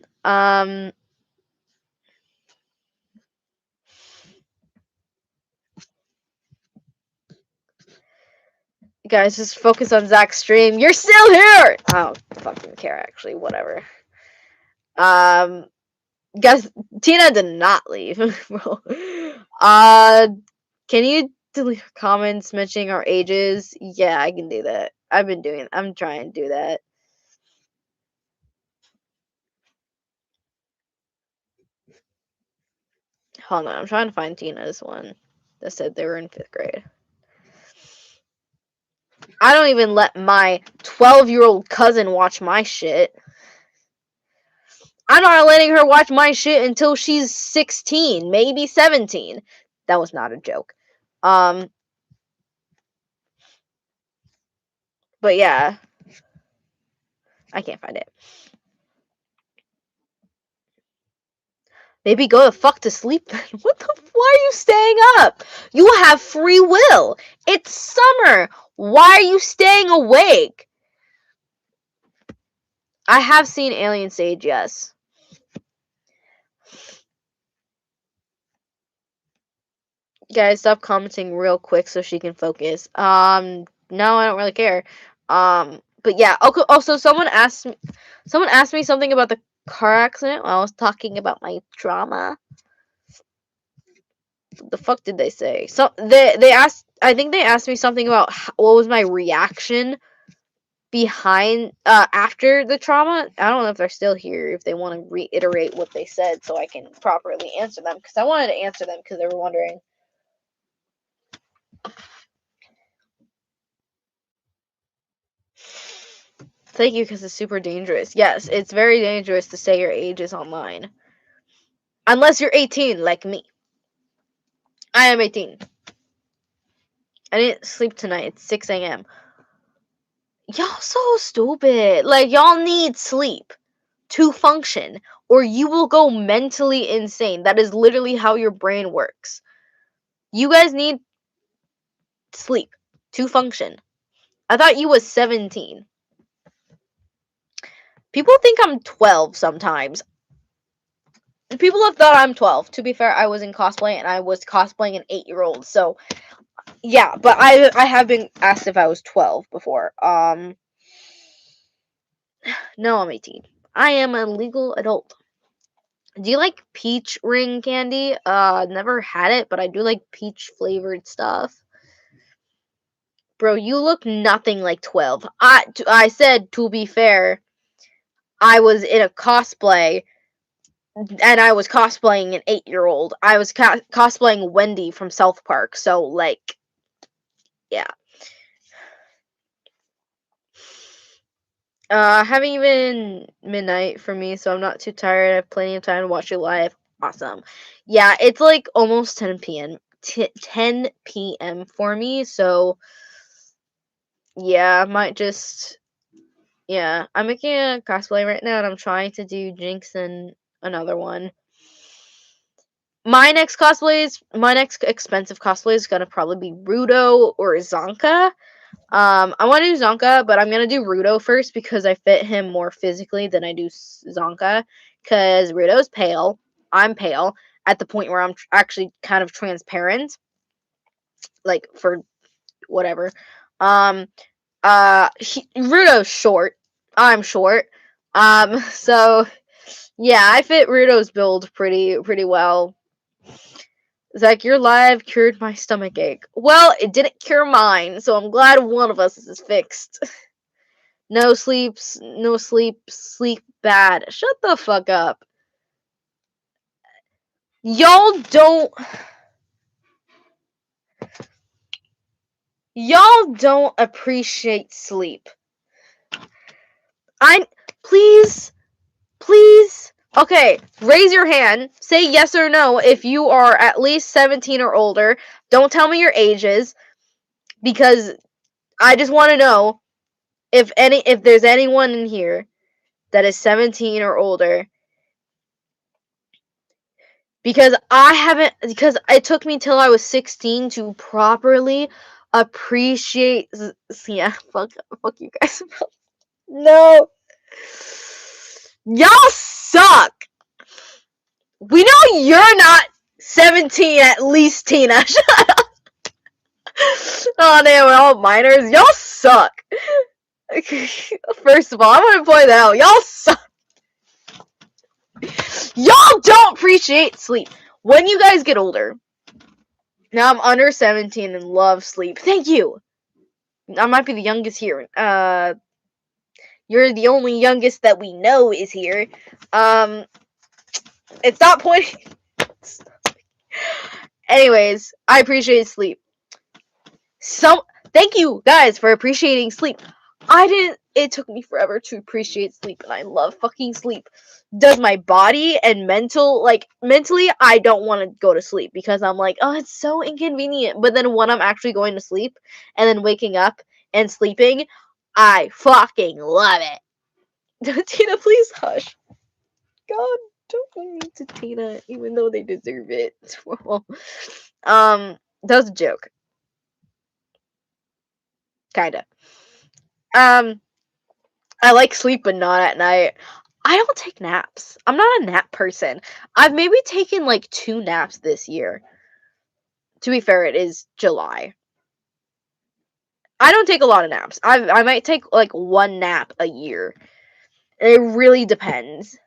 S1: Guys, just focus on Zach's stream. You're still here! I don't fucking care, actually. Whatever. Guys, Tina did not leave. Can you delete comments mentioning our ages? Yeah, I can do that. I'm trying to do that. Hold on, I'm trying to find Tina's one that said they were in 5th grade. I don't even let my 12-year-old cousin watch my shit. I'm not letting her watch my shit until she's 16, maybe 17. That was not a joke. But yeah. I can't find it. Maybe go the fuck to sleep then. What the? Why are you staying up? You have free will. It's summer. Why are you staying awake? I have seen Alien Sage, yes. Guys, stop commenting real quick so she can focus. No, I don't really care. But yeah. Okay. Also, someone asked me something about the car accident while I was talking about my trauma. What the fuck did they say? So they asked. I think they asked me something about what was my reaction behind after the trauma. I don't know if they're still here, if they want to reiterate what they said so I can properly answer them, because I wanted to answer them because they were wondering. Thank you, because it's super dangerous. Yes, it's very dangerous to say your age is online. Unless you're 18, like me. I am 18. I didn't sleep tonight. It's 6 a.m. Y'all so stupid. Like, y'all need sleep to function, or you will go mentally insane. That is literally how your brain works. You guys need sleep to function. I thought you was 17. People think I'm 12 sometimes. People have thought I'm 12. To be fair, I was in cosplay and I was cosplaying an 8-year-old. So, yeah, but I have been asked if I was 12 before. No, I'm 18. I am a legal adult. Do you like peach ring candy? Never had it, but I do like peach flavored stuff. Bro, you look nothing like 12. I said, to be fair, I was in a cosplay, and I was cosplaying an 8-year-old. I was cosplaying Wendy from South Park, so, like, yeah. Haven't even midnight for me, so I'm not too tired. I have plenty of time to watch it live. Awesome. Yeah, it's like almost 10 p.m. 10 p.m. for me, so yeah, I might just yeah, I'm making a cosplay right now and I'm trying to do Jinx and another one. My next expensive cosplay is gonna probably be Rudo or Zonka. I want to do Zonka, but I'm gonna do Rudo first because I fit him more physically than I do Zonka. Because Rudo's pale, I'm pale at the point where I'm actually kind of transparent, like for whatever. Rudo's short, I'm short. So yeah, I fit Rudo's build pretty well. Zach, your live cured my stomach ache. Well, it didn't cure mine, so I'm glad one of us is fixed. No sleep, sleep bad. Shut the fuck up. Y'all don't appreciate sleep. Please okay, raise your hand. Say yes or no if you are at least 17 or older. Don't tell me your ages because I just want to know if there's anyone in here that is 17 or older. Because it took me till I was 16 to properly appreciate yeah, fuck you guys. No. Y'all suck. We know you're not 17 at least, Tina. Shut up. Oh damn, we're all minors. Y'all suck. First of all, I want to point out, y'all suck. Y'all don't appreciate sleep. When you guys get older, now I'm under 17 and love sleep. Thank you. I might be the youngest here. You're the only youngest that we know is here. It's not pointing. Anyways, I appreciate sleep. Thank you guys for appreciating sleep. It took me forever to appreciate sleep, and I love fucking sleep. Does my body and mentally, I don't want to go to sleep because I'm like, oh, it's so inconvenient. But then when I'm actually going to sleep and then waking up and sleeping, I fucking love it. Tina, please hush. God, don't be mean to Tina, even though they deserve it. Well, that was a joke. Kinda. I like sleep, but not at night. I don't take naps. I'm not a nap person. I've maybe taken like 2 naps this year. To be fair, it is July. I don't take a lot of naps. I might take like 1 nap a year. It really depends.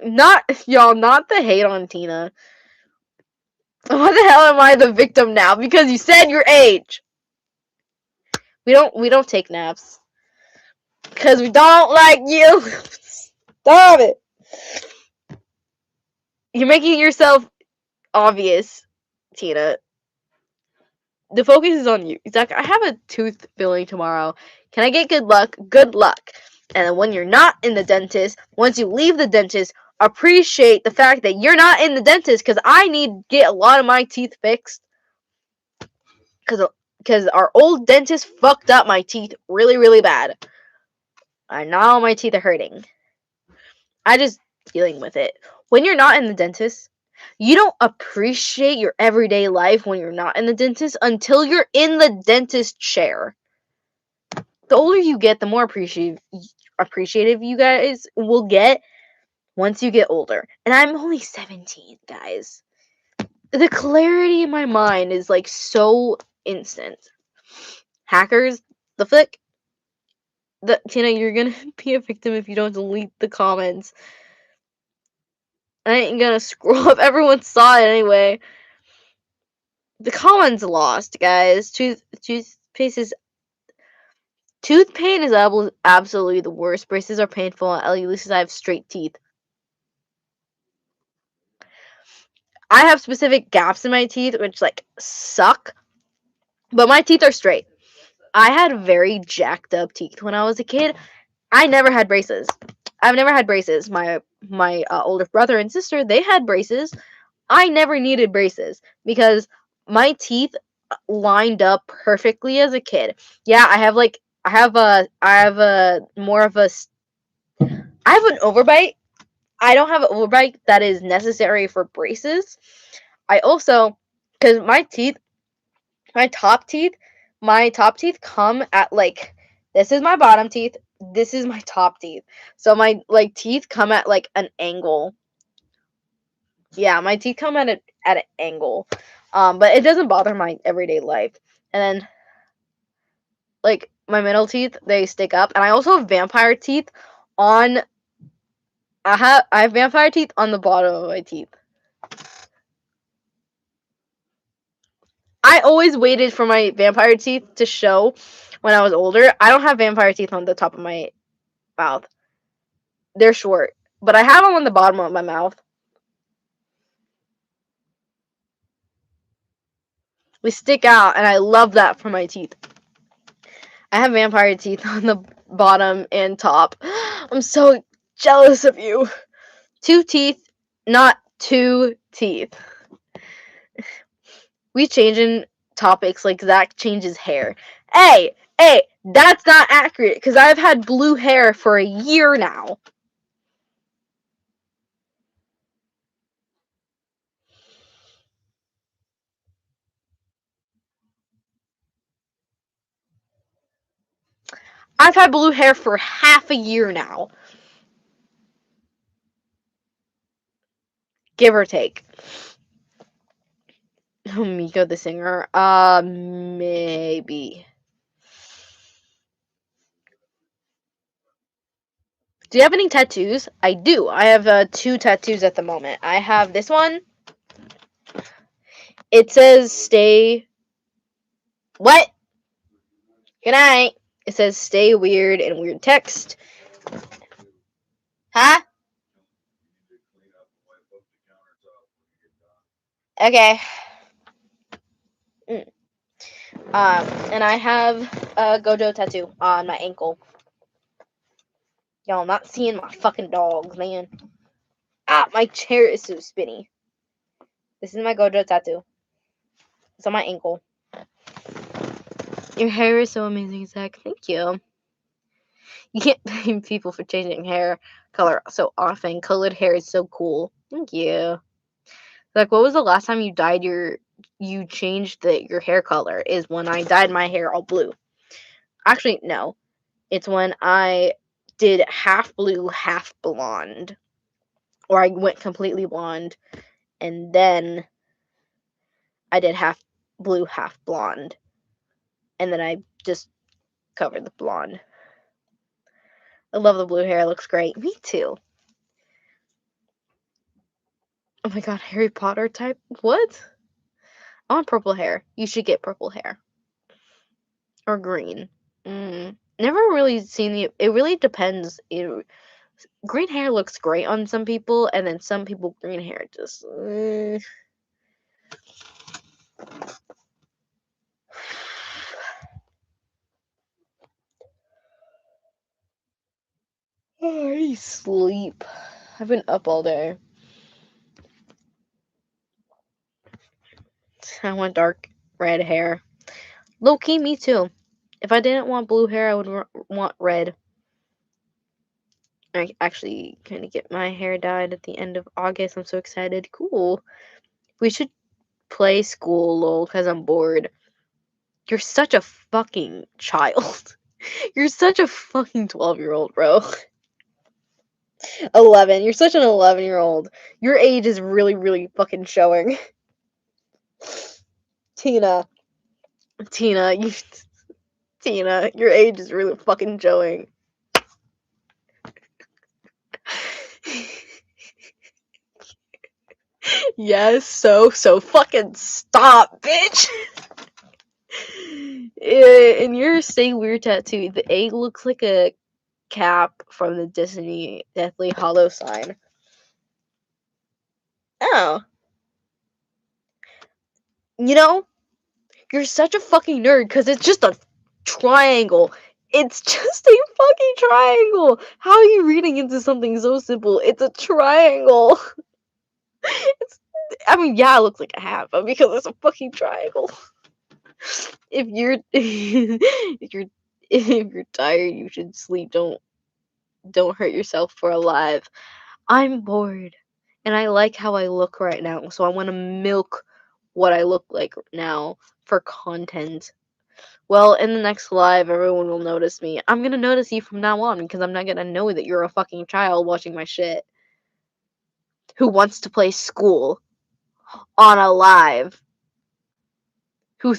S1: Not the hate on Tina. Why the hell am I the victim now? Because you said your age. We don't take naps. Because we don't like you. Stop it. You're making yourself obvious, Tina. The focus is on you. Zach, I have a tooth filling tomorrow. Can I get good luck? Good luck. And then when you're not in the dentist, once you leave the dentist, appreciate the fact that you're not in the dentist because I need to get a lot of my teeth fixed. Because our old dentist fucked up my teeth really, really bad. And now all my teeth are hurting. I just dealing with it. When you're not in the dentist, you don't appreciate your everyday life when you're not in the dentist until you're in the dentist chair. The older you get, the more appreciative you guys will get once you get older. And I'm only 17, guys. The clarity in my mind is like so instant. Hackers, the flick. Tina, you're gonna be a victim if you don't delete the comments. I ain't gonna scroll up. Everyone saw it anyway. The comments lost, guys. Tooth pain is absolutely the worst. Braces are painful. At least I have straight teeth. I have specific gaps in my teeth, which like suck. But my teeth are straight. I had very jacked up teeth when I was a kid. I never had braces. I've never had braces. My older brother and sister, they had braces. I never needed braces because my teeth lined up perfectly as a kid. Yeah, I have a more of a I have an overbite. I don't have an overbite that is necessary for braces. I also, because my top teeth, my top teeth come at like, this is my bottom teeth, this is my top teeth. So my like teeth come at like an angle. Yeah, my teeth come at an angle. But it doesn't bother my everyday life. And then like my middle teeth, they stick up, and I also have vampire teeth on. I have vampire teeth on the bottom of my teeth. I always waited for my vampire teeth to show when I was older. I don't have vampire teeth on the top of my mouth. They're short, but I have them on the bottom of my mouth. They stick out, and I love that for my teeth. I have vampire teeth on the bottom and top. I'm so jealous of you. 2 teeth, not 2 teeth. We changing topics like Zach changes hair. Hey, that's not accurate because I've had blue hair for a year now. I've had blue hair for half a year now. Give or take. Miko the singer? Maybe. Do you have any tattoos? I do. I have 2 tattoos at the moment. I have this one. It says stay. What? Good night. It says stay weird in weird text. Huh? Okay. And I have a Gojo tattoo on my ankle. Y'all not seeing my fucking dogs, man. Ah, my chair is so spinny. This is my Gojo tattoo. It's on my ankle. Your hair is so amazing, Zach. Thank you. You can't blame people for changing hair color so often. Colored hair is so cool. Thank you. Like, what was the last time you changed your hair color? Is when I dyed my hair all blue. Actually, no. It's when I did half blue, half blonde. Or I went completely blonde, and then I did half blue, half blonde. And then I just covered the blonde. I love the blue hair. It looks great. Me too. Oh my god, Harry Potter type? What? I want purple hair. You should get purple hair. Or green. Never really seen it really depends. Green hair looks great on some people, and then some people green hair just I sleep. I've been up all day. I want dark red hair. Low key, me too. If I didn't want blue hair, I would want red. I actually gonna get my hair dyed at the end of August. I'm so excited. Cool. We should play school, lol, because I'm bored. You're such a fucking child. You're such a fucking 12-year-old, bro. 11. You're such an 11-year-old. Your age is really, really fucking showing. Tina, your age is really fucking showing. Yes, so fucking stop, bitch. In your Stay Weird tattoo, the egg looks like a cap from the Disney Deathly Hollow sign. Oh. You know, you're such a fucking nerd because it's just a triangle. It's just a fucking triangle. How are you reading into something so simple? It's a triangle. I mean, yeah, it looks like a hat, but because it's a fucking triangle. If you're if you're tired, you should sleep. Don't hurt yourself for alive. I'm bored, and I like how I look right now, so I want to milk what I look like now for content. Well, in the next live, everyone will notice me. I'm gonna notice you from now on because I'm not gonna know that you're a fucking child watching my shit who wants to play school on a live, who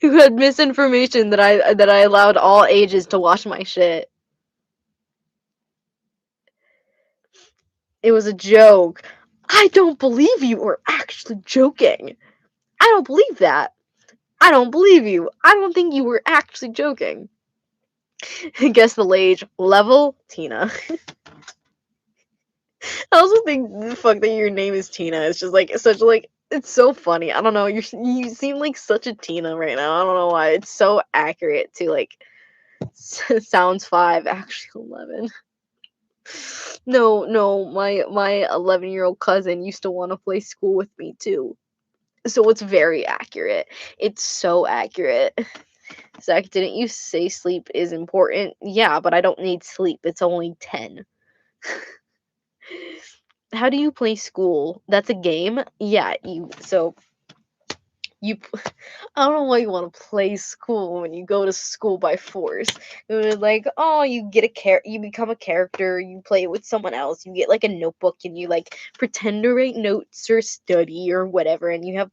S1: who had misinformation that I allowed all ages to watch my shit. It was a joke. I don't believe you were actually joking. I don't believe that. I don't believe you. I don't think you were actually joking. Guess the age. Level? Tina. I also think the fuck that your name is Tina. It's just like such like it's so funny. I don't know. You seem like such a Tina right now. I don't know why. It's so accurate to like sounds 5, actually 11. No, my 11-year-old cousin used to want to play school with me too. So it's very accurate. It's so accurate. Zach, didn't you say sleep is important? Yeah, but I don't need sleep. It's only 10. How do you play school? That's a game? Yeah, you I don't know why you want to play school when you go to school by force. It was like, oh, you get you become a character, you play with someone else, you get like a notebook and you like pretend to write notes or study or whatever, and you have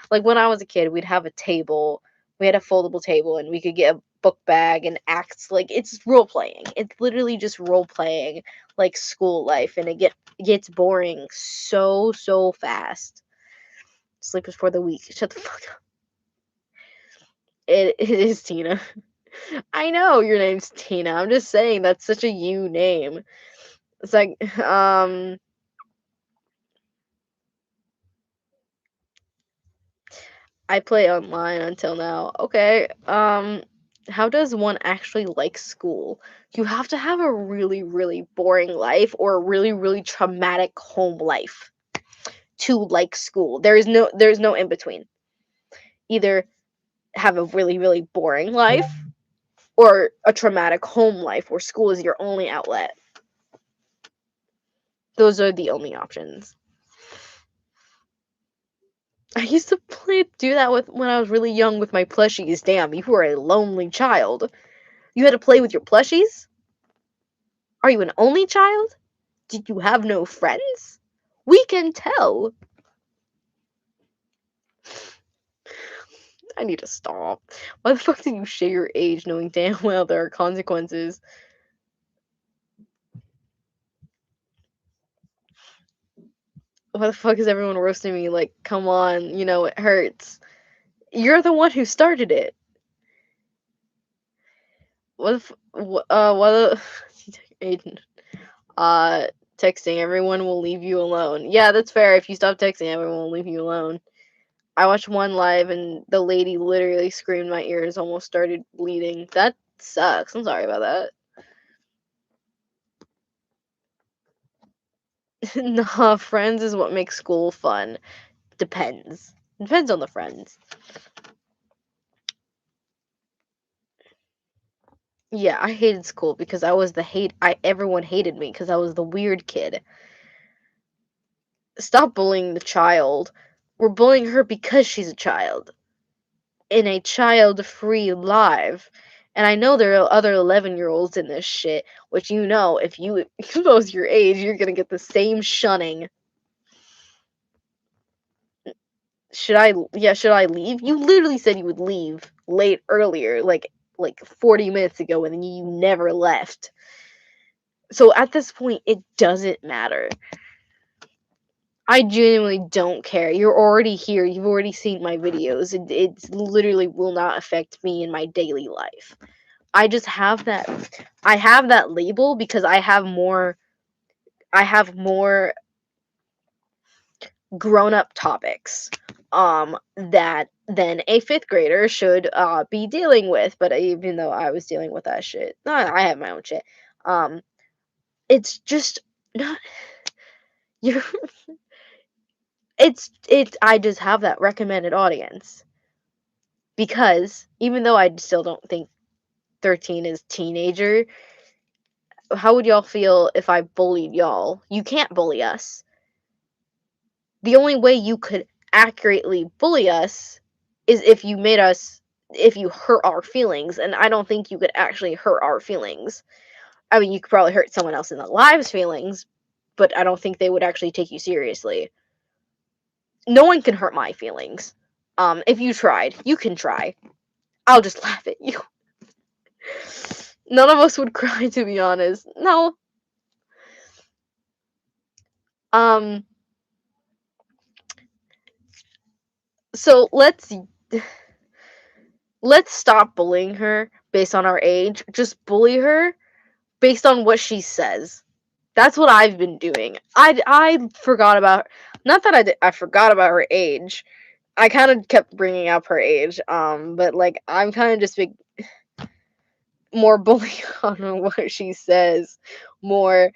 S1: like when I was a kid, we'd have a table. We had a foldable table and we could get a book bag and act like it's role playing. It's literally just role playing like school life and gets boring so fast. Sleep is for the weak. Shut the fuck up. It is Tina. I know your name's Tina. I'm just saying that's such a you name. It's like, I play online until now. Okay. How does one actually like school? You have to have a really boring life or a really traumatic home life to like school. There's no in between. Either have a really boring life or a traumatic home life where school is your only outlet. Those are the only options. I used to do that with when I was really young with my plushies. Damn, you were a lonely child. You had to play with your plushies? Are you an only child? Did you have no friends? We can tell. I need to stop. Why the fuck did you share your age knowing damn well there are consequences? Why the fuck is everyone roasting me? Like, come on, it hurts. You're the one who started it. What the Aiden. Uh, Texting everyone will leave you alone. Yeah, that's fair. If you stop texting, everyone will leave you alone. I watched one live and the lady literally screamed my ears, almost started bleeding. That sucks. I'm sorry about that. Nah, friends is what makes school fun. Depends. Depends on the friends. Yeah, I hated school because I was the everyone hated me because I was the weird kid. Stop bullying the child. We're bullying her because she's a child. In a child-free live. And I know there are other 11-year-olds in this shit, which if you expose your age, you're gonna get the same shunning. Should I leave? You literally said you would leave earlier, like 40 minutes ago, and then you never left. So at this point, it doesn't matter. I genuinely don't care. You're already here. You've already seen my videos. It literally will not affect me in my daily life. I just have that. I have that label because I have more grown-up topics that than a 5th grader should be dealing with, but even though I was dealing with that shit, I have my own shit. It's just not you're I just have that recommended audience. Because even though I still don't think 13 is teenager, how would y'all feel if I bullied y'all? You can't bully us. The only way you could accurately bully us is if you hurt our feelings, and I don't think you could actually hurt our feelings. I mean, you could probably hurt someone else in the live's feelings, but I don't think they would actually take you seriously. No one can hurt my feelings. If you tried, you can try. I'll just laugh at you. None of us would cry, to be honest. No. So let's stop bullying her based on our age. Just bully her based on what she says. That's what I've been doing. I forgot about, not that I forgot about her age. I kind of kept bringing up her age. But like I'm kind of just big more bullying on what she says more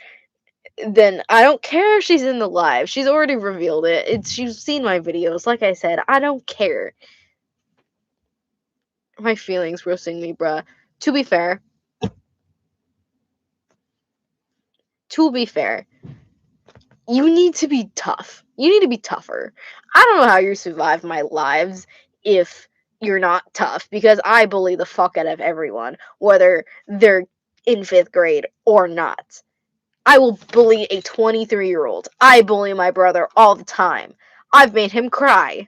S1: than, I don't care if she's in the live. She's already revealed it. She's seen my videos. Like I said, I don't care. My feelings roasting me, bruh. To be fair, you need to be tough. You need to be tougher. I don't know how you survive my lives if you're not tough, because I bully the fuck out of everyone, whether they're in 5th grade or not. I will bully a 23-year-old. I bully my brother all the time. I've made him cry.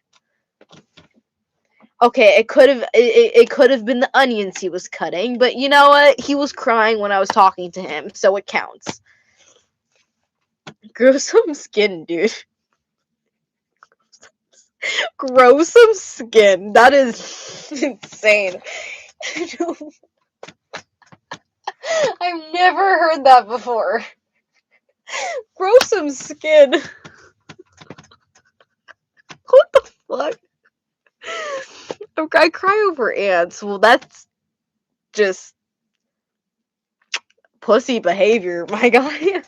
S1: Okay, it could have been the onions he was cutting, but you know what? He was crying when I was talking to him, so it counts. Grow some skin, dude. Grow some skin. That is insane. I've never heard that before. Grow some skin. What the fuck? I cry over ants. Well, that's just pussy behavior, my guy.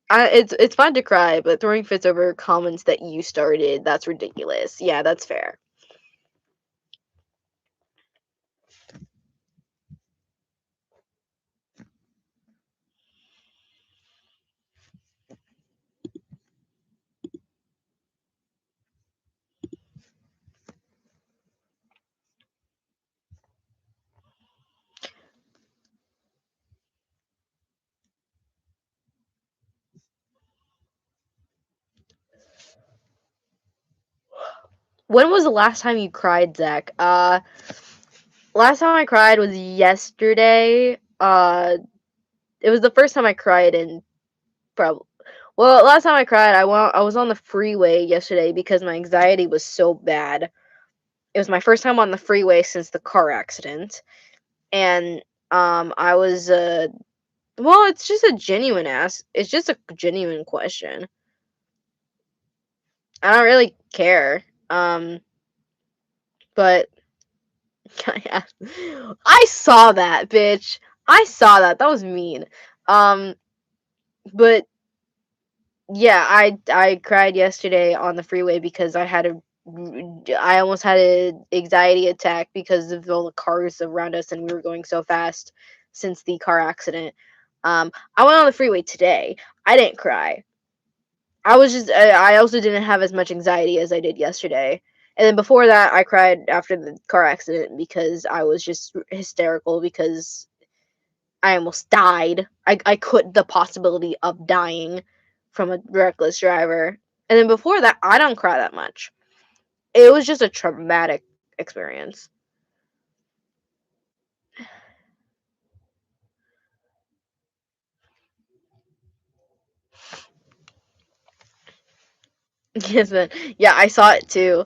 S1: It's fun to cry, but throwing fits over comments that you started, that's ridiculous. Yeah, that's fair. When was the last time you cried, Zach? Last time I cried was yesterday. It was the first time I cried in probably. Well, last time I cried, I was on the freeway yesterday because my anxiety was so bad. It was my first time on the freeway since the car accident, and I was well, it's just a genuine question. I don't really care. But I saw that, bitch. I saw that. That was mean. But yeah, I cried yesterday on the freeway because I almost had an anxiety attack because of all the cars around us and we were going so fast since the car accident. I went on the freeway today. I didn't cry. I also didn't have as much anxiety as I did yesterday. And then before that, I cried after the car accident because I was just hysterical because I almost died. I could the possibility of dying from a reckless driver. And then before that, I don't cry that much. It was just a traumatic experience. Yes, man. Yeah, I saw it too.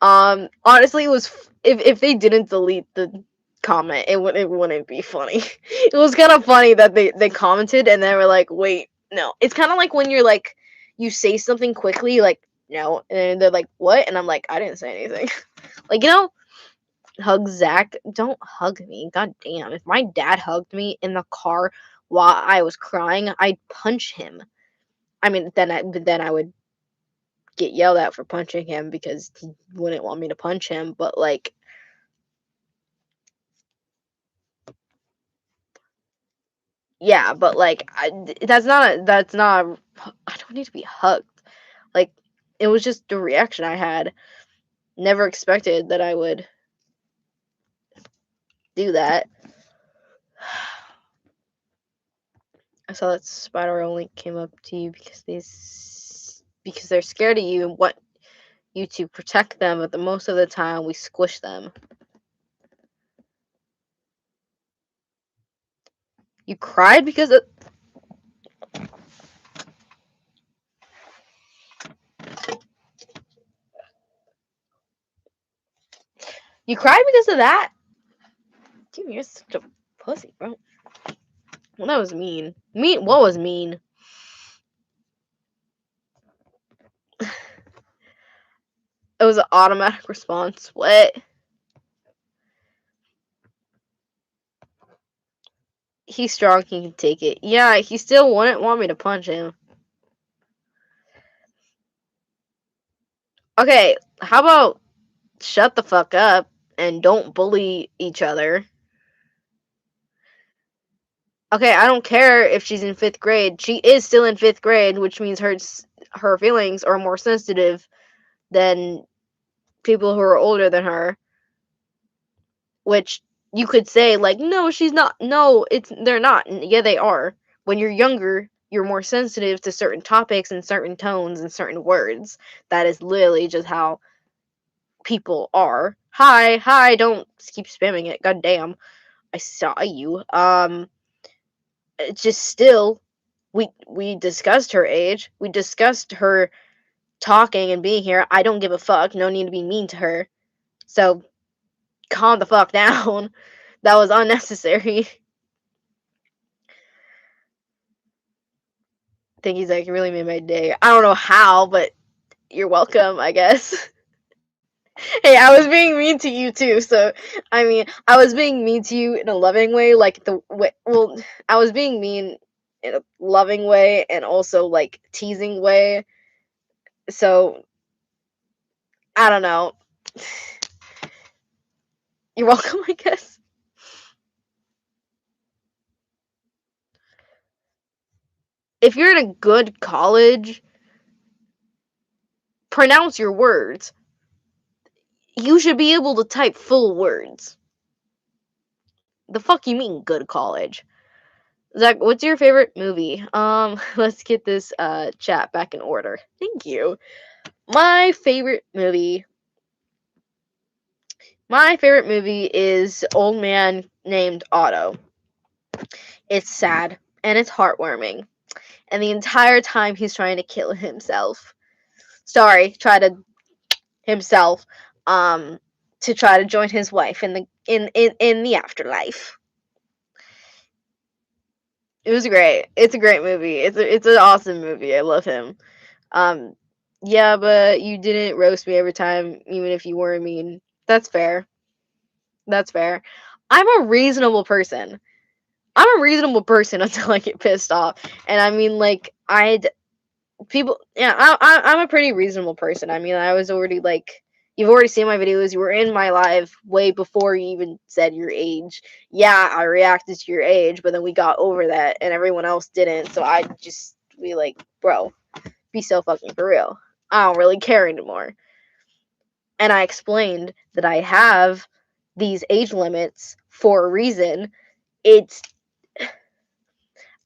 S1: Honestly, it was if they didn't delete the comment, it wouldn't be funny. It was kind of funny that they commented and they were like, "Wait, no." It's kind of like when you're like you say something quickly, like no, and they're like, "What?" And I'm like, "I didn't say anything." Like hug Zach. Don't hug me. God damn. If my dad hugged me in the car while I was crying, I'd punch him. I mean, then I would get yelled at for punching him because he wouldn't want me to punch him. But like, yeah, but like, that's not I don't need to be hugged. Like, it was just the reaction I had. Never expected that I would do that. I saw that Spider only came up to you because they're scared of you and want you to protect them, but most of the time we squish them. You cried because of that? Dude, you're such a pussy, bro. Well, that was mean. What was mean? It was an automatic response. What? He's strong, he can take it. Yeah, he still wouldn't want me to punch him. Okay, how about shut the fuck up and don't bully each other? Okay, I don't care if she's in 5th grade. She is still in 5th grade, which means her feelings are more sensitive than people who are older than her. Which you could say, like, no, she's not. No, they're not. Yeah, they are. When you're younger, you're more sensitive to certain topics and certain tones and certain words. That is literally just how people are. Hi, don't keep spamming it. God damn. I saw you. It's just still, we discussed her age. We discussed her talking and being here. I don't give a fuck. No need to be mean to her. So calm the fuck down. That was unnecessary. Thank you, Zach. You really made my day. I don't know how, but you're welcome, I guess. Hey, I was being mean to you too, so I mean, I was being mean to you in a loving way, like the way. Well, I was being mean in a loving way and also like teasing way. So I don't know. You're welcome, I guess. If you're in a good college, pronounce your words. You should be able to type full words. The fuck you mean good college? Zach, what's your favorite movie? Let's get this chat back in order. Thank you. My favorite movie is Old Man Named Otto. It's sad and it's heartwarming. And the entire time he's trying to kill himself. Himself to try to join his wife in the afterlife. It was great. It's a great movie. It's an awesome movie. I love him. Yeah, but you didn't roast me every time, even if you were mean. That's fair. That's fair. I'm a reasonable person. I'm a reasonable person until I get pissed off. And I mean, like, I'm a pretty reasonable person. I mean, I was already, like, you've already seen my videos. You were in my live way before you even said your age. Yeah, I reacted to your age, but then we got over that, and everyone else didn't. So I just be like, bro, be so fucking for real. I don't really care anymore. And I explained that I have these age limits for a reason. I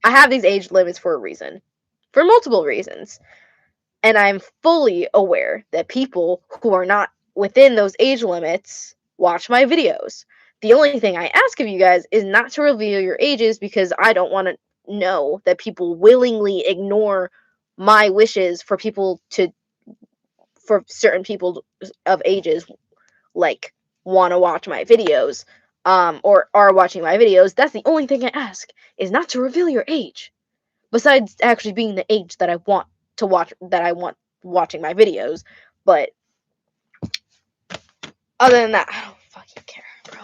S1: have these age limits for a reason. For multiple reasons. And I'm fully aware that people who are not within those age limits watch my videos. The only thing I ask of you guys is not to reveal your ages because I don't want to know that people willingly ignore my wishes for certain people of ages like want to watch my videos or are watching my videos. That's the only thing I ask, is not to reveal your age, besides actually being the age that I want watching my videos. But other than that, I don't fucking care, bro.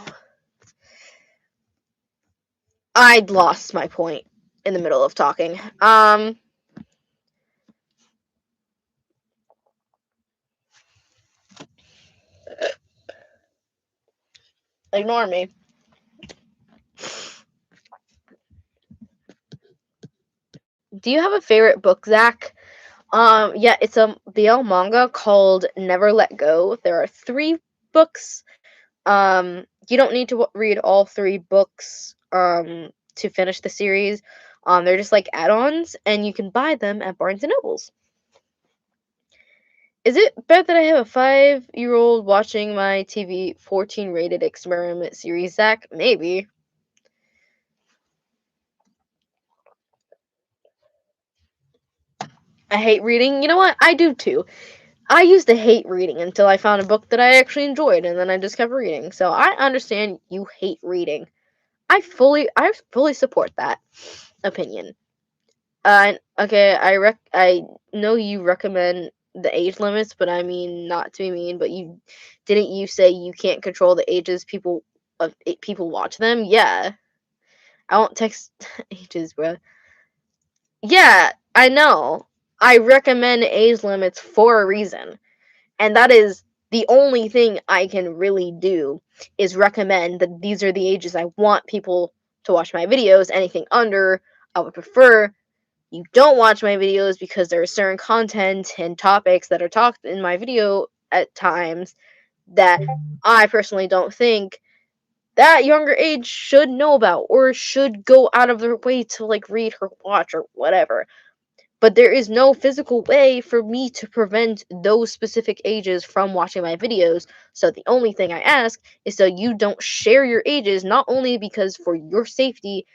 S1: I'd lost my point in the middle of talking. Ignore me. Do you have a favorite book, Zach? Yeah, it's a BL manga called Never Let Go. There are 3 books. You don't need to read all 3 books to finish the series. They're just like add-ons, and you can buy them at Barnes and Nobles. Is it bad that I have a 5-year-old watching my TV 14 rated experiment series, Zach? Maybe. I hate reading. You know what? I do too. I used to hate reading until I found a book that I actually enjoyed, and then I just kept reading. So I understand you hate reading. I fully support that opinion. Okay, I know you recommend the age limits, but I mean not to be mean, but you say you can't control the ages people watch them? Yeah, I won't text ages, bro. Yeah, I know. I recommend age limits for a reason. And that is the only thing I can really do is recommend that these are the ages I want people to watch my videos. Anything under, I would prefer you don't watch my videos because there are certain content and topics that are talked in my video at times that I personally don't think that younger age should know about or should go out of their way to like read or watch or whatever. But there is no physical way for me to prevent those specific ages from watching my videos. So the only thing I ask is so you don't share your ages, not only because for your safety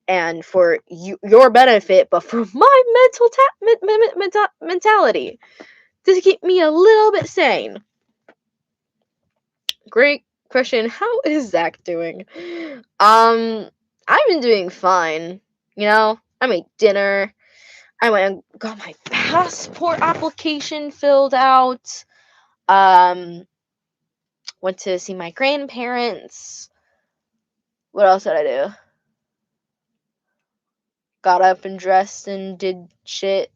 S1: and for your benefit, but for my mentality to keep me a little bit sane. Great question. How is Zach doing? I've been doing fine. You know, I made dinner. I went and got my passport application filled out. Um, went to see my grandparents. What else did I do? Got up and dressed and did shit.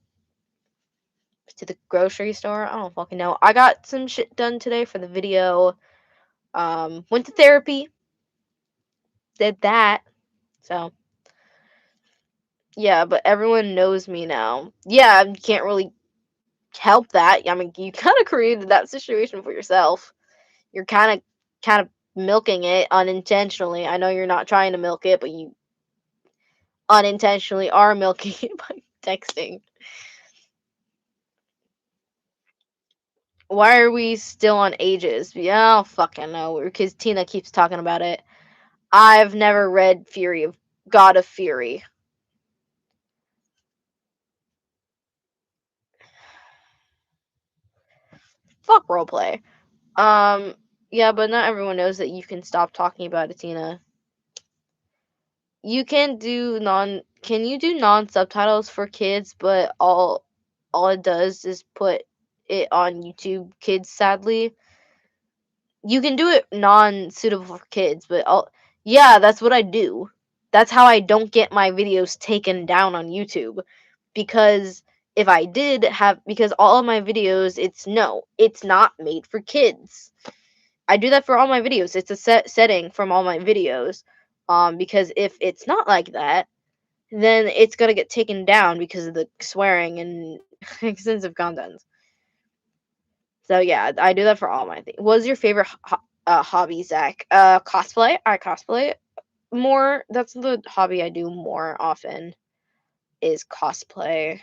S1: To the grocery store. I don't fucking know. I got some shit done today for the video. Went to therapy. Did that. So yeah, but everyone knows me now. Yeah, you can't really help that. I mean, you kind of created that situation for yourself. You're kind of milking it unintentionally. I know you're not trying to milk it, but you unintentionally are milking it by texting. Why are we still on ages? Yeah, I don't fucking know. Because Tina keeps talking about it. I've never read Fury of God of Fury. Fuck roleplay. Yeah, but not everyone knows that you can stop talking about it, Tina. You can do can you do non-subtitles for kids, but all it does is put it on YouTube Kids, sadly. You can do it non-suitable for kids, but yeah, that's what I do. That's how I don't get my videos taken down on YouTube. Because if I did have, because all of my videos, it's not made for kids. I do that for all my videos. It's a setting from all my videos. Because if it's not like that, then it's gonna get taken down because of the swearing and extensive content. So yeah, I do that for all my things. What's your favorite hobby, Zach? Cosplay. I cosplay more. That's the hobby I do more often. Is cosplay.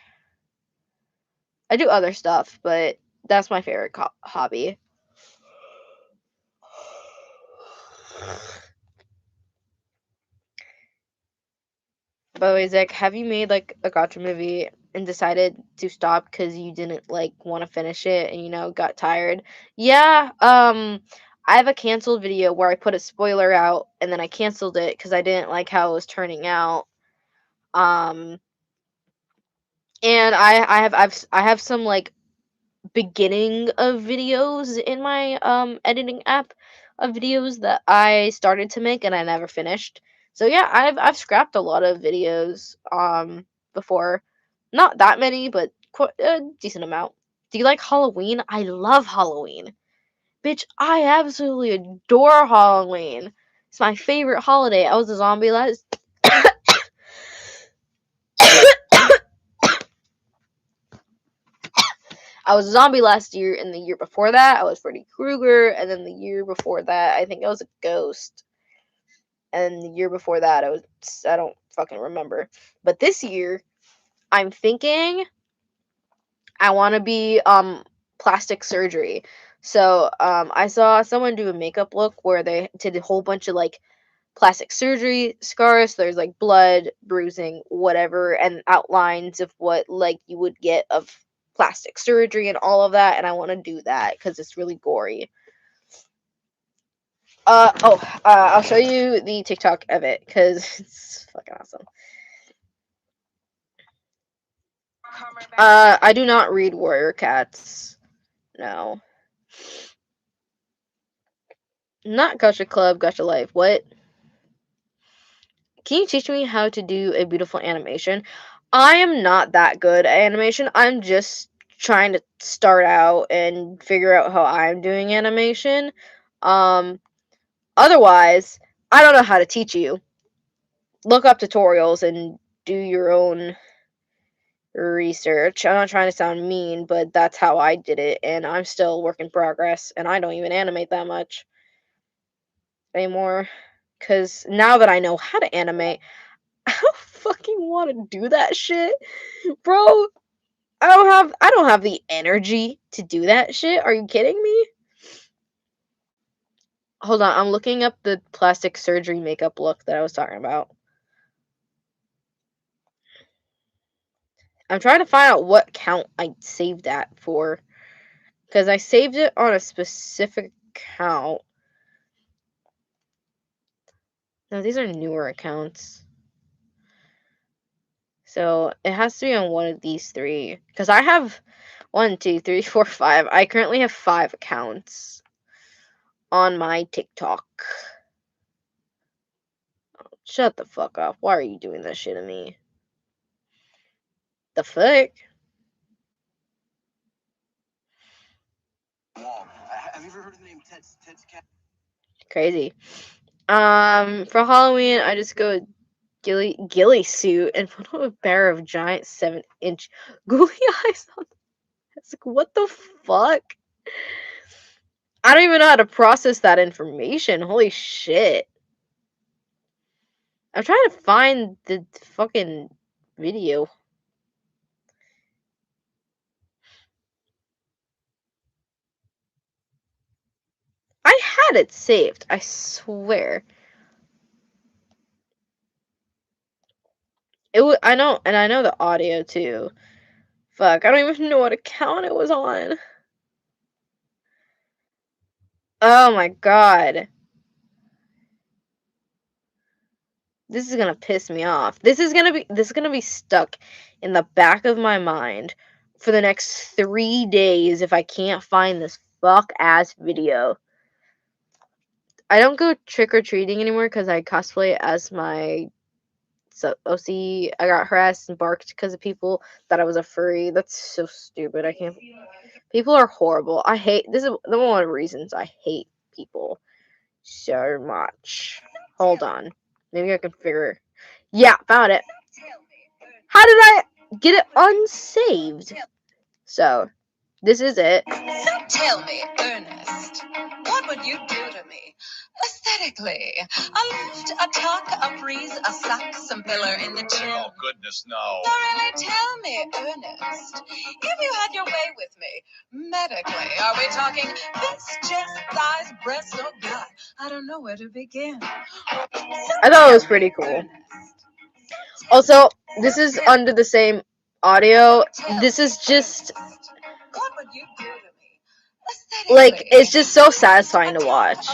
S1: I do other stuff, but that's my favorite hobby. By the way, Zach, have you made like a gotcha movie and decided to stop because you didn't like want to finish it and got tired? Yeah, I have a canceled video where I put a spoiler out and then I canceled it because I didn't like how it was turning out. Um, and I have some like beginning of videos in my editing app of videos that I started to make and I never finished. So yeah, I've scrapped a lot of videos before. Not that many, but a decent amount. Do you like Halloween? I love Halloween. Bitch, I absolutely adore Halloween. It's my favorite holiday. I was a zombie last. I was a zombie last year, and the year before that, I was Freddy Krueger, and then the year before that, I think I was a ghost. And the year before that, I don't fucking remember. But this year, I'm thinking I want to be plastic surgery. So I saw someone do a makeup look where they did a whole bunch of like plastic surgery scars. There's like blood, bruising, whatever, and outlines of what like you would get of plastic surgery and all of that. And I want to do that because it's really gory. I'll show you the TikTok of it because it's fucking awesome. I do not read Warrior Cats. No. Not Gacha Club, Gacha Life. What? Can you teach me how to do a beautiful animation? I am not that good at animation. I'm just trying to start out and figure out how I'm doing animation. Otherwise, I don't know how to teach you. Look up tutorials and do your own research. I'm not trying to sound mean, but that's how I did it, and I'm still a work in progress, and I don't even animate that much anymore. Because now that I know how to animate, I don't fucking want to do that shit, bro. I don't have the energy to do that shit. Are you kidding me? Hold on, I'm looking up the plastic surgery makeup look that I was talking about. I'm trying to find out what account I saved that for. Because I saved it on a specific account. No, these are newer accounts. So it has to be on one of these three. Because I have 1, 2, 3, 4, 5. I currently have 5 accounts on my TikTok. Oh, shut the fuck up. Why are you doing that shit to me? The fuck? Have you ever heard the name Ted's Cat? Crazy. For Halloween, I just go ghillie suit and put on a pair of giant 7-inch googly eyes on. It's like, what the fuck? I don't even know how to process that information. Holy shit. I'm trying to find the fucking video. I had it saved, I swear. I know, and I know the audio too. Fuck, I don't even know what account it was on. Oh my god. This is gonna piss me off. This is gonna be stuck in the back of my mind for the next 3 days if I can't find this fuck ass video. I don't go trick or treating anymore because I cosplay as my OC. I got harassed and barked because of people that I was a furry. That's so stupid. I can't. People are horrible. I hate. This is the one of the reasons I hate people so much. Hold on. Maybe I can figure. Yeah, found it. How did I get it unsaved? So, this is it.
S3: So tell me, Ernest, what would you do to me? Aesthetically, a lift, a tuck, a breeze, a suck, some filler in the chin.
S4: Oh, goodness, no.
S3: So really tell me, Ernest, if you had your way with me, medically, are we talking fist, chest, thighs, breast, or gut? I don't know where to begin.
S1: I thought it was pretty cool. Also, this is under the same audio. This is just
S3: what would you do to me?
S1: like, it's just so satisfying to watch.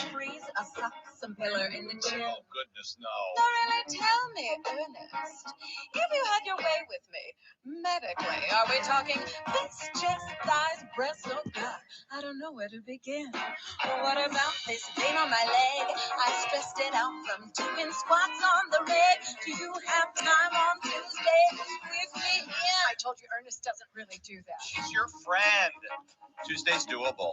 S3: Some pillar in the chin.
S4: Oh, goodness, no.
S3: So really tell me, Ernest, if you had your way with me, medically, are we talking fist, chest, thighs, breast, or gut? I don't know where to begin. Well, what about this pain on my leg? I stressed it out from doing squats on the reg. Do you have time on Tuesday with me? Yeah. told you Ernest doesn't really do that.
S4: She's your friend. Tuesday's doable.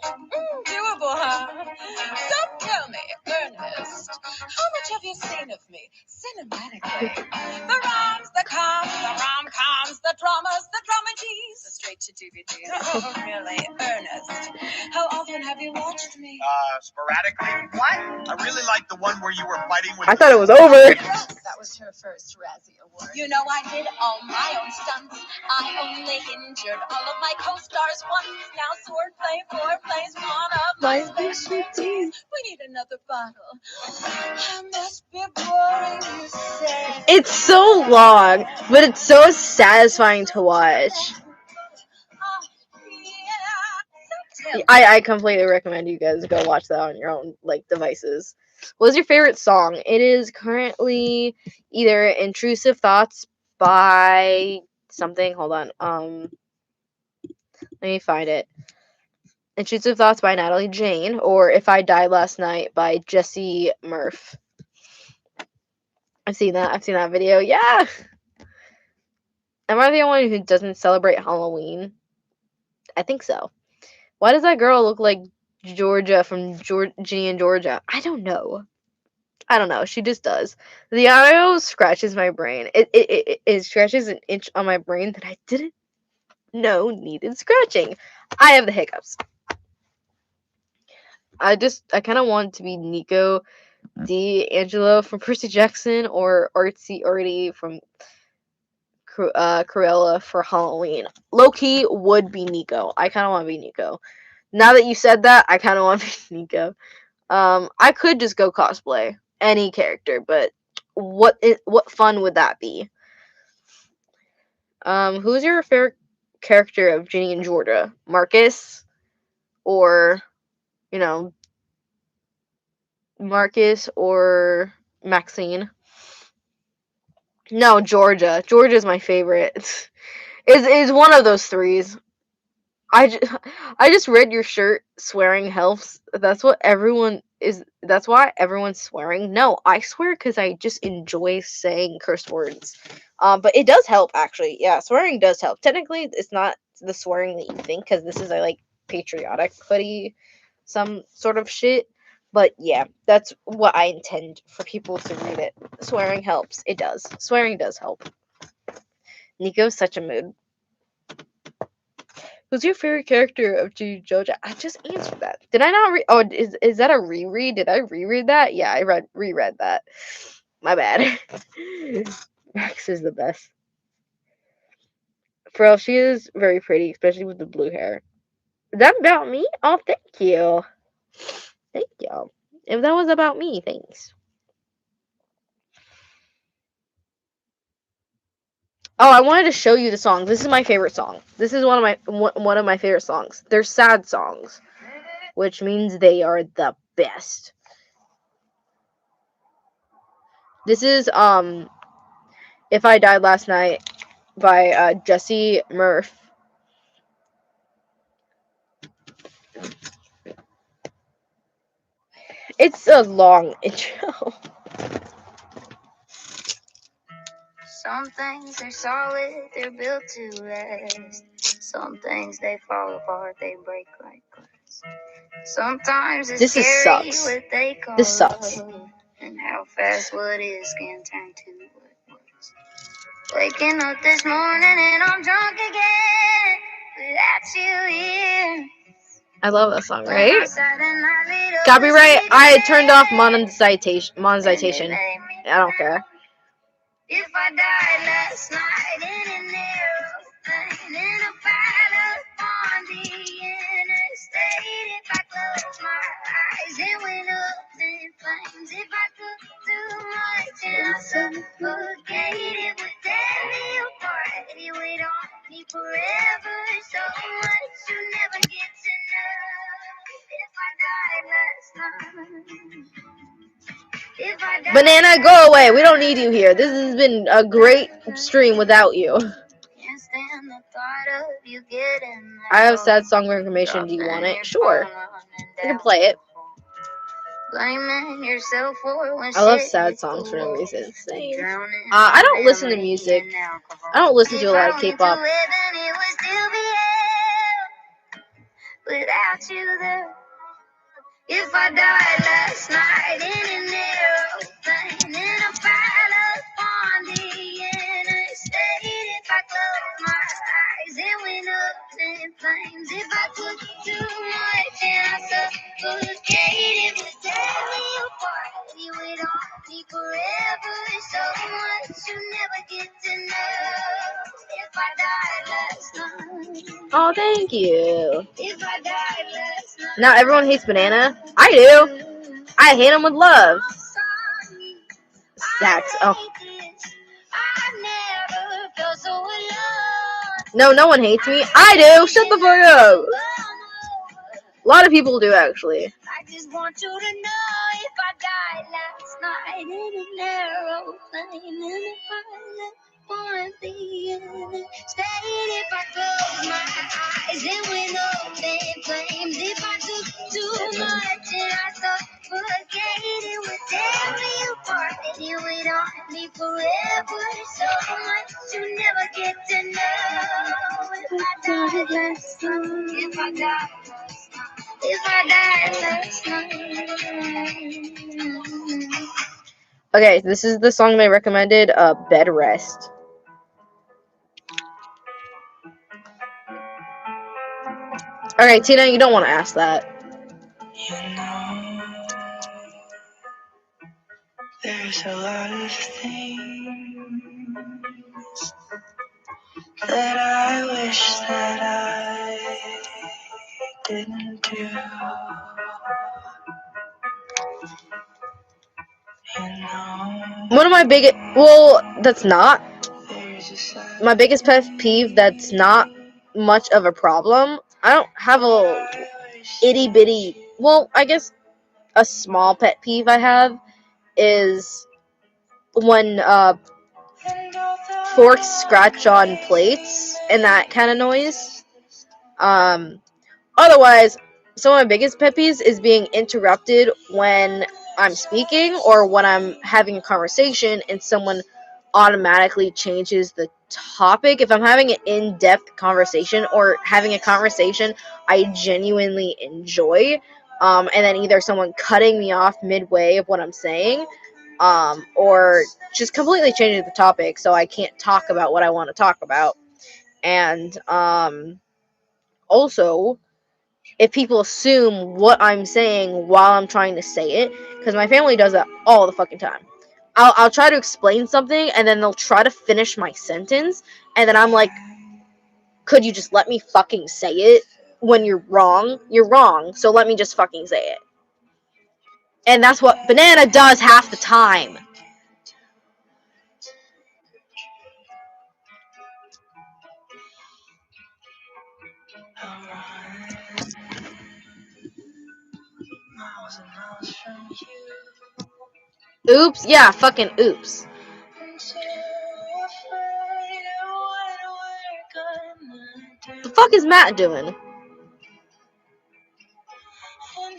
S3: Doable, huh? So tell me, Ernest, how much have you seen of me cinematically? The rhymes, the coms, the rom-coms, the dramas, the dramedies, the straight-to-DVDs. Oh, really, Ernest, how often have you watched me?
S4: Sporadically. What? I really like the one where you were fighting with.
S1: I thought it was over.
S3: That was her first Razzie Award. You know I did all my own stunts. I only injured all of my co-stars once. Now swordplay, foreplay's one of my specialties. We need another bottle. I must be boring, you say.
S1: It's so long, but it's so satisfying to watch. I completely recommend you guys go watch that on your own devices. What's your favorite song? It is currently either Intrusive Thoughts by something. Hold on. Let me find it. Intrusive Thoughts by Natalie Jane, or If I Died Last Night by Jesse Murph. I've seen that video. Yeah. Am I the only one who doesn't celebrate Halloween? I think so. Why does that girl look like Georgia from Ginny and Georgia? I don't know. She just does. The audio scratches my brain. It scratches an inch on my brain that I didn't know needed scratching. I have the hiccups. I kind of want to be Nico D'Angelo from Percy Jackson or Artsy Artie from Cruella for Halloween. Low-key would be Nico. I kind of want to be Nico. Now that you said that, I kind of want to be Nico. I could just go cosplay any character, but what fun would that be? Who's your favorite character of Ginny and Georgia? Marcus, or Marcus or Maxine? No, Georgia. Georgia's my favorite. Is one of those threes. I just read your shirt. Swearing helps. That's what everyone is. That's why everyone's swearing. No, I swear because I just enjoy saying curse words. But it does help actually. Yeah, swearing does help. Technically, it's not the swearing that you think because this is a patriotic hoodie, some sort of shit. But yeah, that's what I intend for people to read it. Swearing helps. It does. Swearing does help. Nico's such a mood. Who's your favorite character of Ginny and Georgia? I just answered that. Did I not read? Oh, is that a reread? Did I reread that? Yeah, I reread that. My bad. Max is the best. For real, she is very pretty, especially with the blue hair. Is that about me? Oh, thank you. Thank you. If that was about me, thanks. Oh, I wanted to show you the song. This is my favorite song. This is one of my favorite songs. They're sad songs, which means they are the best. This is If I Died Last Night by Jesse Murph. It's a long intro.
S5: Some things are solid, they're built to last. Some things they fall apart, they break like glass. Sometimes it's scary what they call
S1: this sucks.
S5: love, and how fast what is can turn to what was. Waking up this morning and I'm drunk again without you here.
S1: I love that song, right? Copyright. I turned off monetization. I don't care.
S5: If I died last night in an aeroplane, in a pilot on the interstate, if I closed my eyes and went up in flames, if I took too much and I suffocated, would tear me apart, it would haunt me forever, so much you never get to know. If I died last night.
S1: Banana, go away. We don't need you here. This has been a great stream without you. I have sad song information. Do you want it? Sure. I can play it.
S5: blaming yourself for when
S1: I love
S5: shit
S1: sad
S5: hits
S1: songs for no
S5: the
S1: reason. Same.
S5: drowning
S1: I don't
S5: in
S1: listen to
S5: memory
S1: music.
S5: and alcohol.
S1: I don't listen to a
S5: If
S1: lot
S5: I
S1: of
S5: went
S1: K-pop.
S5: to heaven, it would still be hell without you there. If I died last night in an aeroplane, in a pilot on the interstate, if I closed my eyes and went up in flames, if I took too much and I suffocated, would tear me apart, you would haunt me forever, so much you never get to know. If I died last night,
S1: Oh, thank you.
S5: if I died last night.
S1: Now everyone hates Banana. I do. I hate him with love. Stacks. Oh. No, no one hates me. I do. Shut the fuck up. A lot of people do, actually.
S5: I just want you to know if I died last night in an aeroplane, in a pilot on the interstate, if I closed my eyes and went up in flames, if I took too much and I suffocated, would tear me apart and you would haunt me forever, so much you never get to know. If I died last night, if I died. If I died last night.
S1: Okay, this is the song they recommended, Bed Rest. Alright, Tina, you don't want to ask that.
S6: You know, there's a lot of things that I wish that I didn't do. You know,
S1: One of my biggest, well, that's not.
S6: there's a side
S1: My biggest pet peeve that's not much of a problem. I don't have a
S6: I wish
S1: itty bitty, well, I guess a small pet peeve I have is when forks scratch on plates and that kind of noise. Otherwise, some of my biggest pet peeves is being interrupted when I'm speaking or when I'm having a conversation and someone automatically changes the topic. If I'm having an in-depth conversation or having a conversation I genuinely enjoy, and then either someone cutting me off midway of what I'm saying, or just completely changing the topic so I can't talk about what I want to talk about. And also, if people assume what I'm saying while I'm trying to say it, because my family does that all the fucking time. I'll try to explain something, and then they'll try to finish my sentence, and then I'm like, could you just let me fucking say it? When you're wrong, so let me just fucking say it. And that's what Banana does half the time.
S6: I'm running miles and miles from you.
S1: Oops, yeah, fucking oops.
S6: I'm too afraid of what we're gonna do.
S1: The fuck is Matt doing?
S6: And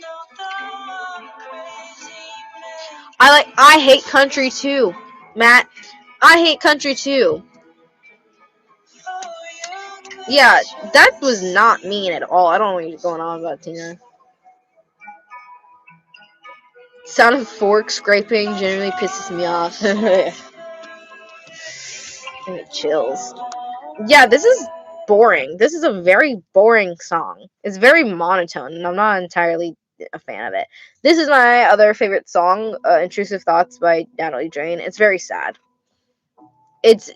S6: although I'm crazy, man,
S1: I hate country too, Matt. I hate country too.
S6: oh, you could
S1: Yeah, that was not mean at all. I don't know what's going on about Tina. Sound of fork scraping generally pisses me off. Give me chills. Yeah, this is boring. This is a very boring song. It's very monotone, and I'm not entirely a fan of it. This is my other favorite song, "Intrusive Thoughts" by Natalie Drain. It's very sad. It's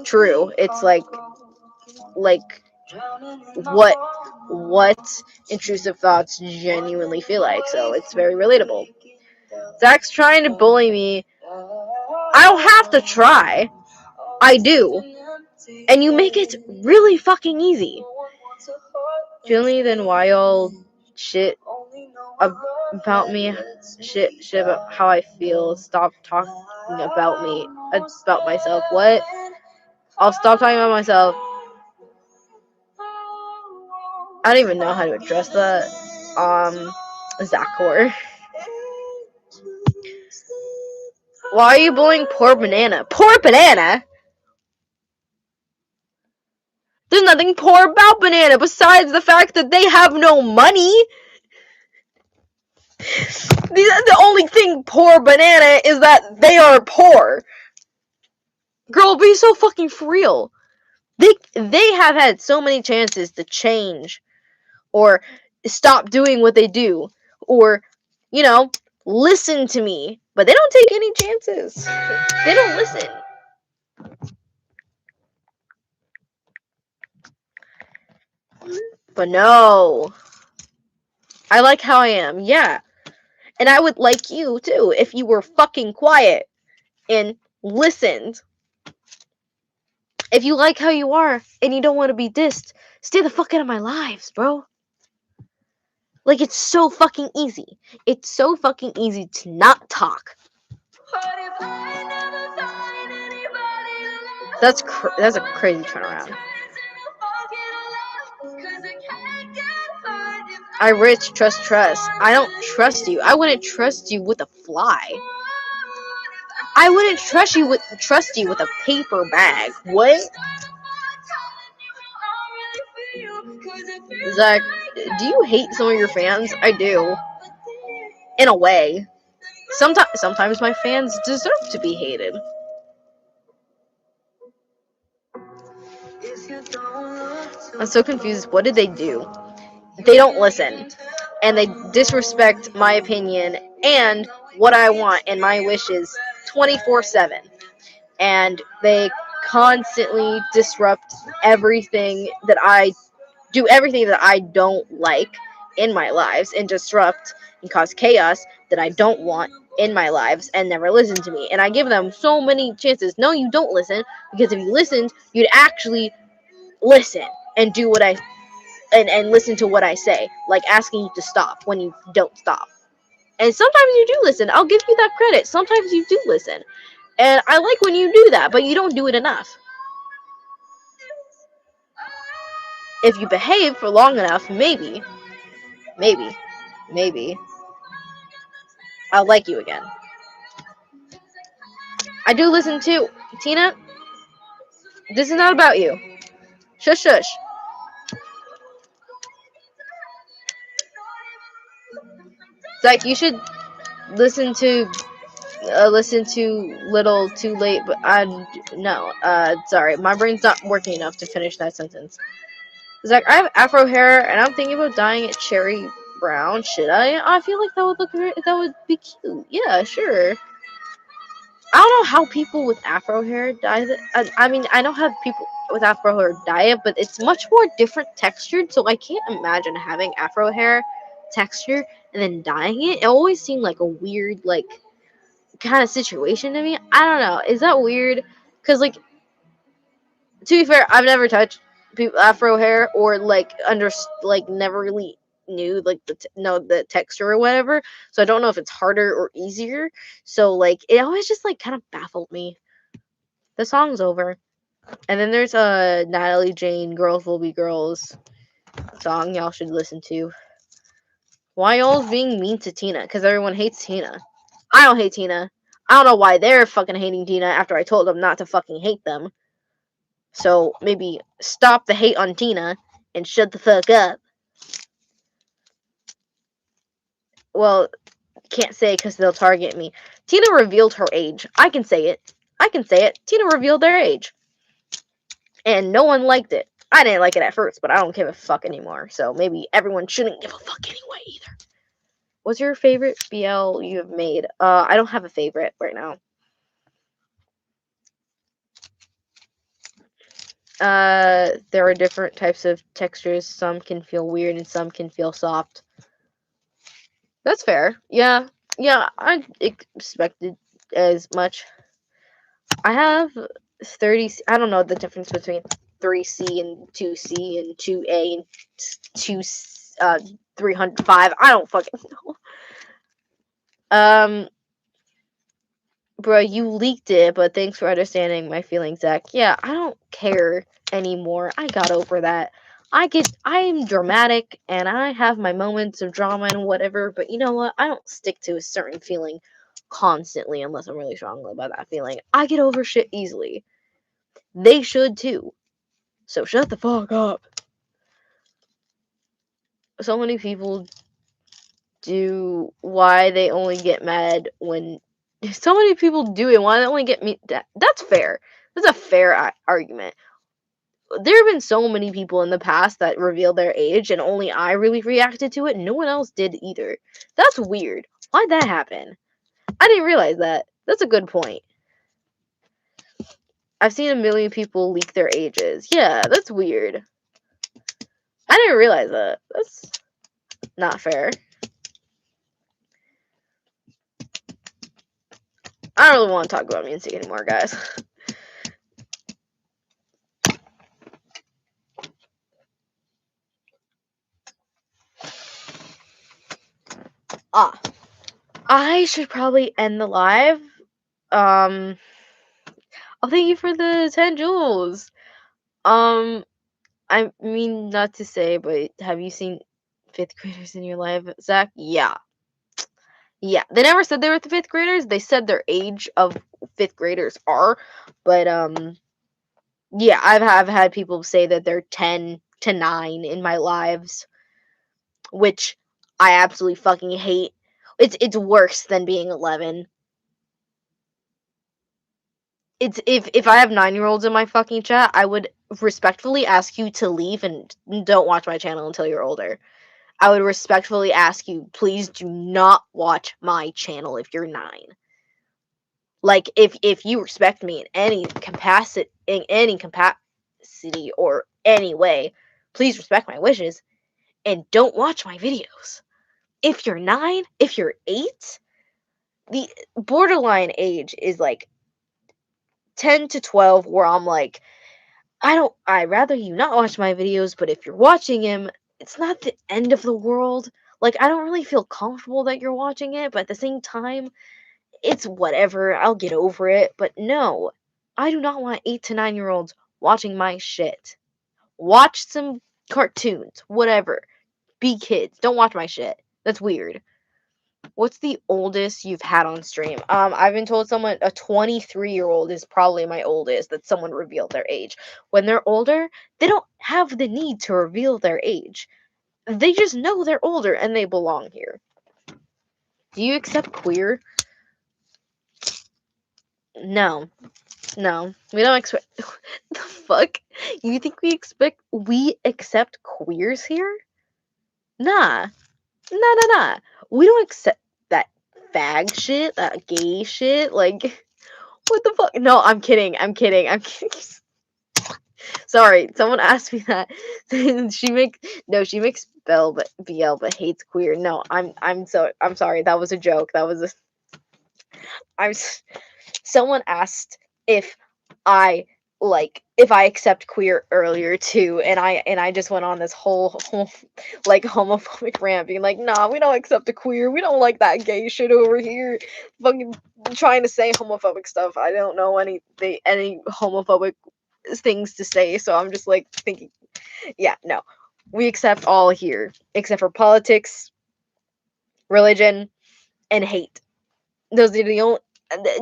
S1: true. It's like what intrusive thoughts genuinely feel like. So it's very relatable. Zach's trying to bully me. I don't have to try. I do. And you make it really fucking easy. Julie, then why all shit about me? Shit about how I feel. Stop talking about me. About myself. What? I'll stop talking about myself. I don't even know how to address that. Zachor. Why are you bullying poor banana? Poor banana? There's nothing poor about banana besides the fact that they have no money. The only thing poor banana is that they are poor. Girl, be so fucking for real. They have had so many chances to change or stop doing what they do or, you know, listen to me, but they don't take any chances. They don't listen. But no. I like how I am, yeah. And I would like you too if you were fucking quiet and listened. If you like how you are and you don't want to be dissed, stay the fuck out of my lives, bro. Like, it's so fucking easy. It's so fucking easy to not talk. That's a crazy turnaround. I rich, trust. I don't trust you. I wouldn't trust you with a fly. I wouldn't trust you with a paper bag. What? Zach, do you hate some of your fans? I do. In a way. Sometimes my fans deserve to be hated. I'm so confused. What did they do? They don't listen. And they disrespect my opinion and what I want and my wishes 24/7. And they constantly disrupt everything that I do, everything that I don't like in my lives, and disrupt and cause chaos that I don't want in my lives, and never listen to me. And I give them so many chances. No, you don't listen, because if you listened, you'd actually listen and do what and listen to what I say, like asking you to stop when you don't stop. And sometimes you do listen. I'll give you that credit. Sometimes you do listen. And I like when you do that, but you don't do it enough. If you behave for long enough, maybe, I'll like you again. I do listen too. Tina, this is not about you. Shush, shush. Zach, you should listen to Little Too Late, but sorry, my brain's not working enough to finish that sentence. Zach, I have afro hair, and I'm thinking about dyeing it cherry brown. Should I? I feel like that would be cute. Yeah, sure. I don't know how people with afro hair dye it. I mean, I know how people with afro hair dye it, but it's much more different textured, so I can't imagine having afro hair texture and then dyeing it. It always seemed like a weird, like, kind of situation to me. I don't know. Is that weird? Because, like, to be fair, I've never touched afro hair or never really knew like the texture or whatever. So I don't know if it's harder or easier. So like it always just like kind of baffled me. The song's over, and then there's a Natalie Jane "Girls Will Be Girls" song y'all should listen to. Why y'all's being mean to Tina? Because everyone hates Tina. I don't hate Tina. I don't know why they're fucking hating Tina after I told them not to fucking hate them. So maybe stop the hate on Tina and shut the fuck up. Well, can't say because they'll target me. Tina revealed her age. I can say it. Tina revealed their age. And no one liked it. I didn't like it at first, but I don't give a fuck anymore. So maybe everyone shouldn't give a fuck anyway either. What's your favorite BL you have made? I don't have a favorite right now. There are different types of textures. Some can feel weird and some can feel soft. That's fair. Yeah, I expected as much. I have 30. I don't know the difference between 3C and 2C and 2A and 305. I don't fucking know. Bro, you leaked it, but thanks for understanding my feelings, Zach. Yeah, I don't care anymore. I got over that. I am dramatic, and I have my moments of drama and whatever, but you know what? I don't stick to a certain feeling constantly unless I'm really strong about that feeling. I get over shit easily. They should too. So shut the fuck up. So many people do why they only get mad when so many people do it. Why they only get me? That's fair. That's a fair argument. There have been so many people in the past that revealed their age, and only I really reacted to it. No one else did either. That's weird. Why'd that happen? I didn't realize that. That's a good point. I've seen a million people leak their ages. Yeah, that's weird. I didn't realize that. That's not fair. I don't really want to talk about music anymore, guys. I should probably end the live. Oh, thank you for the 10 jewels. I mean, not to say, but have you seen 5th graders in your life, Zach? Yeah. Yeah. They never said they were the 5th graders. They said their age of 5th graders are, but, yeah, I've had people say that they're 10 to 9 in my lives, which I absolutely fucking hate. It's worse than being 11. It's if I have 9-year-olds in my fucking chat, I would respectfully ask you to leave and don't watch my channel until you're older. I would respectfully ask you, please do not watch my channel if you're 9. Like, if you respect me in any capacity or any way, please respect my wishes and don't watch my videos. If you're 9, if you're 8, the borderline age is like 10 to 12 where I'm like, I'd rather you not watch my videos, but if you're watching him, it's not the end of the world. Like, I don't really feel comfortable that you're watching it, but at the same time, it's whatever. I'll get over it. But no, I do not want 8 to 9-year-olds watching my shit. Watch some cartoons, whatever. Be kids. Don't watch my shit. That's weird. What's the oldest you've had on stream? I've been told someone a 23-year-old is probably my oldest that someone revealed their age. When they're older, they don't have the need to reveal their age. They just know they're older and they belong here. Do you accept queer? No. No. We don't expect the fuck? You think we accept queers here? Nah. Nah. We don't accept that fag shit, that gay shit. Like, what the fuck? No, I'm kidding. Sorry, someone asked me that. she makes BL but hates queer. No, I'm sorry. That was a joke. Someone asked if I accept queer earlier too, and I just went on this whole like homophobic rant being like, nah, we don't accept the queer, we don't like that gay shit over here, fucking trying to say homophobic stuff. I don't know any homophobic things to say, so I'm just like thinking, yeah, no, we accept all here except for politics, religion, and hate. Those are the only.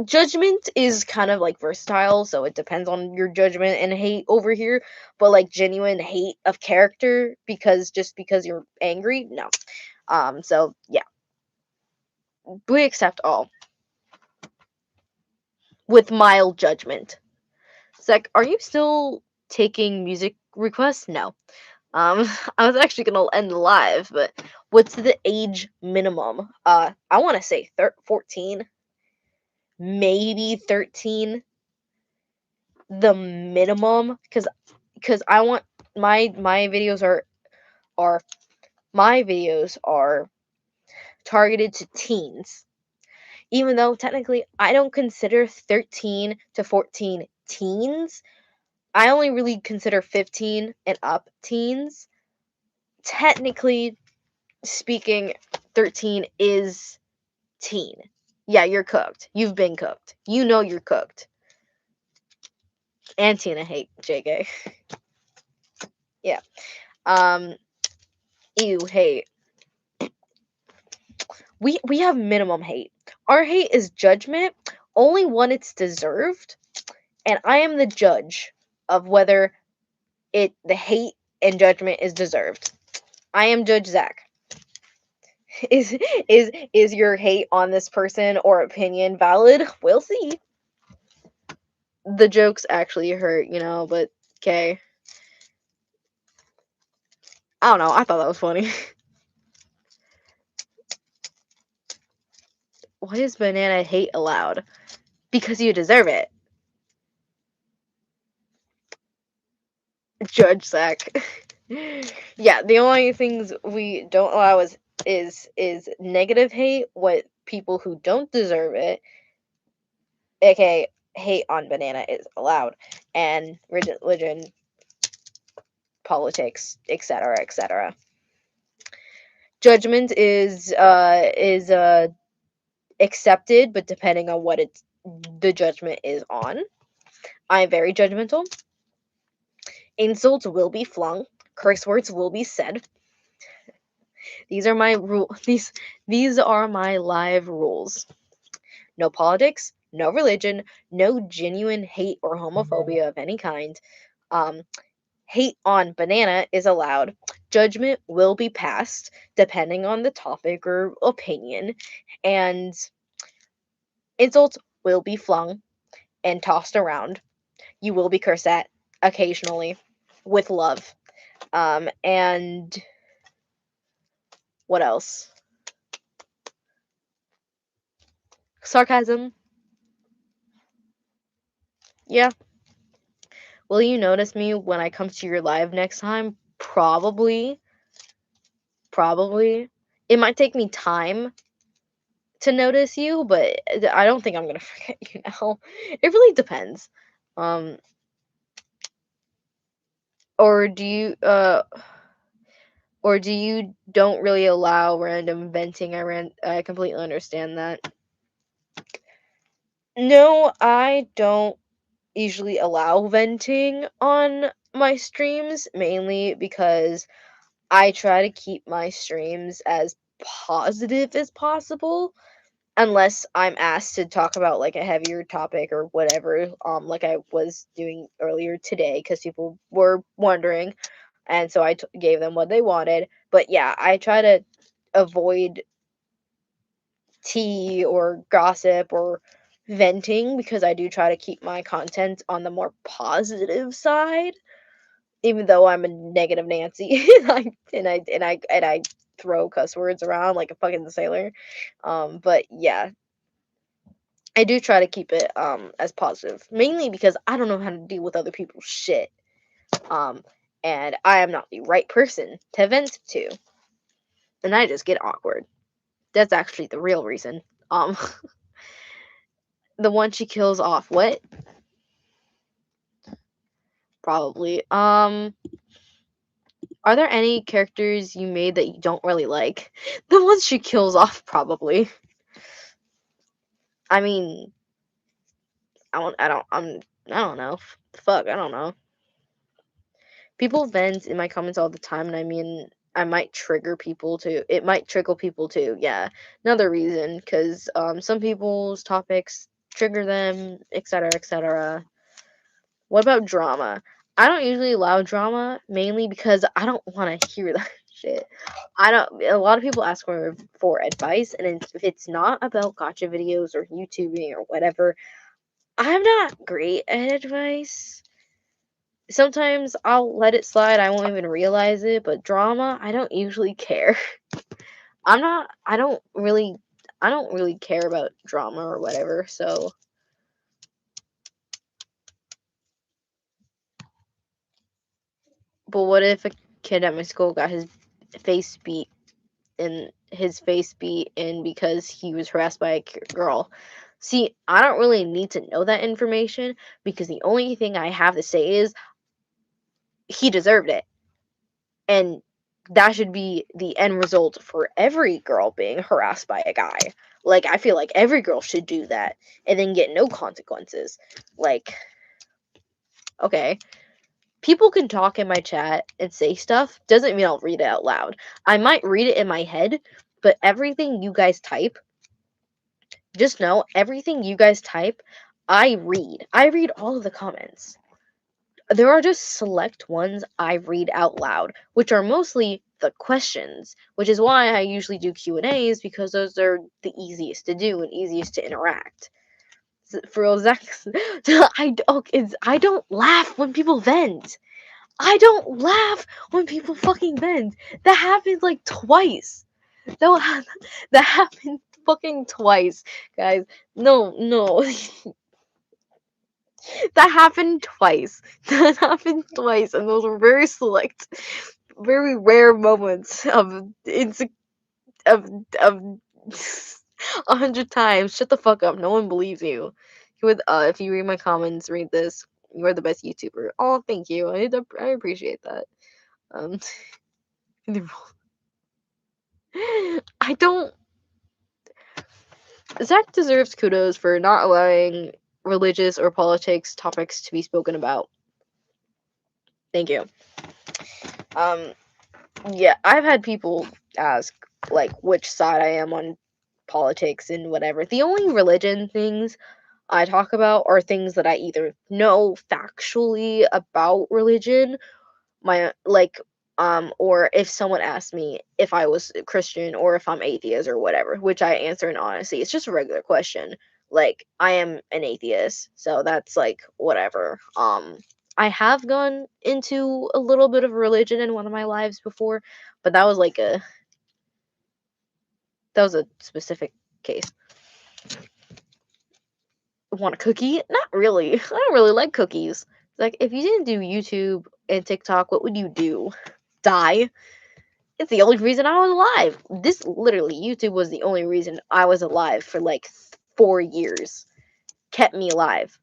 S1: Judgment is kind of like versatile, so it depends on your judgment and hate over here. But like genuine hate of character because you're angry, no. So yeah, we accept all with mild judgment. Sec, are you still taking music requests? No. I was actually gonna end the live, but what's the age minimum? I want to say 14. Maybe 13, the minimum, because I want my videos are targeted to teens, even though technically I don't consider 13 to 14 teens. I only really consider 15 and up teens. Technically speaking, 13 is teen. Yeah, you're cooked. You've been cooked. You know you're cooked. And Tina hate JK. Yeah. Ew, hey. we have minimum hate. Our hate is judgment only when it's deserved, and I am the judge of whether the hate and judgment is deserved. I am Judge Zach. Is your hate on this person or opinion valid? We'll see. The jokes actually hurt, but okay. I don't know. I thought that was funny. Why is banana hate allowed? Because you deserve it. Judge Zach. Yeah, the only things we don't allow is negative hate, what people who don't deserve it, aka hate on banana, is allowed, and religion, politics, etc., etc. Judgment is accepted, but depending on what the judgment is on. I'm very judgmental. Insults will be flung. Curse words will be said. These are my these are my live rules. No politics, no religion, no genuine hate or homophobia of any kind. Hate on banana is allowed. Judgment will be passed depending on the topic or opinion, and insults will be flung and tossed around. You will be cursed at occasionally with love. And what else? Sarcasm. Yeah. Will you notice me when I come to your live next time? Probably. Probably. It might take me time to notice you, but I don't think I'm gonna forget you now. It really depends. Or do you don't really allow random venting? I completely understand that. No, I don't usually allow venting on my streams, mainly because I try to keep my streams as positive as possible, unless I'm asked to talk about like a heavier topic or whatever, like I was doing earlier today, because people were wondering, and so I gave them what they wanted. But yeah, I try to avoid tea or gossip or venting, because I do try to keep my content on the more positive side, even though I'm a negative Nancy and I throw cuss words around like a fucking sailor. But yeah, I do try to keep it as positive, mainly because I don't know how to deal with other people's shit. And I am not the right person to vent to, and I just get awkward. That's actually the real reason. The one she kills off. What? Probably. Are there any characters you made that you don't really like? The ones she kills off, probably. I mean, I don't know. Fuck, I don't know. People vent in my comments all the time, and I mean, I might trigger people too. It might trickle people too. Yeah, another reason, because some people's topics trigger them, etc., etc. What about drama? I don't usually allow drama, mainly because I don't want to hear that shit. I don't. A lot of people ask for advice, and if it's not about gotcha videos or YouTubing or whatever, I'm not great at advice. Sometimes I'll let it slide. I won't even realize it. But drama, I don't usually care. I don't really care about drama or whatever. So. But what if a kid at my school got his face beat in because he was harassed by a girl? See, I don't really need to know that information, because the only thing I have to say is he deserved it. And that should be the end result for every girl being harassed by a guy. Like, I feel like every girl should do that and then get no consequences. Like, okay. People can talk in my chat and say stuff, doesn't mean I'll read it out loud. I might read it in my head, but everything you guys type, just know everything you guys type, I read. I read all of the comments. There are just select ones I read out loud, which are mostly the questions, which is why I usually do Q&As, because those are the easiest to do and easiest to interact. For real, Zach, I don't laugh when people vent. I don't laugh when people fucking vent. That happened like twice. That happened fucking twice, guys. No. That happened twice. That happened twice, and those were very select, very rare moments of of 100 times. Shut the fuck up. No one believes you. You would, if you read my comments, read this. You are the best YouTuber. Oh, thank you. I appreciate that. Um, I don't. Zach deserves kudos for not allowing religious or politics topics to be spoken about. Thank you. Yeah, I've had people ask like which side I am on politics and whatever. The only religion things I talk about are things that I either know factually about religion, or if someone asked me if I was Christian or if I'm atheist or whatever, which I answer in honesty. It's just a regular question. Like, I am an atheist, so that's like whatever. I have gone into a little bit of religion in one of my lives before, but that was a specific case. Want a cookie? Not really. I don't really like cookies. Like, if you didn't do YouTube and TikTok, what would you do? Die? It's the only reason I was alive. YouTube was the only reason I was alive for like 4 years. Kept me alive.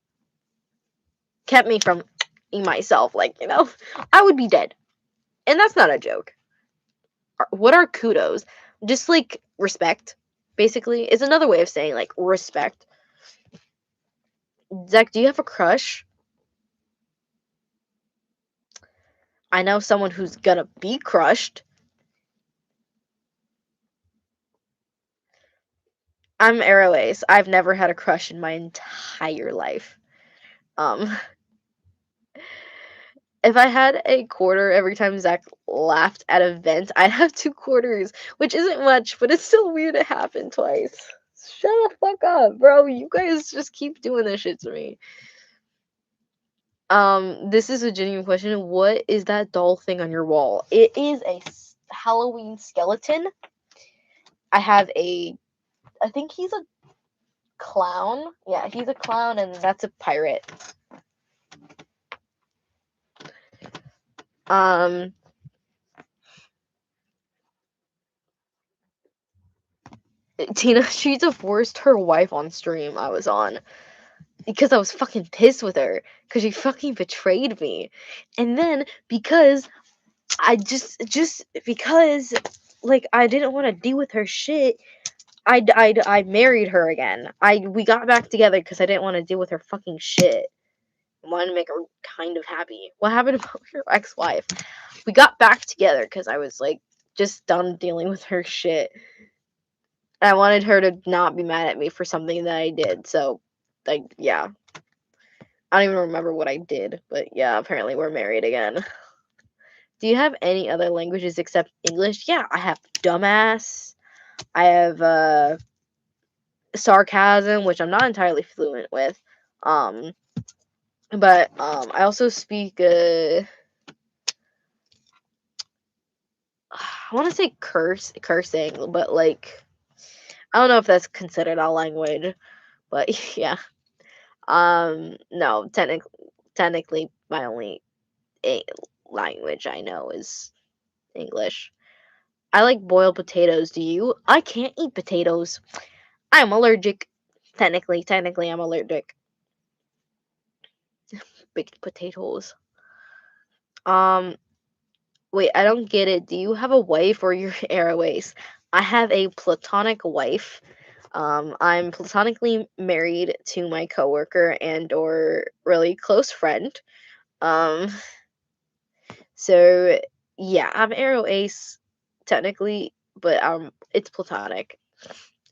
S1: Kept me from myself. I would be dead. And that's not a joke. What are kudos? Just like respect, basically. It's another way of saying like respect. Zach, do you have a crush? I know someone who's gonna be crushed. I'm Arrow Ace. I've never had a crush in my entire life. If I had a quarter every time Zach laughed at a vent, I'd have 2 quarters, which isn't much, but it's still weird it happened twice. Shut the fuck up, bro. You guys just keep doing this shit to me. This is a genuine question. What is that doll thing on your wall? It is a Halloween skeleton. I think he's a clown. Yeah, he's a clown, and that's a pirate. Tina, she divorced her wife on stream I was on because I was fucking pissed with her because she fucking betrayed me. And then because I just because like I didn't want to deal with her shit, I married her again. We got back together because I didn't want to deal with her fucking shit. I wanted to make her kind of happy. What happened about your ex-wife? We got back together because I was like just done dealing with her shit. I wanted her to not be mad at me for something that I did. So, like, yeah. I don't even remember what I did, but yeah, apparently we're married again. Do you have any other languages except English? Yeah, I have dumbass. I have sarcasm, which I'm not entirely fluent with. But I also speak I want to say cursing, but like I don't know if that's considered a language, but yeah. No, technically my only language I know is English. I like boiled potatoes. Do you? I can't eat potatoes. I'm allergic. Technically I'm allergic. Baked potatoes. Wait, I don't get it. Do you have a wife or your Airways? I have a platonic wife. I'm platonically married to my coworker and or really close friend. So yeah, I'm Arrow Ace. Technically, but it's platonic.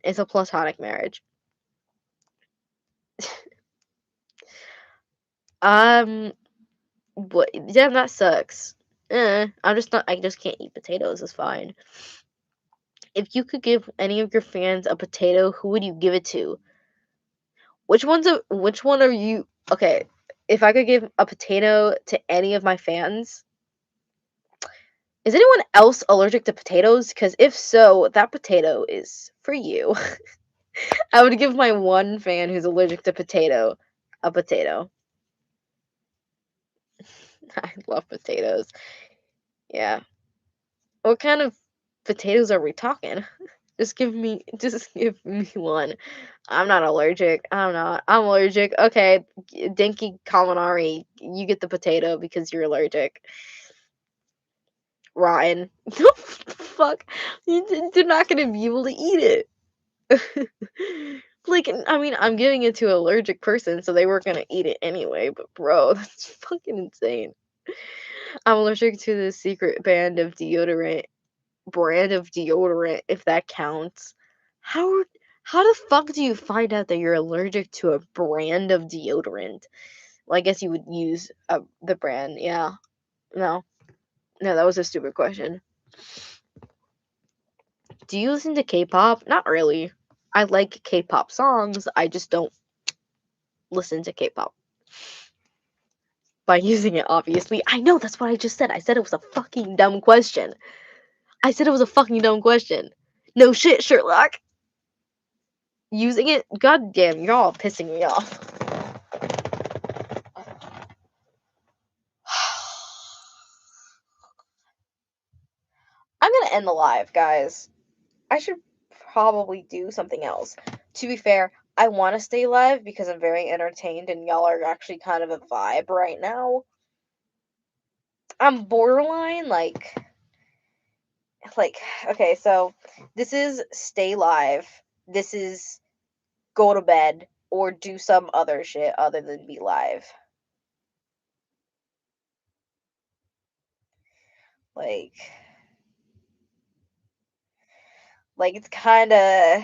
S1: It's a platonic marriage. What? Damn, that sucks. I'm just not. I just can't eat potatoes. It's fine. If you could give any of your fans a potato, who would you give it to? Which one are you? Okay, if I could give a potato to any of my fans, is anyone else allergic to potatoes? Because if so, that potato is for you. I would give my one fan who's allergic to potato a potato. I love potatoes. Yeah. What kind of potatoes are we talking? Just give me one. I'm not allergic. I'm not. I'm allergic. Okay, Dinky Calamari, you get the potato because you're allergic. Ryan, fuck, they're not gonna be able to eat it. Like, I mean, I'm giving it to an allergic person, so they weren't gonna eat it anyway. But bro, that's fucking insane. I'm allergic to the secret brand of deodorant, if that counts. How how the fuck do you find out that you're allergic to a brand of deodorant? Well, I guess you would use the brand. Yeah. No. No, that was a stupid question. Do you listen to K-pop? Not really. I like K-pop songs. I just don't listen to K-pop. By using it, obviously. I know, that's what I just said. I said it was a fucking dumb question. I said it was a fucking dumb question. No shit, Sherlock. Using it? God damn, you're all pissing me off. I'm gonna end the live, guys. I should probably do something else. To be fair, I want to stay live because I'm very entertained and y'all are actually kind of a vibe right now. I'm borderline, like, okay, so this is stay live. This is go to bed or do some other shit other than be live. Like it's kind of,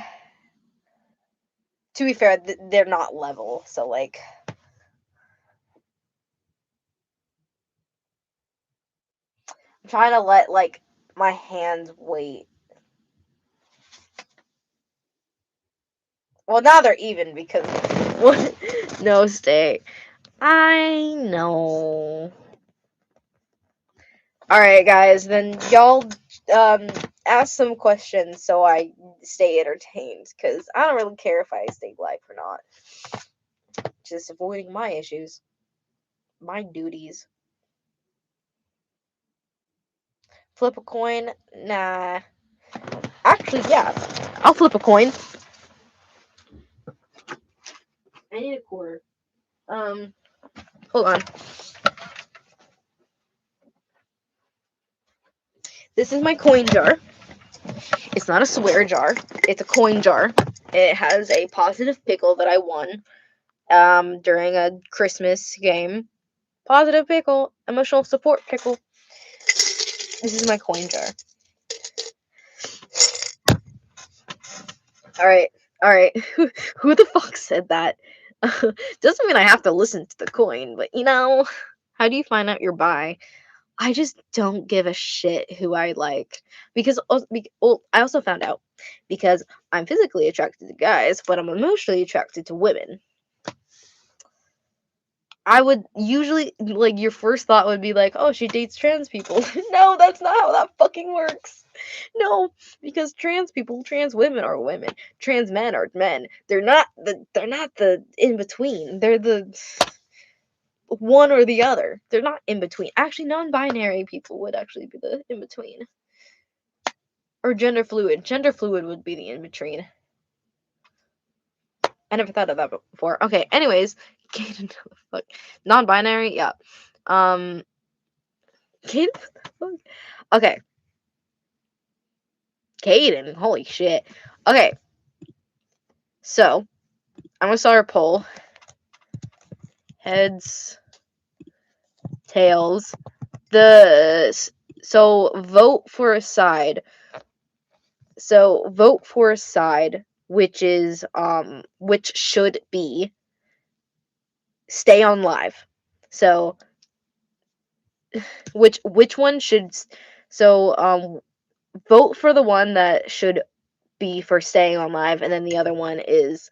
S1: to be fair, they're not level, so like I'm trying to let like my hands wait. Well, now they're even because what? No, stay. I know. All right, guys. Then y'all ask some questions so I stay entertained. Cause I don't really care if I stay live or not. Just avoiding my issues, my duties. Flip a coin? Nah. Actually, yeah. I'll flip a coin. I need a quarter. Hold on. This is my coin jar. It's not a swear jar. It's a coin jar. It has a positive pickle that I won during a Christmas game. Positive pickle. Emotional support pickle. This is my coin jar. Alright. Who the fuck said that? Doesn't mean I have to listen to the coin, but you know, how do you find out you're bi? I just don't give a shit who I like. Because I also found out because I'm physically attracted to guys, but I'm emotionally attracted to women. I would usually, like, your first thought would be like, oh, she dates trans people. No, that's not how that fucking works. No, because trans women are women. Trans men are men. They're not the in between. They're the one or the other. They're not in between. Actually, non-binary people would actually be the in between. Or gender fluid. Gender fluid would be the in between. I never thought of that before. Okay, anyways, fuck. Non-binary, yeah. Kaden, okay. Kaden, holy shit. Okay. So, I'm gonna start a poll. Heads, tails. So vote for a side. So vote for a side which should be stay on live. So which one should vote for the one that should be for staying on live, and then the other one is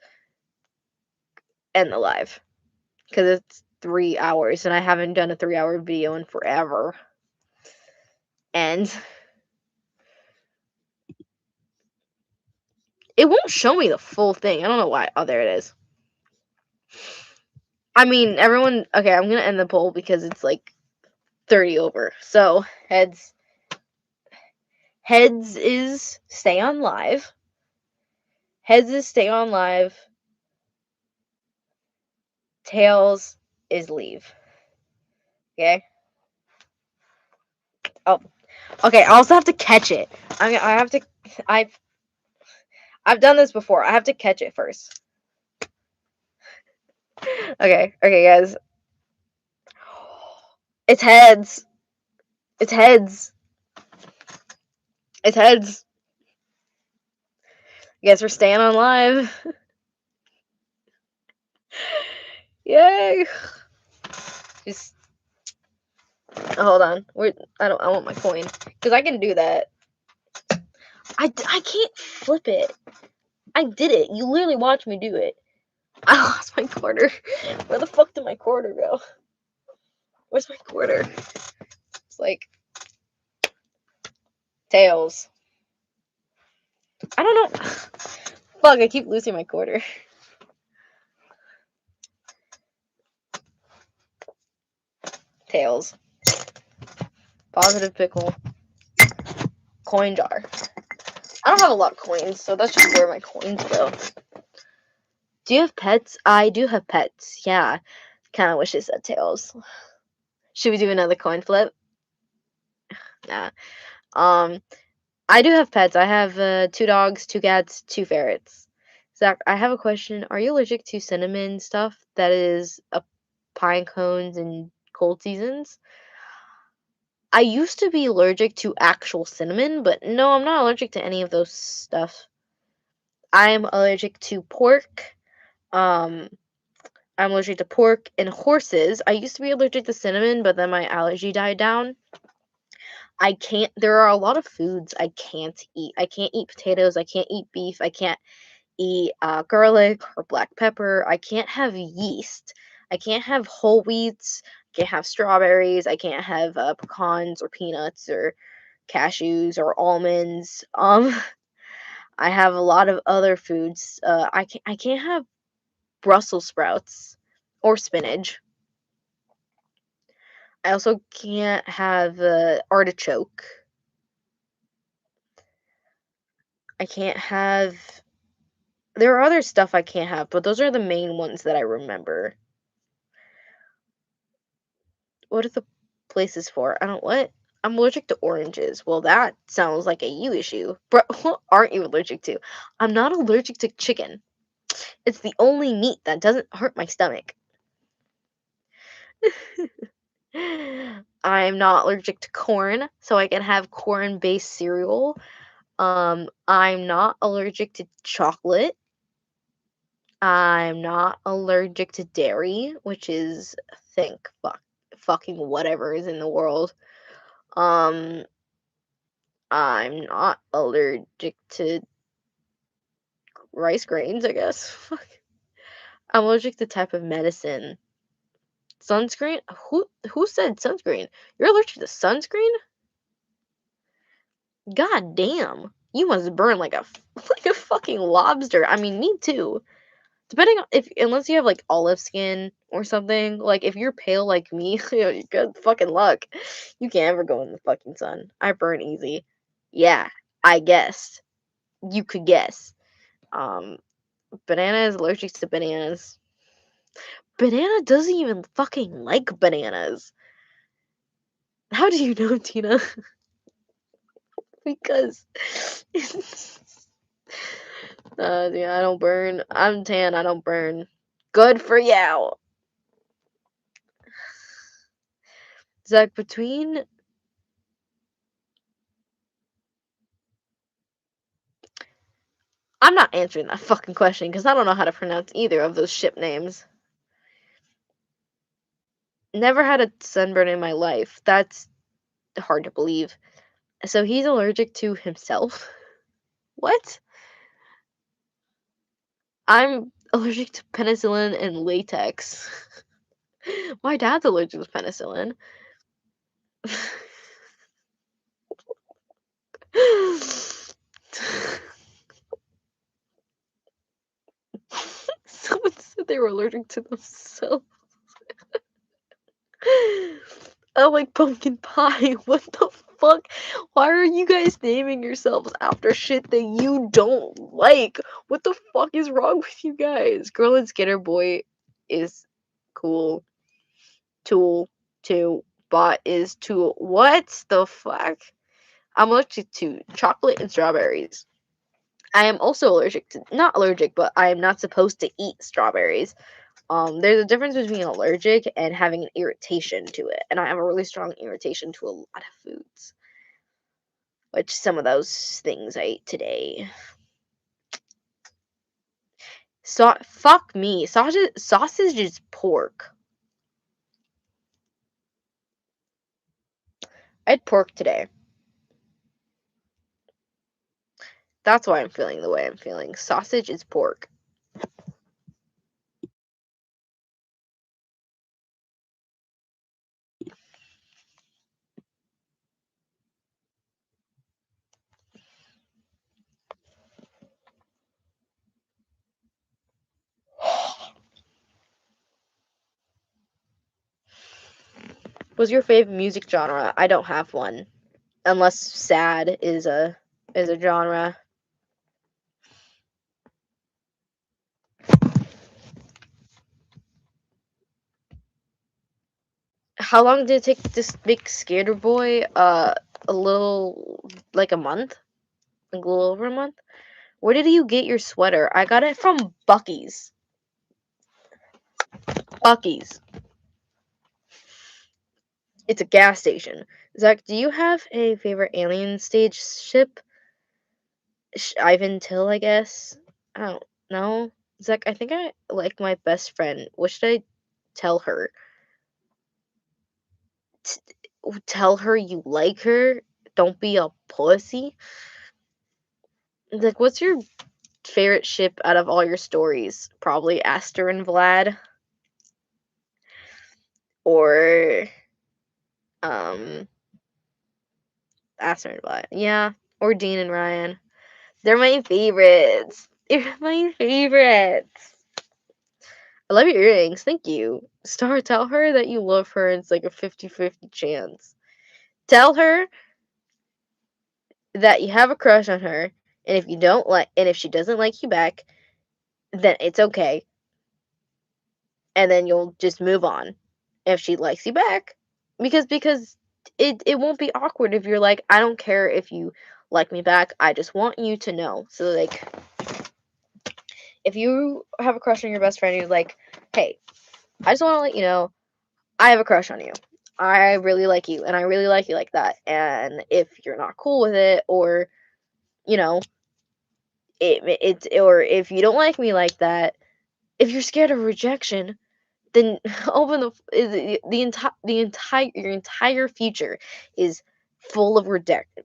S1: end the live, because it's 3 hours and I haven't done a 3-hour video in forever. And it won't show me the full thing. I don't know why. Oh, there it is. I mean, everyone. Okay, I'm gonna end the poll because it's like 30 over. So heads is stay on live. Heads is stay on live. Tails is leave. Okay. Oh, okay. I also have to catch it. I've done this before. I have to catch it first. Okay, guys. It's heads. It's heads. It's heads. Guess we're staying on live. Yay! Just hold on. I want my coin because I can do that. I can't flip it. I did it. You literally watched me do it. I lost my quarter. Where the fuck did my quarter go? Where's my quarter? It's like tails. I don't know. Fuck, I keep losing my quarter. Tails. Positive pickle. Coin jar. I don't have a lot of coins, so that's just where my coins go. Do you have pets? I do have pets. Yeah. Kind of wish it said tails. Should we do another coin flip? Nah. I do have pets. I have 2 dogs, 2 cats, 2 ferrets. Zach, I have a question. Are you allergic to cinnamon stuff that is pine cones in cold seasons? I used to be allergic to actual cinnamon, but no, I'm not allergic to any of those stuff. I'm allergic to pork. I'm allergic to pork and horses. I used to be allergic to cinnamon, but then my allergy died down. There are a lot of foods I can't eat. I can't eat potatoes. I can't eat beef. I can't eat garlic or black pepper. I can't have yeast. I can't have whole wheats. I can't have strawberries. I can't have pecans or peanuts or cashews or almonds. I have a lot of other foods. I can't have Brussels sprouts or spinach. I also can't have artichoke. I can't have. There are other stuff I can't have, but those are the main ones that I remember. What are the places for? I don't what? I'm allergic to oranges. Well, that sounds like a you issue. Bro, what aren't you allergic to? I'm not allergic to chicken. It's the only meat that doesn't hurt my stomach. I'm not allergic to corn, so I can have corn-based cereal. I'm not allergic to chocolate. I'm not allergic to dairy, which is fucking whatever is in the world. I'm not allergic to rice grains, I guess. Fuck. I'm allergic to type of medicine. Sunscreen? Who said sunscreen? You're allergic to sunscreen? God damn. You must burn like a like a fucking lobster. I mean, me too. Depending on unless you have like olive skin or something, like if you're pale like me, you good fucking luck. You can't ever go in the fucking sun. I burn easy. Yeah, I guess. You could guess. Banana is allergic to bananas. Banana doesn't even fucking like bananas. How do you know, Tina? Because yeah, I don't burn. I'm tan, I don't burn. Good for you. Zach, between I'm not answering that fucking question because I don't know how to pronounce either of those ship names. Never had a sunburn in my life. That's hard to believe. So he's allergic to himself? What? I'm allergic to penicillin and latex. My dad's allergic to penicillin. Someone said they were allergic to themselves. I like pumpkin pie. What the fuck? Why are you guys naming yourselves after shit that you don't like? What the fuck is wrong with you guys? Girl and Skitter Boy is cool. Tool to bot is tool. What the fuck? I'm allergic to chocolate and strawberries. I am also allergic to, not allergic, but I am not supposed to eat strawberries. There's a difference between allergic and having an irritation to it, and I have a really strong irritation to a lot of foods, which some of those things I ate today. Fuck me, sausage is pork. I had pork today. That's why I'm feeling the way I'm feeling. Sausage is pork. What's your favorite music genre? I don't have one, unless sad is a genre. How long did it take this big skater boy? A little, like a month, like a little over a month. Where did you get your sweater? I got it from Buc-ee's. Buc-ee's. It's a gas station. Zach, do you have a favorite alien stage ship? Ivan Till, I guess. I don't know. Zach, I think I like my best friend. What should I tell her? Tell her you like her? Don't be a pussy? Like, what's your favorite ship out of all your stories? Probably Aster and Vlad. Or, Aster and Vlad. Yeah. Or Dean and Ryan. They're my favorites. They're my favorites. I love your earrings. Thank you. Star, tell her that you love her. It's like a 50-50 chance. Tell her that you have a crush on her, and if she doesn't like you back, then it's okay. And then you'll just move on. If she likes you back, because it won't be awkward if you're like, I don't care if you like me back. I just want you to know. So like, if you have a crush on your best friend, you're like, hey, I just want to let you know I have a crush on you. I really like you, and I really like you like that. And if you're not cool with it, or you know, or if you don't like me like that, if you're scared of rejection, then open your entire future is full of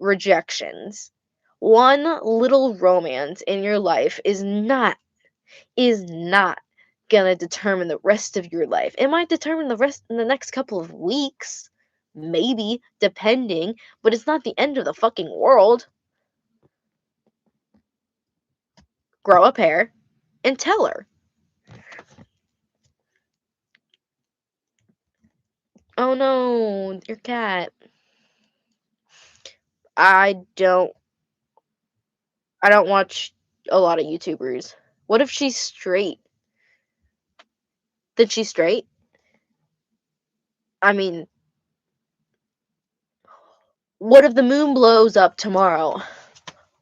S1: rejections. One little romance in your life is not gonna determine the rest of your life. It might determine the rest in the next couple of weeks, maybe, depending, but it's not the end of the fucking world. Grow a pair and tell her. Oh no, your cat. I don't watch a lot of YouTubers. What if she's straight? Then she's straight? I mean, what if the moon blows up tomorrow?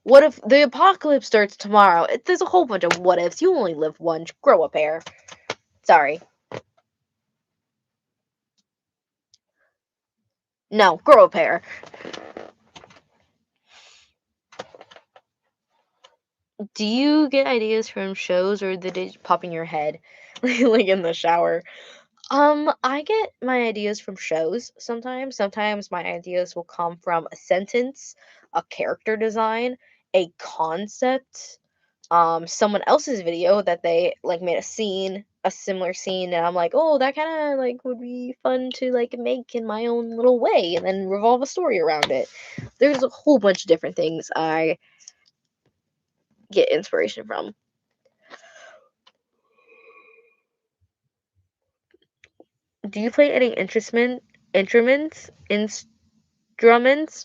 S1: What if the apocalypse starts tomorrow? There's a whole bunch of what ifs. You only live once. Grow a pair. Sorry. No, grow a pair. Do you get ideas from shows, or did it pop in your head, like in the shower? I get my ideas from shows sometimes. Sometimes my ideas will come from a sentence, a character design, a concept, someone else's video that they like made a similar scene, and I'm like, oh, that kind of like would be fun to like make in my own little way, and then revolve a story around it. There's a whole bunch of different things I get inspiration from. Do you play any instruments? Instruments?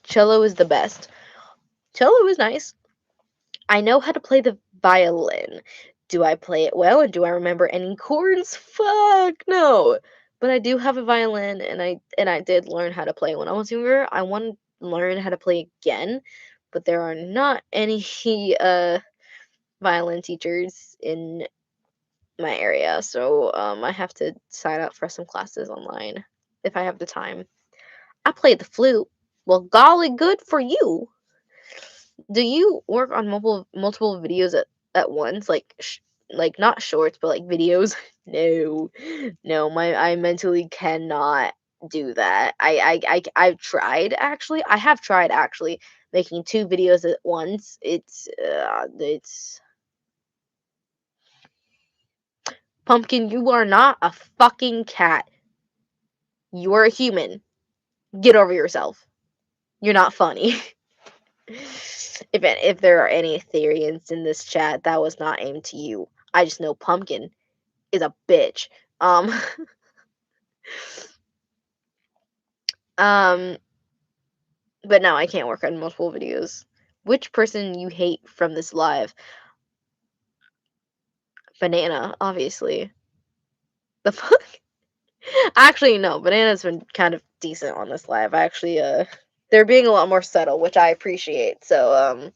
S1: Cello is the best. Cello is nice. I know how to play the violin. Do I play it well, and do I remember any chords? Fuck no. But I do have a violin, and I did learn how to play when I was younger. I want to learn how to play again, but there are not any violin teachers in my area, so I have to sign up for some classes online if I have the time. I play the flute. Well, golly, good for you. Do you work on multiple videos at once, like not shorts, but like videos? No, no, I mentally cannot do that. I've tried actually. I have tried actually making two videos at once. It's Pumpkin. You are not a fucking cat. You are a human. Get over yourself. You're not funny. If there are any Ethereans in this chat, that was not aimed to you. I just know Pumpkin is a bitch. Um, but no, I can't work on multiple videos. Which person you hate from this live? Banana, obviously. The fuck? Actually, no. Banana's been kind of decent on this live. I actually, they're being a lot more subtle, which I appreciate. So,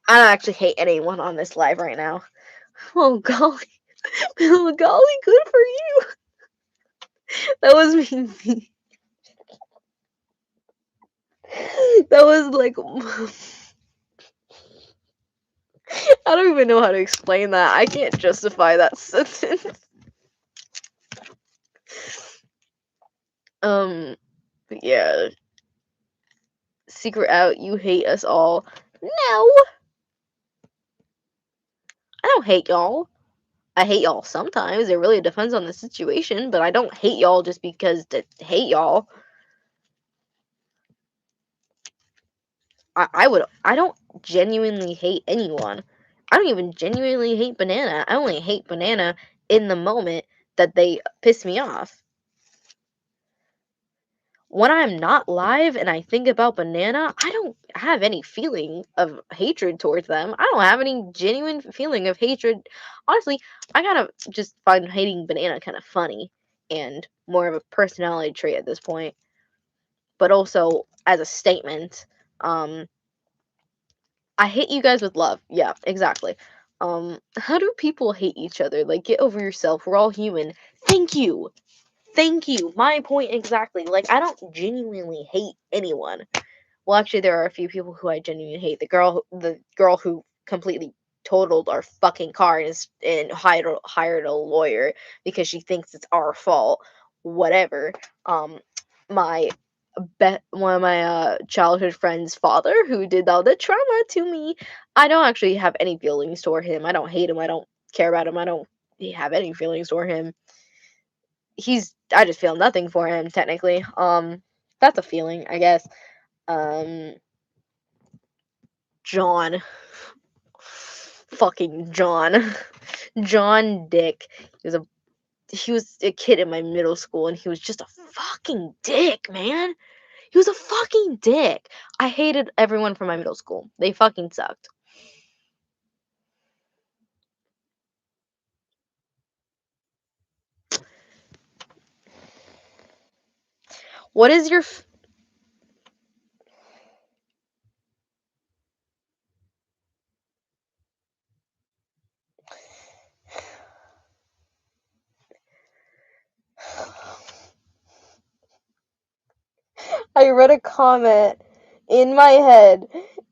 S1: I don't actually hate anyone on this live right now. Oh golly, oh golly, good for you. That was me. That was like, I don't even know how to explain that. I can't justify that sentence. But yeah. Secret out, you hate us all. No, I don't hate y'all. I hate y'all sometimes. It really depends on the situation, but I don't hate y'all just because to hate y'all. I don't genuinely hate anyone. I don't even genuinely hate Banana. I only hate Banana in the moment that they piss me off. When I'm not live and I think about Banana, I don't have any feeling of hatred towards them. I don't have any genuine feeling of hatred. Honestly, I gotta just find hating Banana kind of funny and more of a personality trait at this point. But also as a statement, I hate you guys with love. Yeah, exactly. How do people hate each other? Like, get over yourself. We're all human. Thank you. Thank you. My point exactly. Like, I don't genuinely hate anyone. Well, actually, there are a few people who I genuinely hate. The girl who completely totaled our fucking car and hired a lawyer because she thinks it's our fault. Whatever. My one of my childhood friends' father who did all the trauma to me. I don't actually have any feelings toward him. I don't hate him. I don't care about him. I don't have any feelings toward him. I just feel nothing for him technically. That's a feeling, I guess. John. Fucking John. John Dick. He was a kid in my middle school, and he was just a fucking dick, man. He was a fucking dick. I hated everyone from my middle school. They fucking sucked. What is your I read a comment in my head,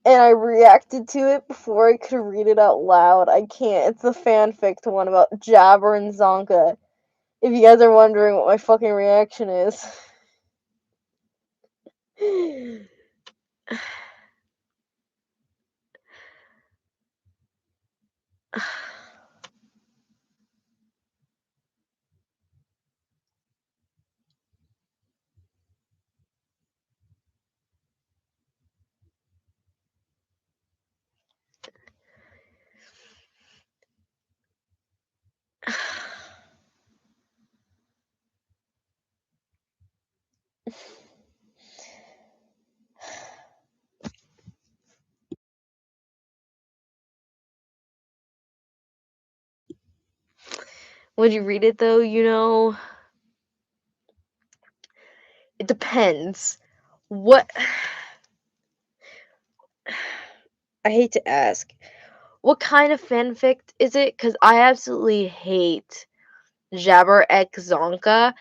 S1: and I reacted to it before I could read it out loud. I can't. It's the fanfic one about Jabber and Zonka. If you guys are wondering what my fucking reaction is. Would you read it though? It depends. What I hate to ask. What kind of fanfic is it? Because I absolutely hate Jabber X Zonka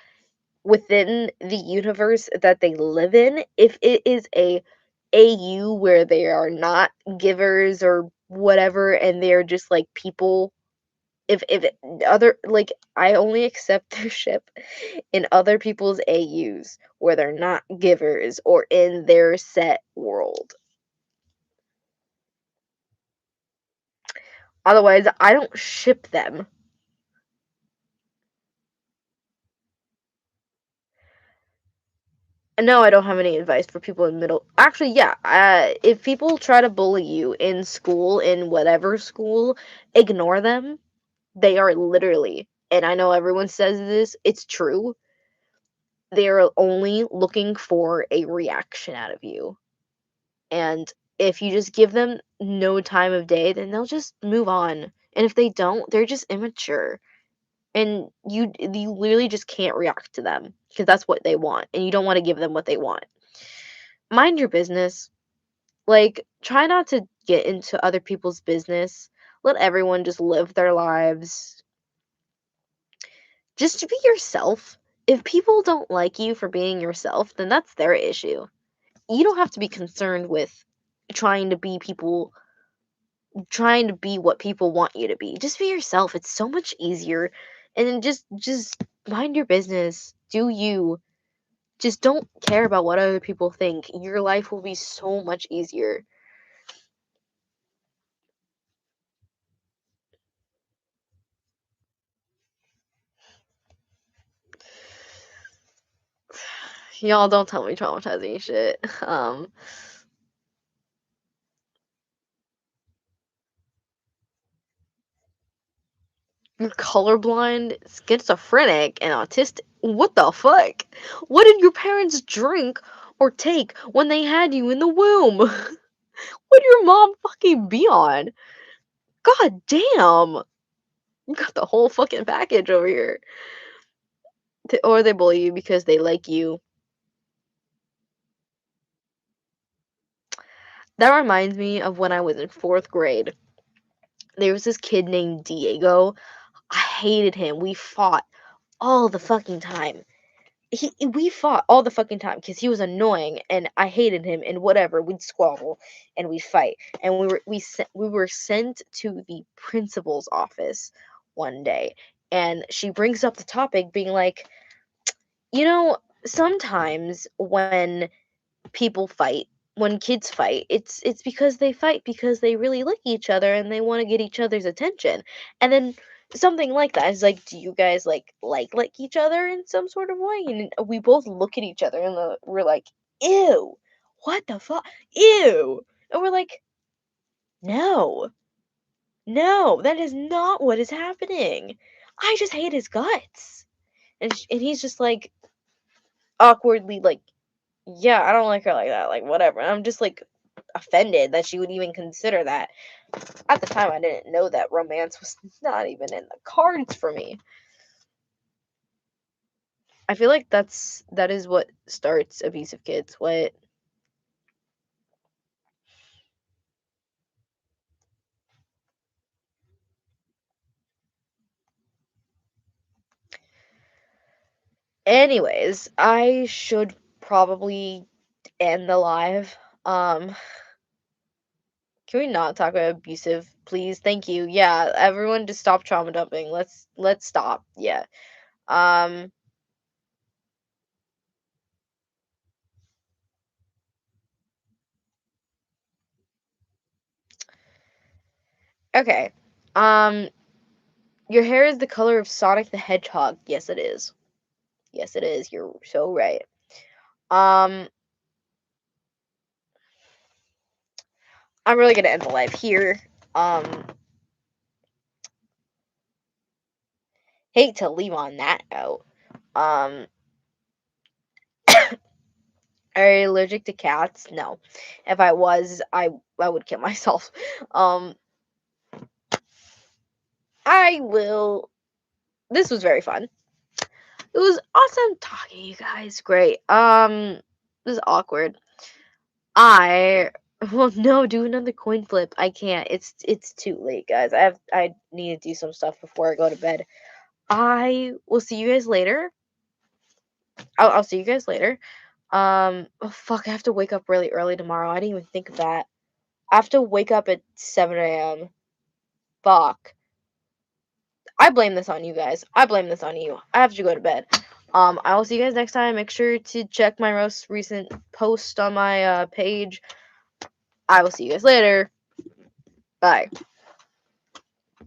S1: within the universe that they live in. If it is a AU where they are not givers or whatever, and they're just like people. If other like I only accept their ship in other people's AUs where they're not givers or in their set world. Otherwise, I don't ship them. No, I don't have any advice for people in middle. Actually, yeah. If people try to bully you in school, in whatever school, ignore them. They are literally, and I know everyone says this, it's true. They are only looking for a reaction out of you. And if you just give them no time of day, then they'll just move on. And if they don't, they're just immature. And you literally just can't react to them because that's what they want, and you don't want to give them what they want. Mind your business. Like, try not to get into other people's business. Let everyone just live their lives. Just to be yourself. If people don't like you for being yourself, then that's their issue. You don't have to be concerned with trying to be people trying to be what people want you to be. Just be yourself. It's so much easier. And then just mind your business. Do you. Just don't care about what other people think. Your life will be so much easier. Y'all don't tell me traumatizing shit. You're colorblind, schizophrenic, and autistic. What the fuck? What did your parents drink or take when they had you in the womb? What did your mom fucking be on? God damn! You got the whole fucking package over here. Or they bully you because they like you. That reminds me of when I was in 4th grade. There was this kid named Diego. I hated him. We fought all the fucking time. We fought all the fucking time because he was annoying and I hated him and whatever. We'd squabble and we'd fight and we were sent to the principal's office one day, and she brings up the topic being like, sometimes people fight when kids fight, it's because they fight because they really like each other and they want to get each other's attention. And then something like that is like, do you guys like each other in some sort of way? And we both look at each other and we're like, ew, what the fuck, ew. And we're like, no, no, that is not what is happening. I just hate his guts. And he's just like awkwardly like, yeah, I don't like her like that, like whatever. And I'm just like offended that she would even consider that. At the time, I didn't know that romance was not even in the cards for me. I feel like that is what starts abusive kids. What? Anyways, I should probably end the live. Can we not talk about abusive, please? Thank you. Yeah, everyone just stop trauma dumping. Let's stop. Yeah. Um okay. Um your hair is the color of Sonic the Hedgehog. Yes it is. Yes it is. You're so right. Um I'm really going to end the live here. Um hate to leave on that note. Um Are you allergic to cats? No. If I was, I would kill myself. Um I will. This was very fun. It was awesome talking to you guys. Great. This is awkward. Well, no, do another coin flip. I can't. It's too late, guys. I need to do some stuff before I go to bed. I will see you guys later. I'll see you guys later. Oh fuck, I have to wake up really early tomorrow. I didn't even think of that. I have to wake up at 7 a.m. Fuck. I blame this on you guys. I blame this on you. I have to go to bed. I will see you guys next time. Make sure to check my most recent post on my page. I will see you guys later. Bye.